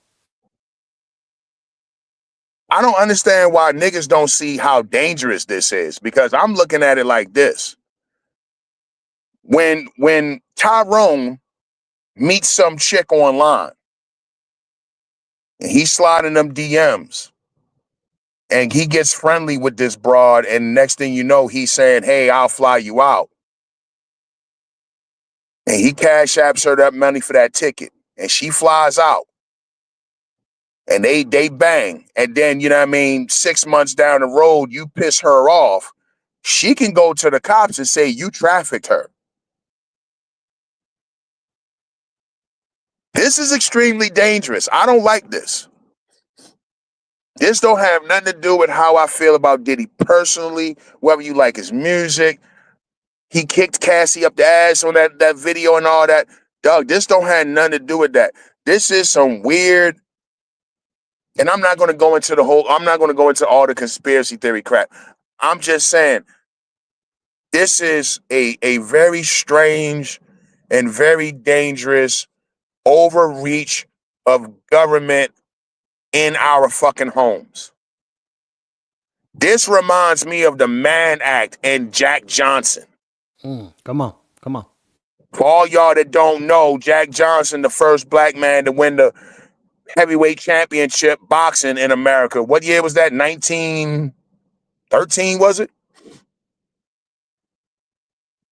I don't understand why niggas don't see how dangerous this is, because I'm looking at it like this. When Tyrone meets some chick online and he's sliding them DMs and he gets friendly with this broad, and next thing you know, he's saying, hey, I'll fly you out. And he cash apps her that money for that ticket and she flies out. And they bang. And then, you know what I mean, 6 months down the road, you piss her off. She can go to the cops and say you trafficked her. This is extremely dangerous. I don't like this. This don't have nothing to do with how I feel about Diddy personally, whether you like his music. He kicked Cassie up the ass on that video and all that. Doug, this don't have nothing to do with that. This is some weird, and I'm not going to go into all the conspiracy theory crap. I'm just saying, this is a very strange and very dangerous overreach of government in our fucking homes. This reminds me of the Mann Act and Jack Johnson. Come on. For all y'all that don't know, Jack Johnson, the first black man to win the heavyweight championship boxing in America. What year was that? 1913, was it?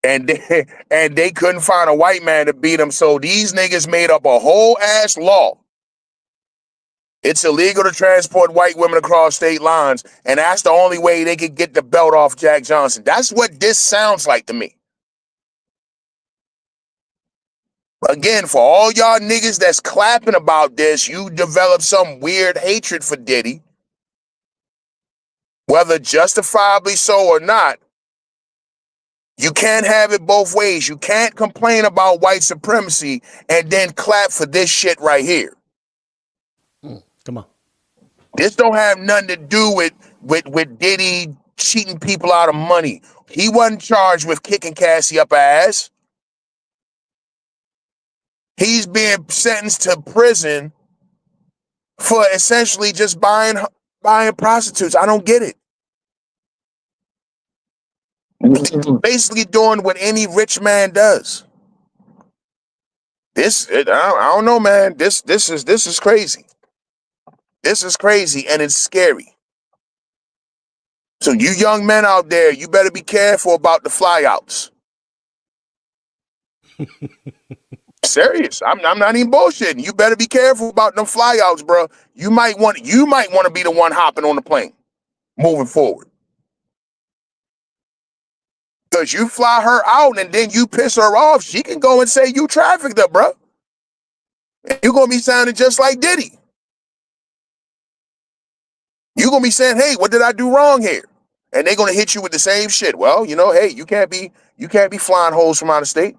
And they couldn't find a white man to beat him, so these niggas made up a whole ass law. It's illegal to transport white women across state lines, and that's the only way they could get the belt off Jack Johnson. That's what this sounds like to me. Again, for all y'all niggas that's clapping about this, you develop some weird hatred for Diddy, whether justifiably so or not. You can't have it both ways. You can't complain about white supremacy and then clap for this shit right here. Come on. This don't have nothing to do with Diddy cheating people out of money. He wasn't charged with kicking Cassie up her ass. He's being sentenced to prison for essentially just buying prostitutes. I don't get it. Basically doing what any rich man does. I don't know, man. This is crazy. This is crazy, and it's scary. So you young men out there, you better be careful about the flyouts. Serious. I'm not even bullshitting. You better be careful about them flyouts, bro. You might want to be the one hopping on the plane moving forward. Because you fly her out and then you piss her off, she can go and say you trafficked her, bro. And you're going to be sounding just like Diddy. You're going to be saying, hey, what did I do wrong here? And they're going to hit you with the same shit. Well, you know, hey, you can't be flying hoes from out of state.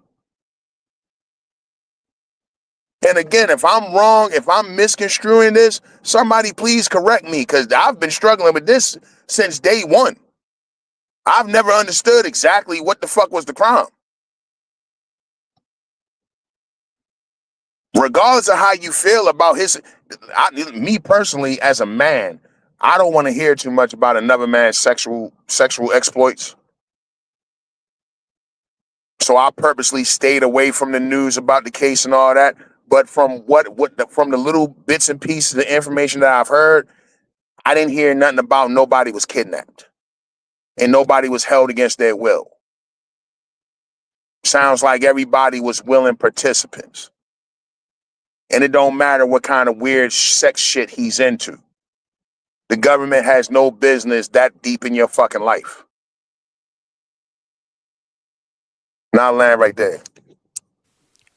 And again, if I'm wrong, if I'm misconstruing this, somebody please correct me, because I've been struggling with this since day one. I've never understood exactly what the fuck was the crime. Regardless of how you feel about me personally as a man, I don't want to hear too much about another man's sexual exploits. So I purposely stayed away from the news about the case and all that. But from from the little bits and pieces of information that I've heard, I didn't hear nothing about nobody was kidnapped and nobody was held against their will. Sounds like everybody was willing participants. And it don't matter what kind of weird sex shit he's into. The government has no business that deep in your fucking life. Now I land right there.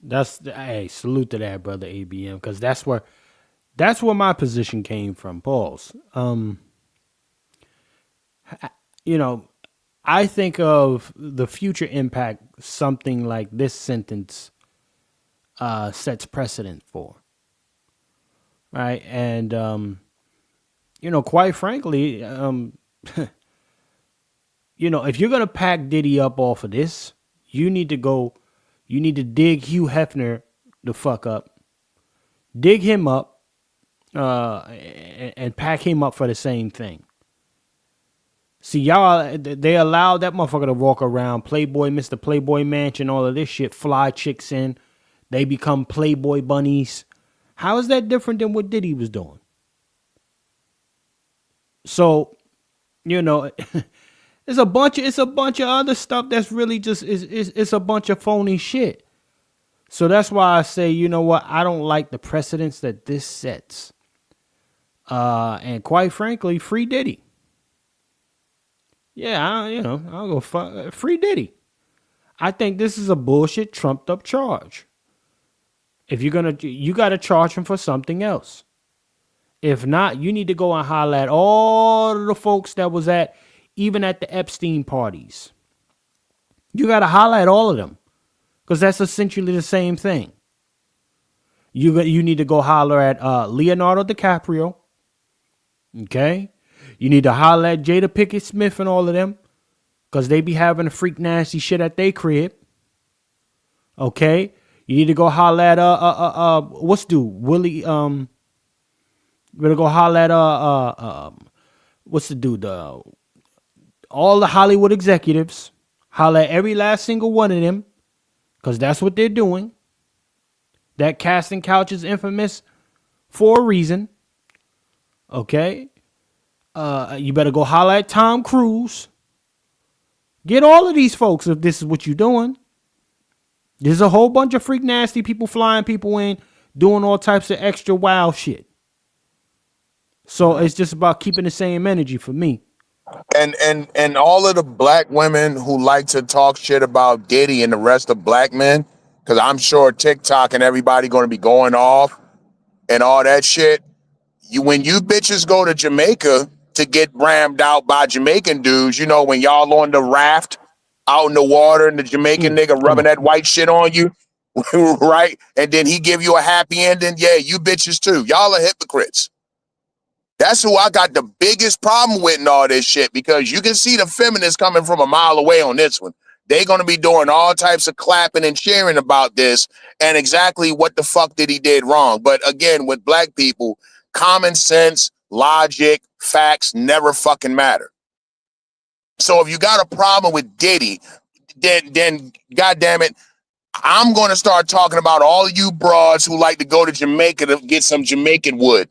Hey, salute to that, brother ABM, because that's where my position came from. Pause. You know, I think of the future impact something like this sentence sets precedent for, right? And quite frankly, if you're gonna pack Diddy up off of this, you need to dig Hugh Hefner the fuck up, dig him up, and pack him up for the same thing. See, y'all, they allowed that motherfucker to walk around Playboy, Mr. Playboy Mansion, all of this shit, fly chicks in. They become Playboy bunnies. How is that different than what Diddy was doing? So, it's a bunch of other stuff that's really just it's a bunch of phony shit. So that's why I say, you know what, I don't like the precedents that this sets. And quite frankly, free Diddy. Yeah, I'll go free Diddy. I think this is a bullshit, trumped up charge. If you got to charge him for something else. If not, you need to go and holler at all of the folks that was even at the Epstein parties. You got to holler at all of them, because that's essentially the same thing. You need to go holler at Leonardo DiCaprio. Okay? You need to holler at Jada Pinkett Smith and all of them, because they be having a freak nasty shit at their crib. Okay? You need to go holler at what's dude? Willie you're gonna go holler at what's the dude? All the Hollywood executives. Holler at every last single one of them, because that's what they're doing. That casting couch is infamous for a reason. Okay? You better go holler at Tom Cruise. Get all of these folks if this is what you're doing. There's a whole bunch of freak nasty people flying people in, doing all types of extra wild shit. So it's just about keeping the same energy for me. And all of the black women who like to talk shit about Diddy and the rest of black men, because I'm sure TikTok and everybody going to be going off and all that shit. When you bitches go to Jamaica to get rammed out by Jamaican dudes, when y'all on the raft out in the water and the Jamaican nigga rubbing that white shit on you, right? And then he give you a happy ending. Yeah, you bitches too. Y'all are hypocrites. That's who I got the biggest problem with in all this shit, because you can see the feminists coming from a mile away on this one. They're going to be doing all types of clapping and cheering about this and exactly what the fuck did he did wrong. But again, with black people, common sense, logic, facts never fucking matter. So if you got a problem with Diddy, then goddamn it, I'm going to start talking about all of you broads who like to go to Jamaica to get some Jamaican wood.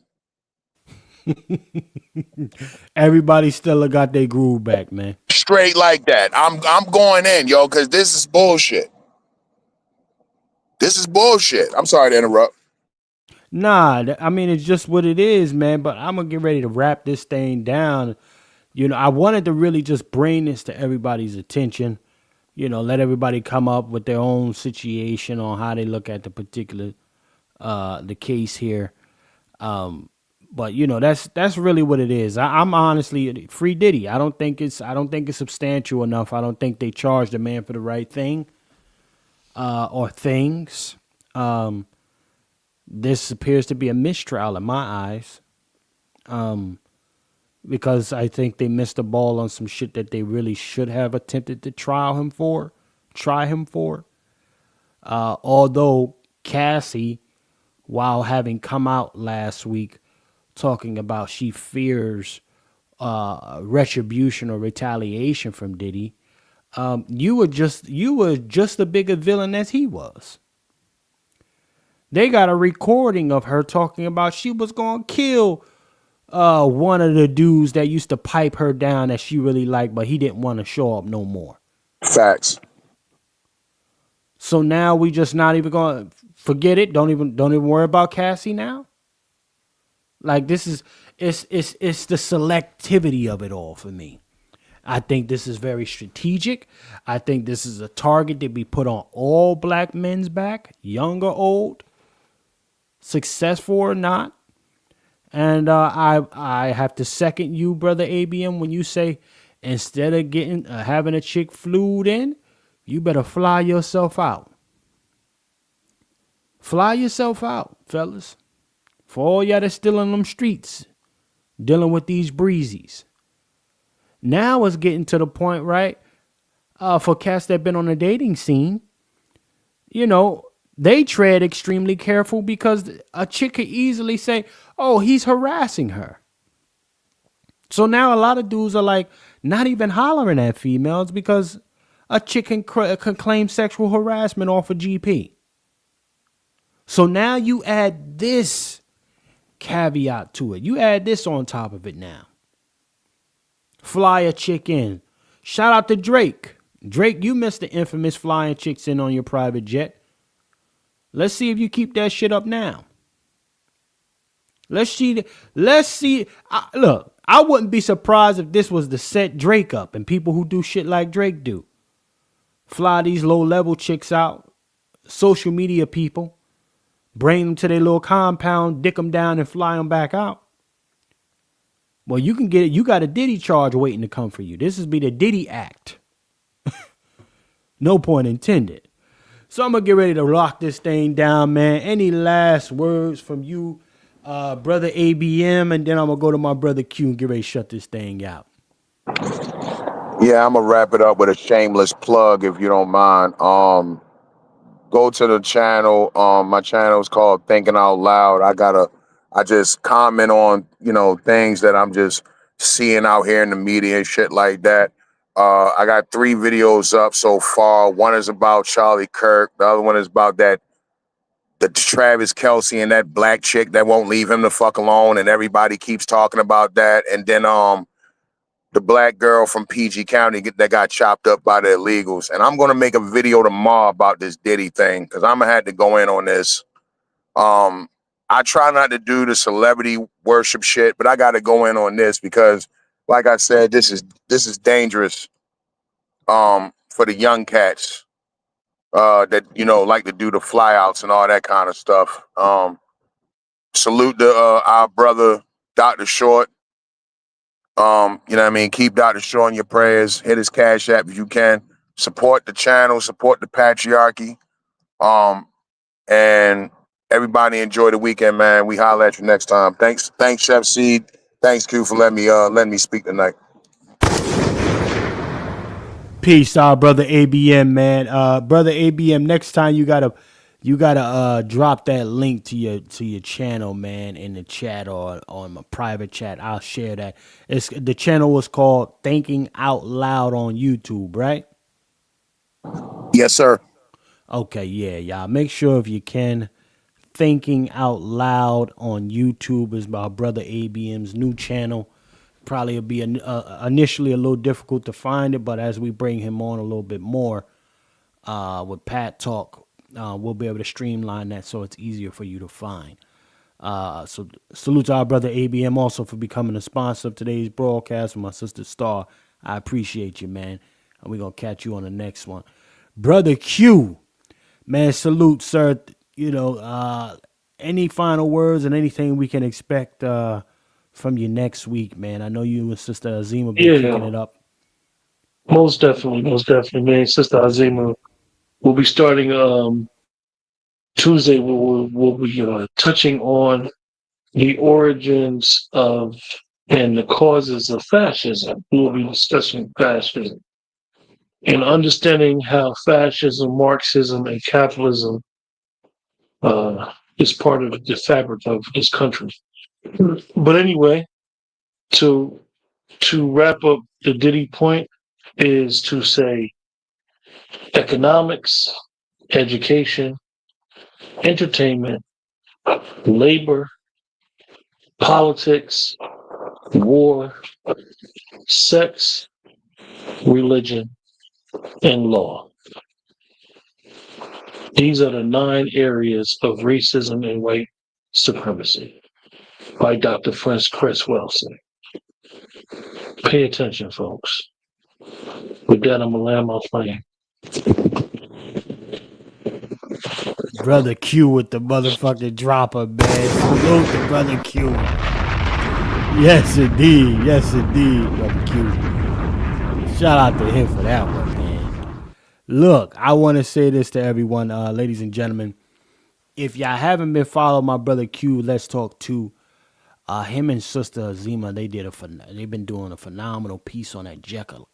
Everybody still got their groove back, man. Straight like that. I'm going in, yo, because this is bullshit. This is bullshit. I'm sorry to interrupt. Nah, I mean, it's just what it is, man. But I'm going to get ready to wrap this thing down. I wanted to really just bring this to everybody's attention. Let everybody come up with their own situation on how they look at the particular the case here. But that's really what it is. I'm honestly free Diddy. I don't think it's substantial enough. I don't think they charged the man for the right thing or things. This appears to be a mistrial in my eyes. Because I think they missed the ball on some shit that they really should have attempted to try him for. Although Cassie, while having come out last week talking about she fears retribution or retaliation from Diddy, you were just a bigger villain as he was. They got a recording of her talking about she was gonna kill one of the dudes that used to pipe her down that she really liked, but he didn't want to show up no more. Facts. So now we just not even gonna forget it. Don't even worry about Cassie now. Like it's the selectivity of it all for me. I think this is very strategic. I think this is a target to be put on all black men's back, young or old, successful or not. And I have to second you, brother ABM, when you say instead of getting having a chick flued in, you better fly yourself out. Fly yourself out, fellas. For all y'all that's still in them streets, dealing with these breezies. Now it's getting to the point, right? For cats that been on the dating scene, you know, they tread extremely careful because a chick could easily say, oh, he's harassing her. So now a lot of dudes are like not even hollering at females because a chick can claim sexual harassment off a GP. So now you add this caveat to it. You add this on top of it now. Fly a chick in. Shout out to Drake. Drake, you missed the infamous flying chicks in on your private jet. Let's see if you keep that shit up now. Let's see. Look, I wouldn't be surprised if this was to set Drake up and people who do shit like Drake do. Fly these low-level chicks out, social media people, bring them to their little compound, dick them down, and fly them back out. Well, you can get it. You got a Diddy charge waiting to come for you. This is be the Diddy Act. No point intended. So I'm going to get ready to lock this thing down, man. Any last words from you, brother ABM? And then I'm going to go to my brother Q and get ready to shut this thing out. Yeah, I'm going to wrap it up with a shameless plug, if you don't mind. Go to the channel. My channel is called Thinking Out Loud. I just comment on, things that I'm just seeing out here in the media and shit like that. I got 3 videos up so far. One is about Charlie Kirk. The other one is about the Travis Kelce and that black chick that won't leave him the fuck alone, and everybody keeps talking about that. And then the black girl from PG County that got chopped up by the illegals. And I'm gonna make a video tomorrow about this Diddy thing because I'm gonna have to go in on this. I try not to do the celebrity worship shit, but I got to go in on this because, like I said, this is dangerous for the young cats that like to do the flyouts and all that kind of stuff. Salute to our brother Dr. Short. You know what I mean? Keep Dr. Short in your prayers. Hit his Cash App if you can. Support the channel. Support the patriarchy. And everybody enjoy the weekend, man. We holler at you next time. Thanks, Chef Seed. Thanks, Q, for letting me speak tonight. Peace out, brother ABM, man. Brother ABM, next time you gotta drop that link to your channel, man, in the chat or on my private chat. I'll share that. The channel was called Thinking Out Loud on YouTube, right? Yes, sir. Okay, yeah, y'all. Make sure if you can, Thinking Out Loud on YouTube is my brother ABM's new channel. Probably will be initially a little difficult to find it, but as we bring him on a little bit more with Pat Talk, we'll be able to streamline that so it's easier for you to find. So salute to our brother ABM also for becoming a sponsor of today's broadcast with my sister Star. I appreciate you, man. And we're going to catch you on the next one. Brother Q, man, salute, sir. Any final words and anything we can expect from you next week, man? I know you and Sister Azima been kicking it up. Most definitely, man. Sister Azima will be starting Tuesday. We'll be touching on the origins of and the causes of fascism. We'll be discussing fascism and understanding how fascism, Marxism, and capitalism is part of the fabric of this country. But anyway, to wrap up the Diddy point is to say economics, education, entertainment, labor, politics, war, sex, religion, and law. These are the 9 areas of racism and white supremacy by Dr. Franz Chris Wilson. Pay attention, folks. With that, I'm gonna land my plane. Brother Q with the motherfucking dropper, man. Salute to Brother Q. Yes, indeed. Yes, indeed, Brother Q. Shout out to him for that one, man. Look, I want to say this to everyone, ladies and gentlemen. If y'all haven't been following my brother Q, Let's Talk 2, him and Sister Azima, they've been doing a phenomenal piece on that Jekyll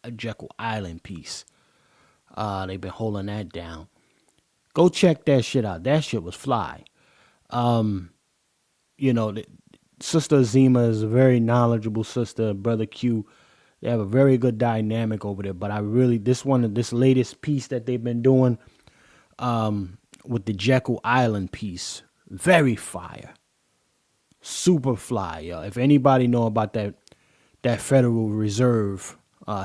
Island piece. They've been holding that down. Go check that shit out. That shit was fly. You know, Sister Azima is a very knowledgeable sister. Brother Q, they have a very good dynamic over there. But this latest piece that they've been doing, with the Jekyll Island piece, very fire, super fly, yo. If anybody know about that Federal Reserve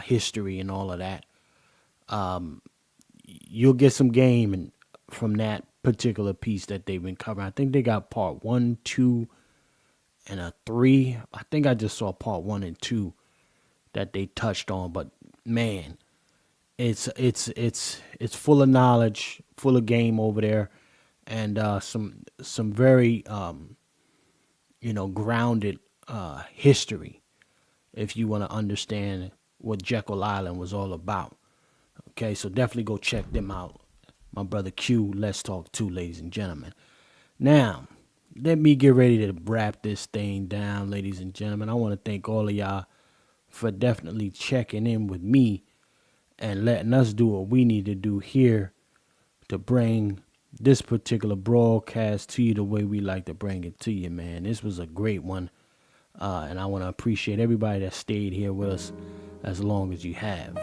history and all of that, you'll get some game from that particular piece that they've been covering. I think they got part 1, 2, and a 3. I think I just saw part 1 and 2 that they touched on, but man, it's full of knowledge, full of game over there, and some very grounded history if you want to understand what Jekyll Island was all about. Okay, so definitely go check them out. My brother Q, Let's Talk 2, ladies and gentlemen. Now, let me get ready to wrap this thing down, ladies and gentlemen. I want to thank all of y'all for definitely checking in with me and letting us do what we need to do here to bring this particular broadcast to you the way we like to bring it to you, man. This was a great one, and I want to appreciate everybody that stayed here with us as long as you have.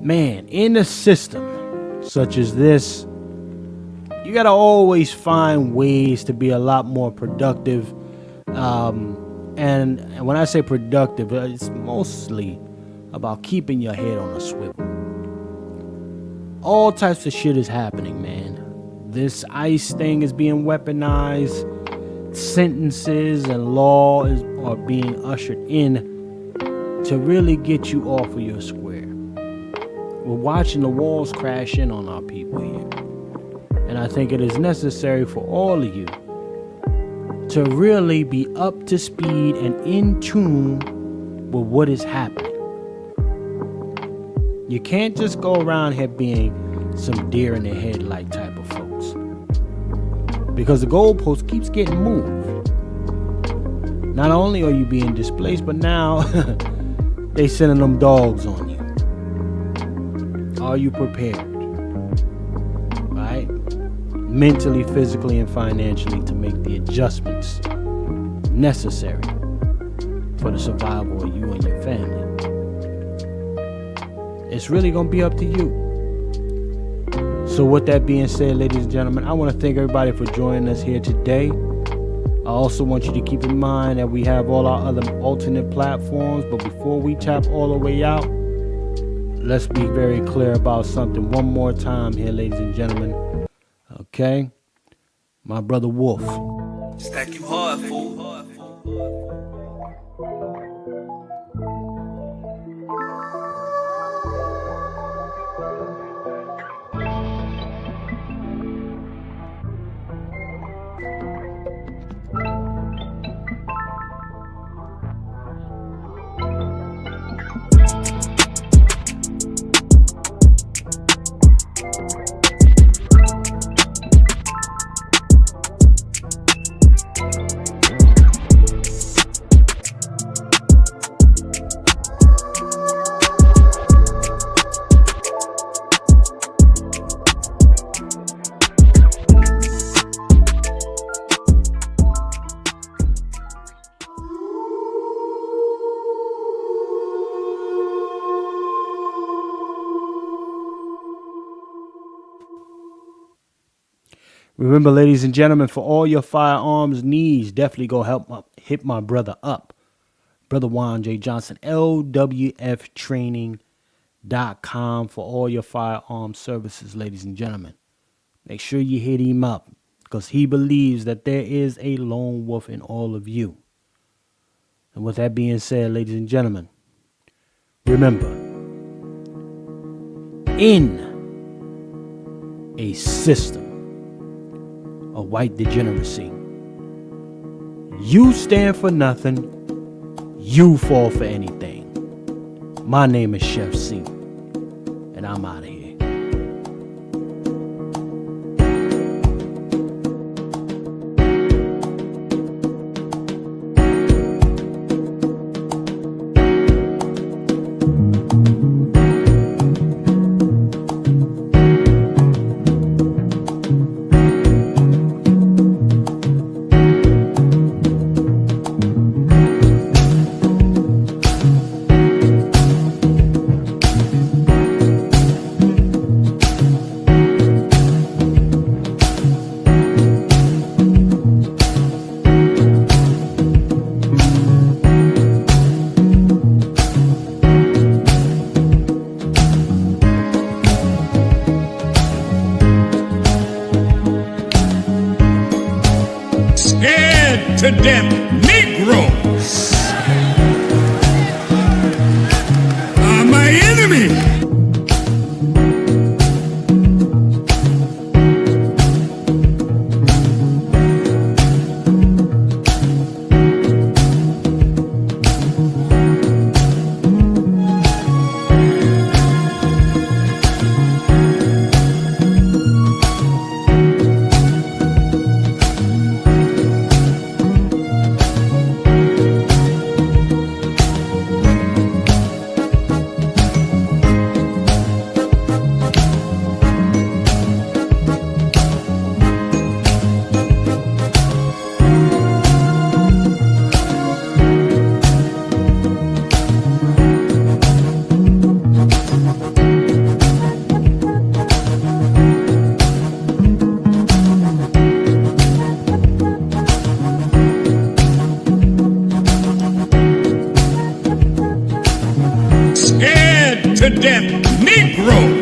Man, in a system such as this, you got to always find ways to be a lot more productive. And when I say productive, it's mostly about keeping your head on a swivel. All types of shit is happening, man. This ICE thing is being weaponized. Sentences and laws are being ushered in to really get you off of your square. We're watching the walls crash in on our people here. And I think it is necessary for all of you to really be up to speed and in tune with what is happening. You can't just go around here being some deer in the headlight type of folks, because the goalpost keeps getting moved. Not only are you being displaced, but now they sending them dogs on you. Are you prepared? Right? Mentally, physically, and financially to make the adjustments necessary for the survival of you and your family. It's really going to be up to you. So with that being said, ladies and gentlemen, I want to thank everybody for joining us here today. I also want you to keep in mind that we have all our other alternate platforms, but before we tap all the way out, let's be very clear about something one more time here, ladies and gentlemen. Okay? My brother Wolf. Stack you hard, fool. Remember, ladies and gentlemen, for all your firearms needs, definitely go hit my brother up. Brother Juan J. Johnson, LWFtraining.com for all your firearm services, ladies and gentlemen. Make sure you hit him up because he believes that there is a lone wolf in all of you. And with that being said, ladies and gentlemen, Remember, in a system of white degeneracy, you stand for nothing, you fall for anything. My name is Chef C, and I'm out of here. Scared to death Negroes are my enemy. Scared to death Negro